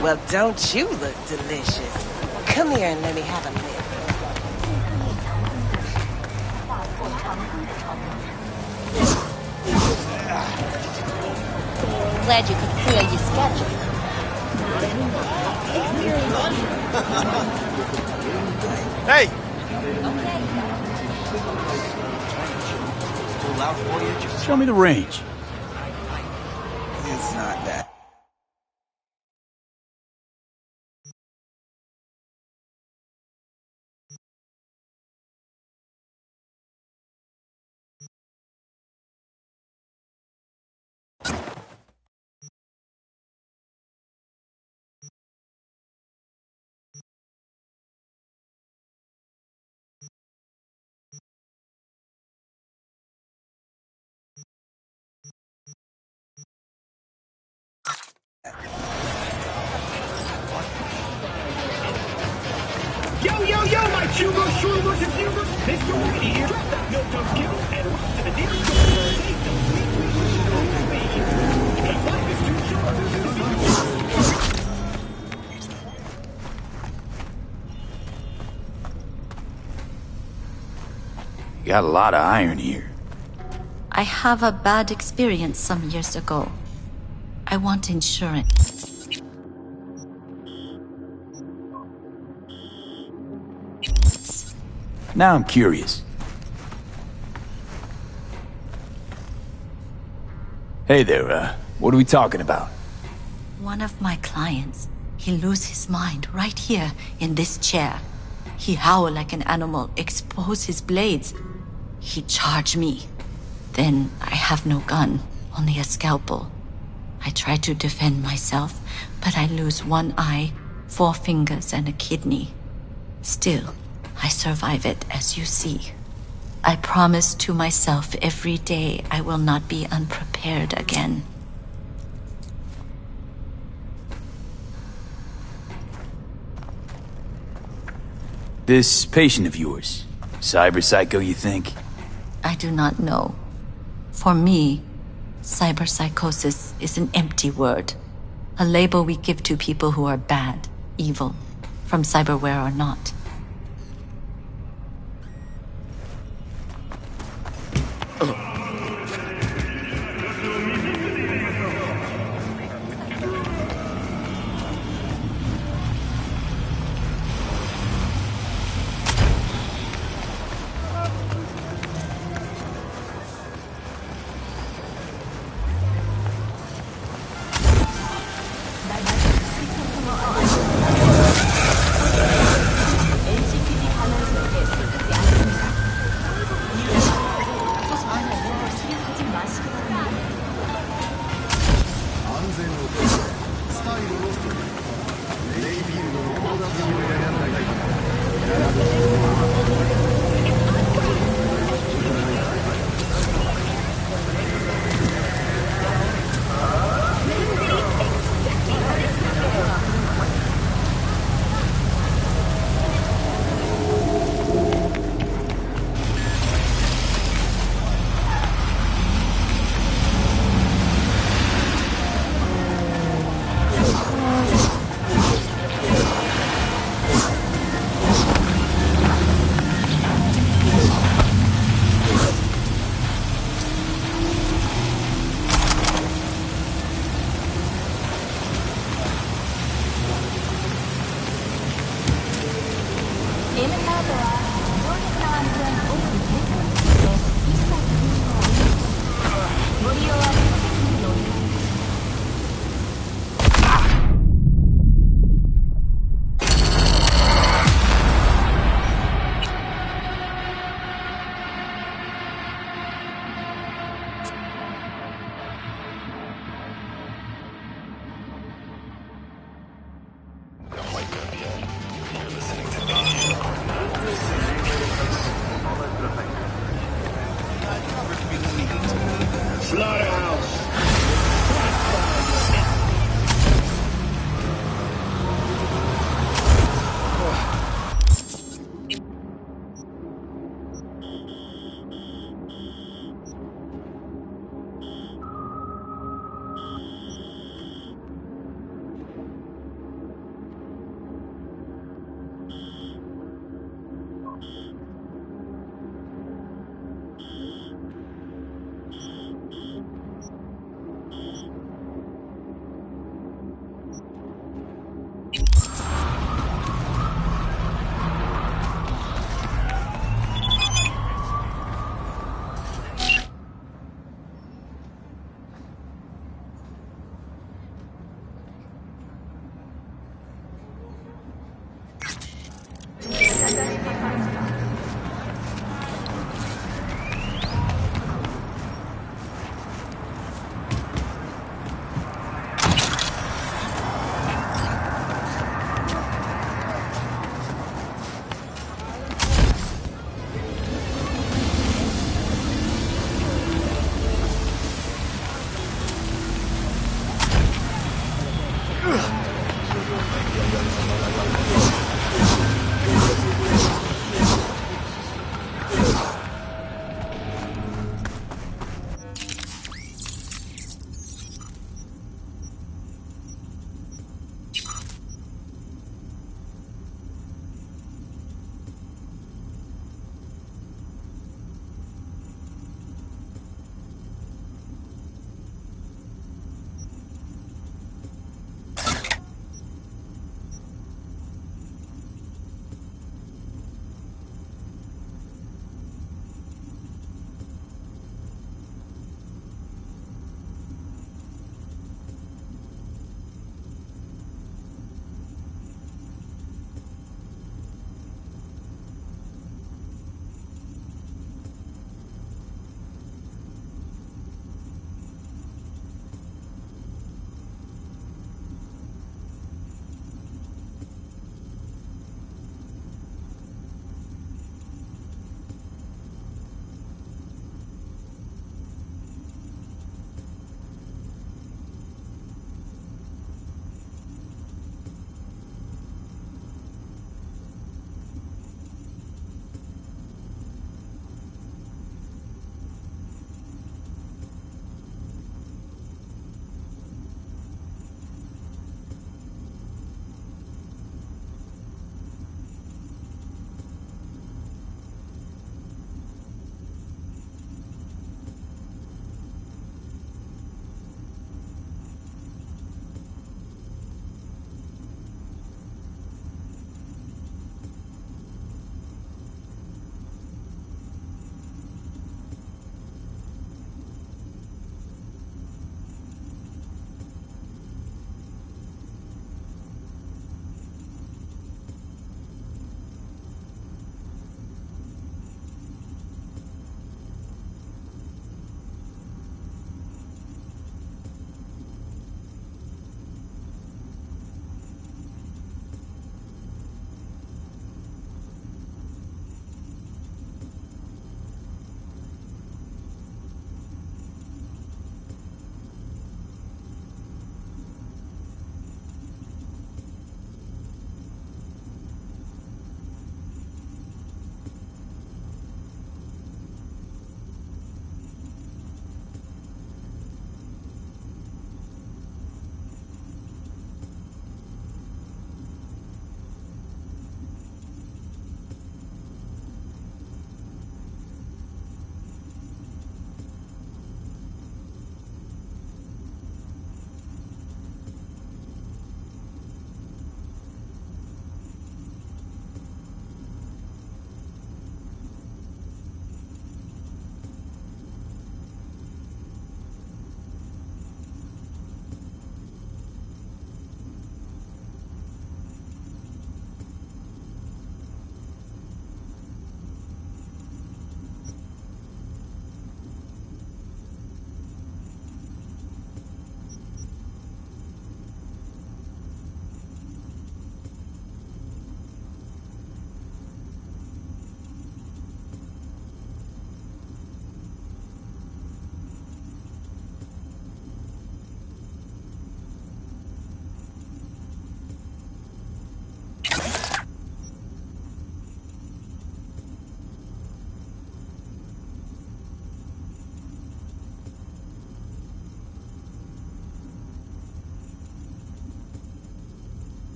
Well, don't you look delicious? Come here and let me have a lick. Glad you could clear your schedule. Hey! Too loud for you? Just Show me the range. it's not that. Yo, my Cuba, Shrubers, and Fubers! Mr. Whitey here. Drop that milk-toast kibble and rock to the nearest store. Taste of sweet speed. Because life is too short You got a lot of iron here. I have a bad experience some years ago. I want insurance. Now I'm curious. Hey there, what are we talking about? One of my clients, he lose his mind right here in this chair. He howl like an animal, expose his blades. He charge me. Then I have no gun, only a scalpel. I try to defend myself, but I lose one eye, 4 fingers, and a kidney. Still, I survive it, as you see. I promise to myself every day I will not be unprepared again. This patient of yours, cyber psycho, you think? I do not know. For me, cyberpsychosis is an empty word. A label we give to people who are bad, evil, from cyberware or not.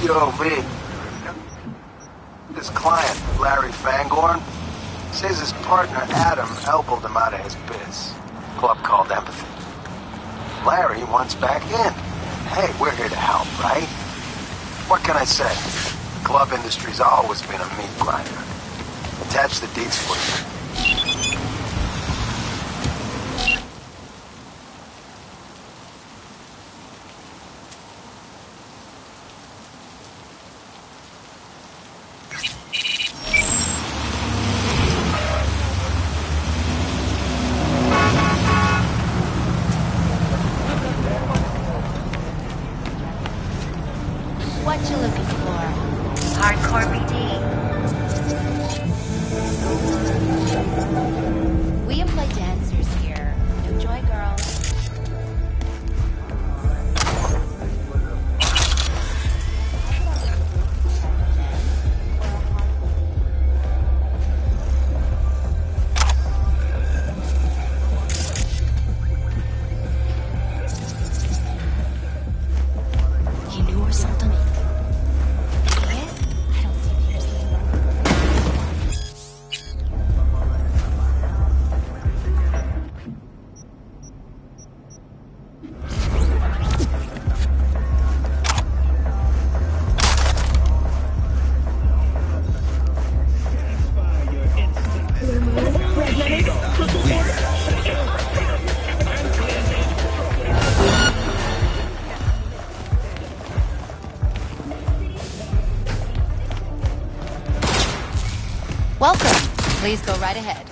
Yo, V. This client, Larry Fangorn, says his partner Adam elbowed him out of his biz. Club called Empathy. Larry wants back in. Hey, we're here to help, right? What can I say? The club industry's always been a meat grinder. Attach the deeds for you. What you looking for? Hardcore BD? We employ dancers here. Enjoy, girls. He knew or something? Welcome. Please go right ahead.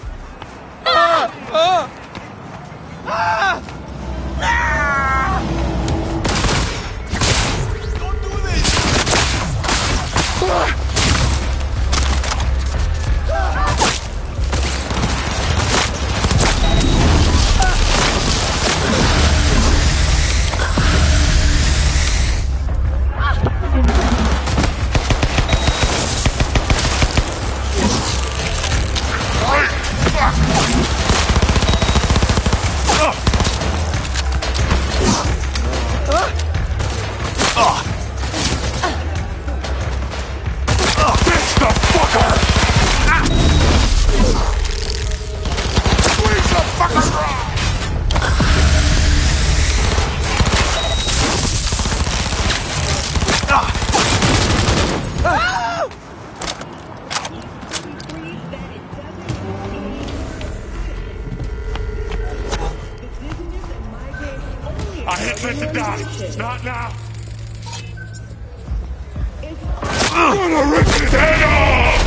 I hit meant to die. Not now. I'm gonna rip his head off!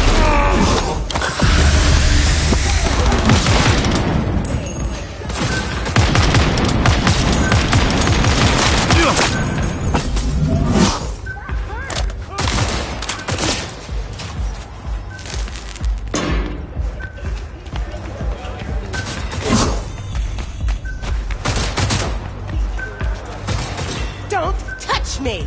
Don't touch me!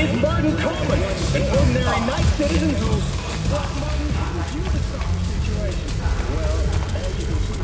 is Martin Coleman, an ordinary night citizen who... Well, Martin, how would you describe the situation? Well, as you can see,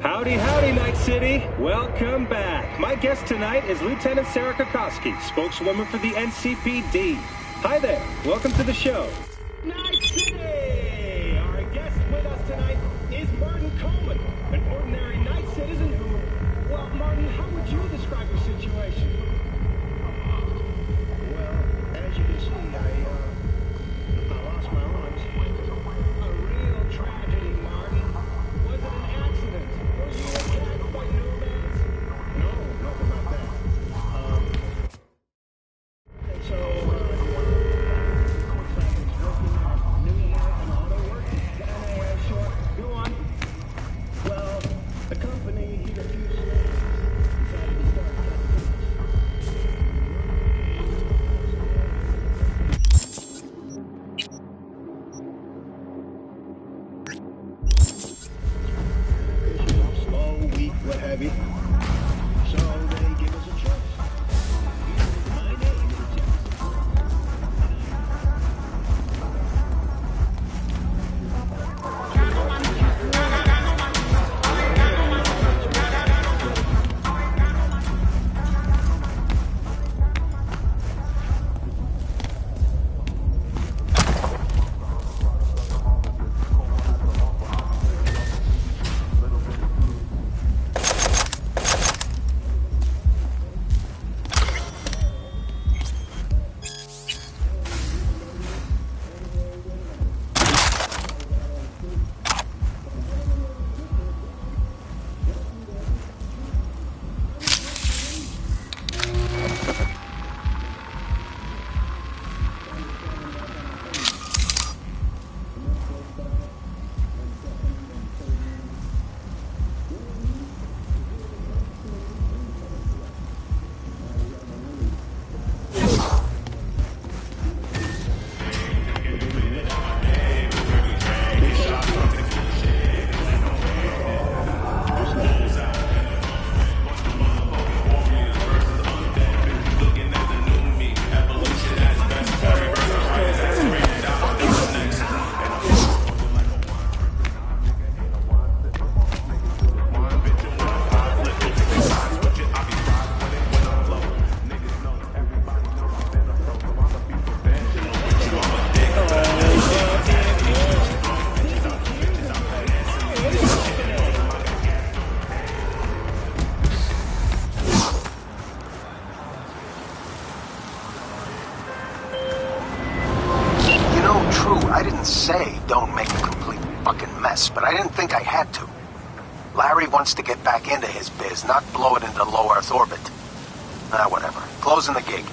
Howdy, howdy, Night City. Welcome back. My guest tonight is Lieutenant Sarah Kokoski, spokeswoman for the NCPD. Hi there. Welcome to the show. Night City! Our guest with us tonight is Martin Coleman, an ordinary night citizen who... Well, Martin, how would you describe your situation? Well, as you can see, I lost my arms. A real tragedy, Martin. Was it an accident? Were you attacked by nomads? No, nothing like that. And so, go on. Well, the company he refused to decided to start cutting business. true, I didn't say don't make a complete fucking mess, but I didn't think I had to. Larry wants to get back into his biz, not blow it into low Earth orbit. Whatever. Closing the gig.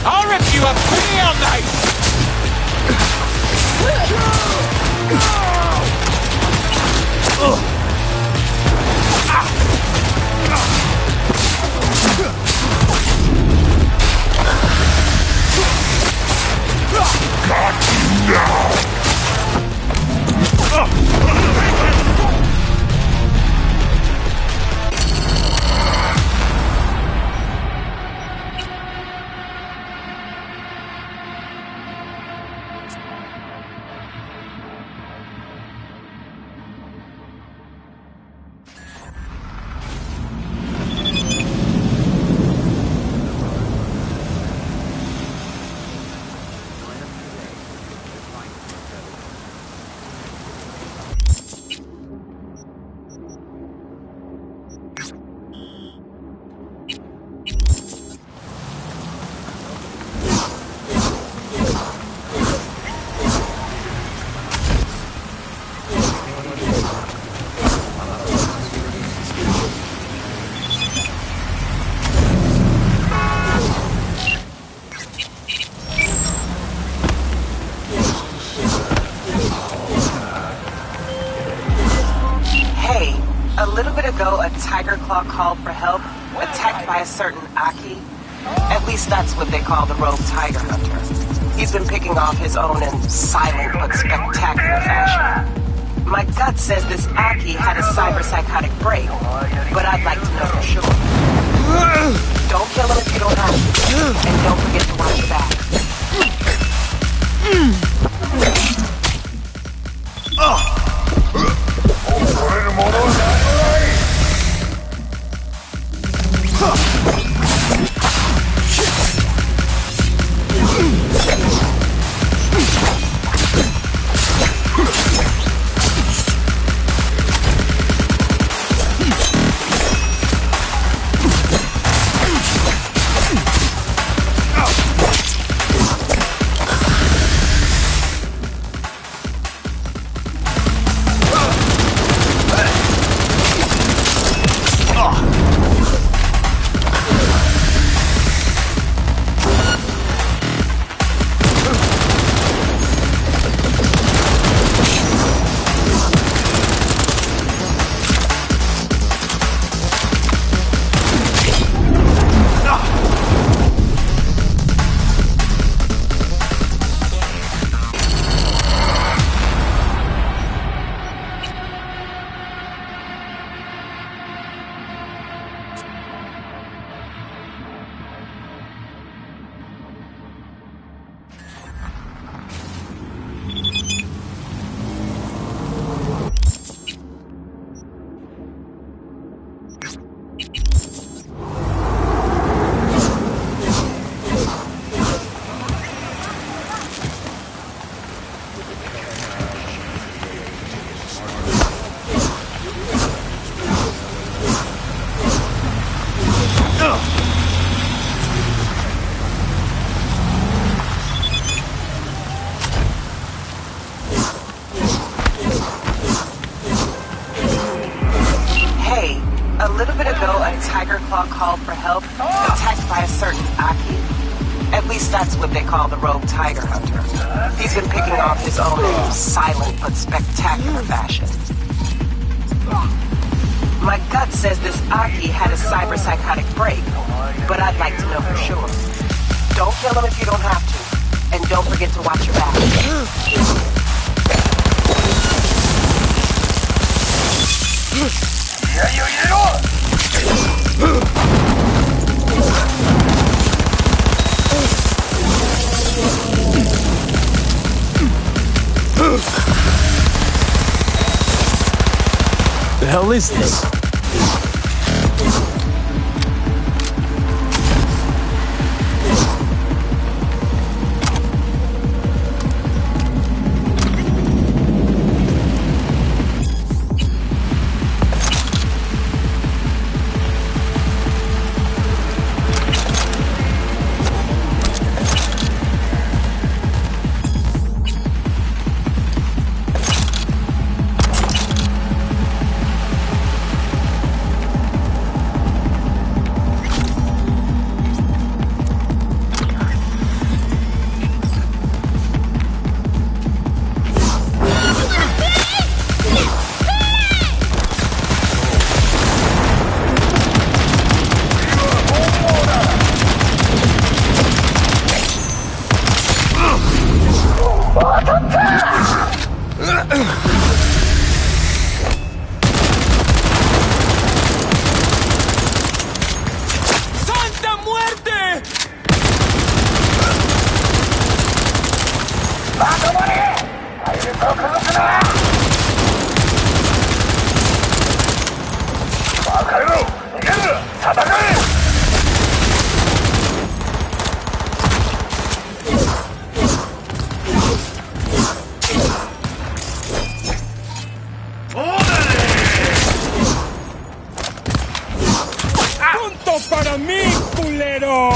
I'll rip you up real nice! Got you now! A little bit ago, a tiger claw called for help, attacked by a certain Aki. At least that's what they call the rogue tiger hunter. He's been picking off his own in silent but spectacular fashion. My gut says this Aki had a cyber-psychotic break, but I'd like to know for sure. Don't kill him if you don't have to, and don't forget to watch your back. called for help, attacked by a certain Aki. At least that's what they call the rogue tiger hunter. He's been picking off his own in silent but spectacular fashion. My gut says this Aki had a cyber-psychotic break, but I'd like to know for sure. Don't kill him if you don't have to, and don't forget to watch your back. The hell is this? ¡Para mí, culero!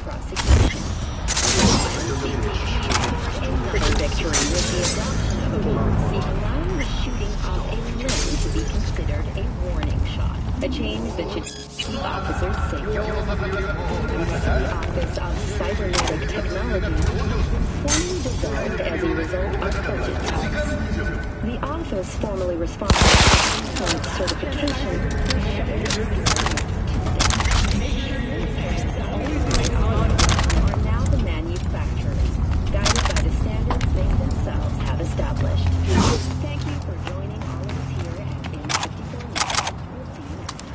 prosecution. Another victory was the adoption of a policy allowing the shooting of a limb to be considered a warning shot, a change that should keep officers safer. The Office of Cybernetic Technology formally dissolved as a result of budget cuts. The office formerly responsible for certification are now the manufacturers, guided by the standards they themselves have established. Thank you for joining all of us here at N54. We'll see you next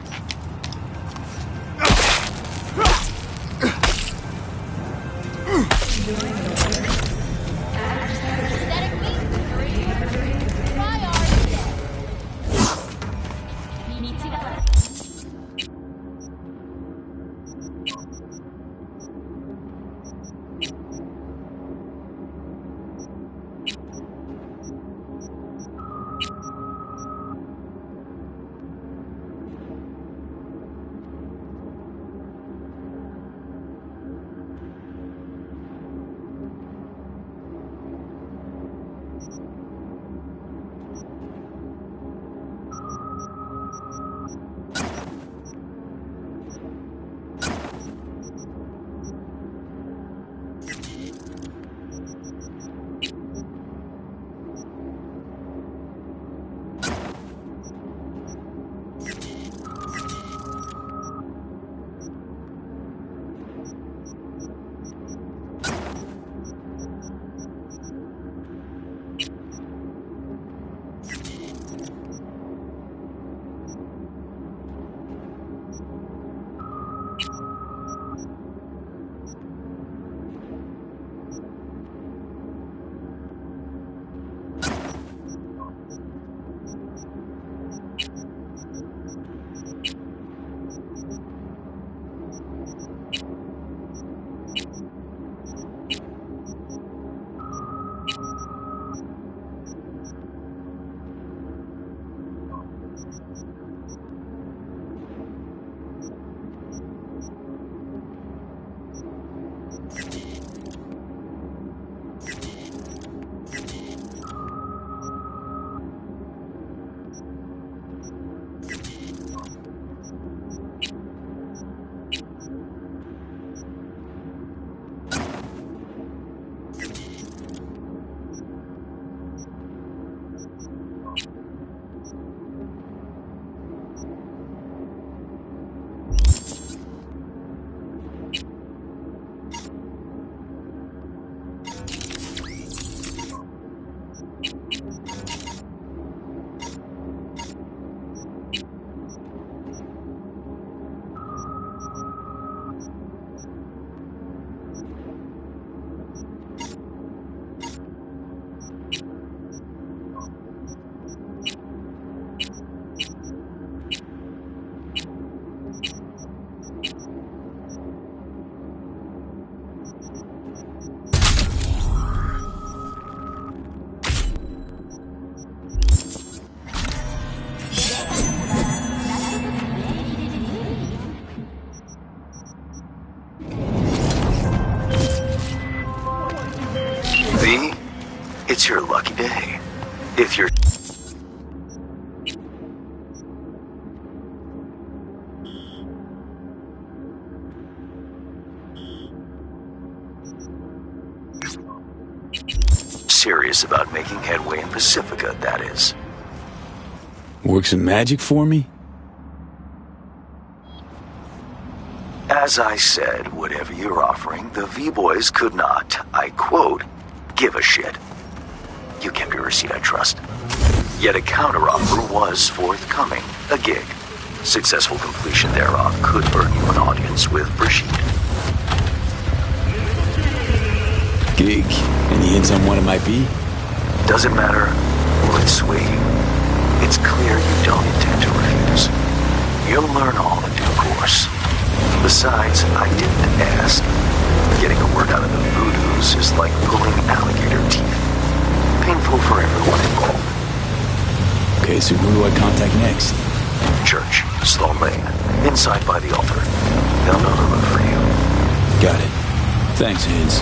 It's your lucky day. If you're... serious about making headway in Pacifica, that is. Work some magic for me? As I said, whatever you're offering, the V-Boys could not, I quote, give a shit. You kept your receipt, I trust. Yet a counteroffer was forthcoming, a gig. Successful completion thereof could earn you an audience with Brigitte. Gig? Any hints on what it might be? Doesn't matter. Will it sway you? It's clear you don't intend to refuse. You'll learn all in due course. Besides, I didn't ask. Getting a word out of the Voodoos is like pulling alligator teeth. Painful for everyone involved. Okay, so who do I contact next? Church, Sloan Lane, inside by the altar. They'll know to look for you. Got it. Thanks, Haynes.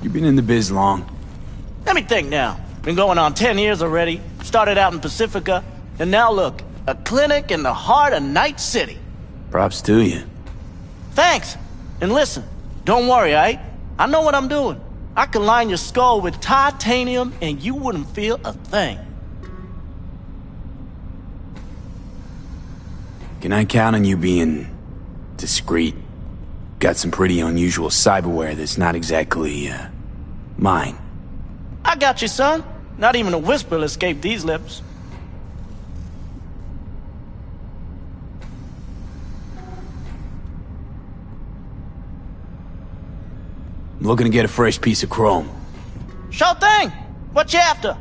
You been in the biz long? Let me think now. Been going on 10 years already. Started out in Pacifica, and now look, a clinic in the heart of Night City. Props to you. Thanks. And listen, don't worry, aight? I know what I'm doing. I can line your skull with titanium and you wouldn't feel a thing. Can I count on you being discreet? Got some pretty unusual cyberware that's not exactly, mine. I got you, son. Not even a whisper will escape these lips. I'm looking to get a fresh piece of chrome. Sure thing. What you after?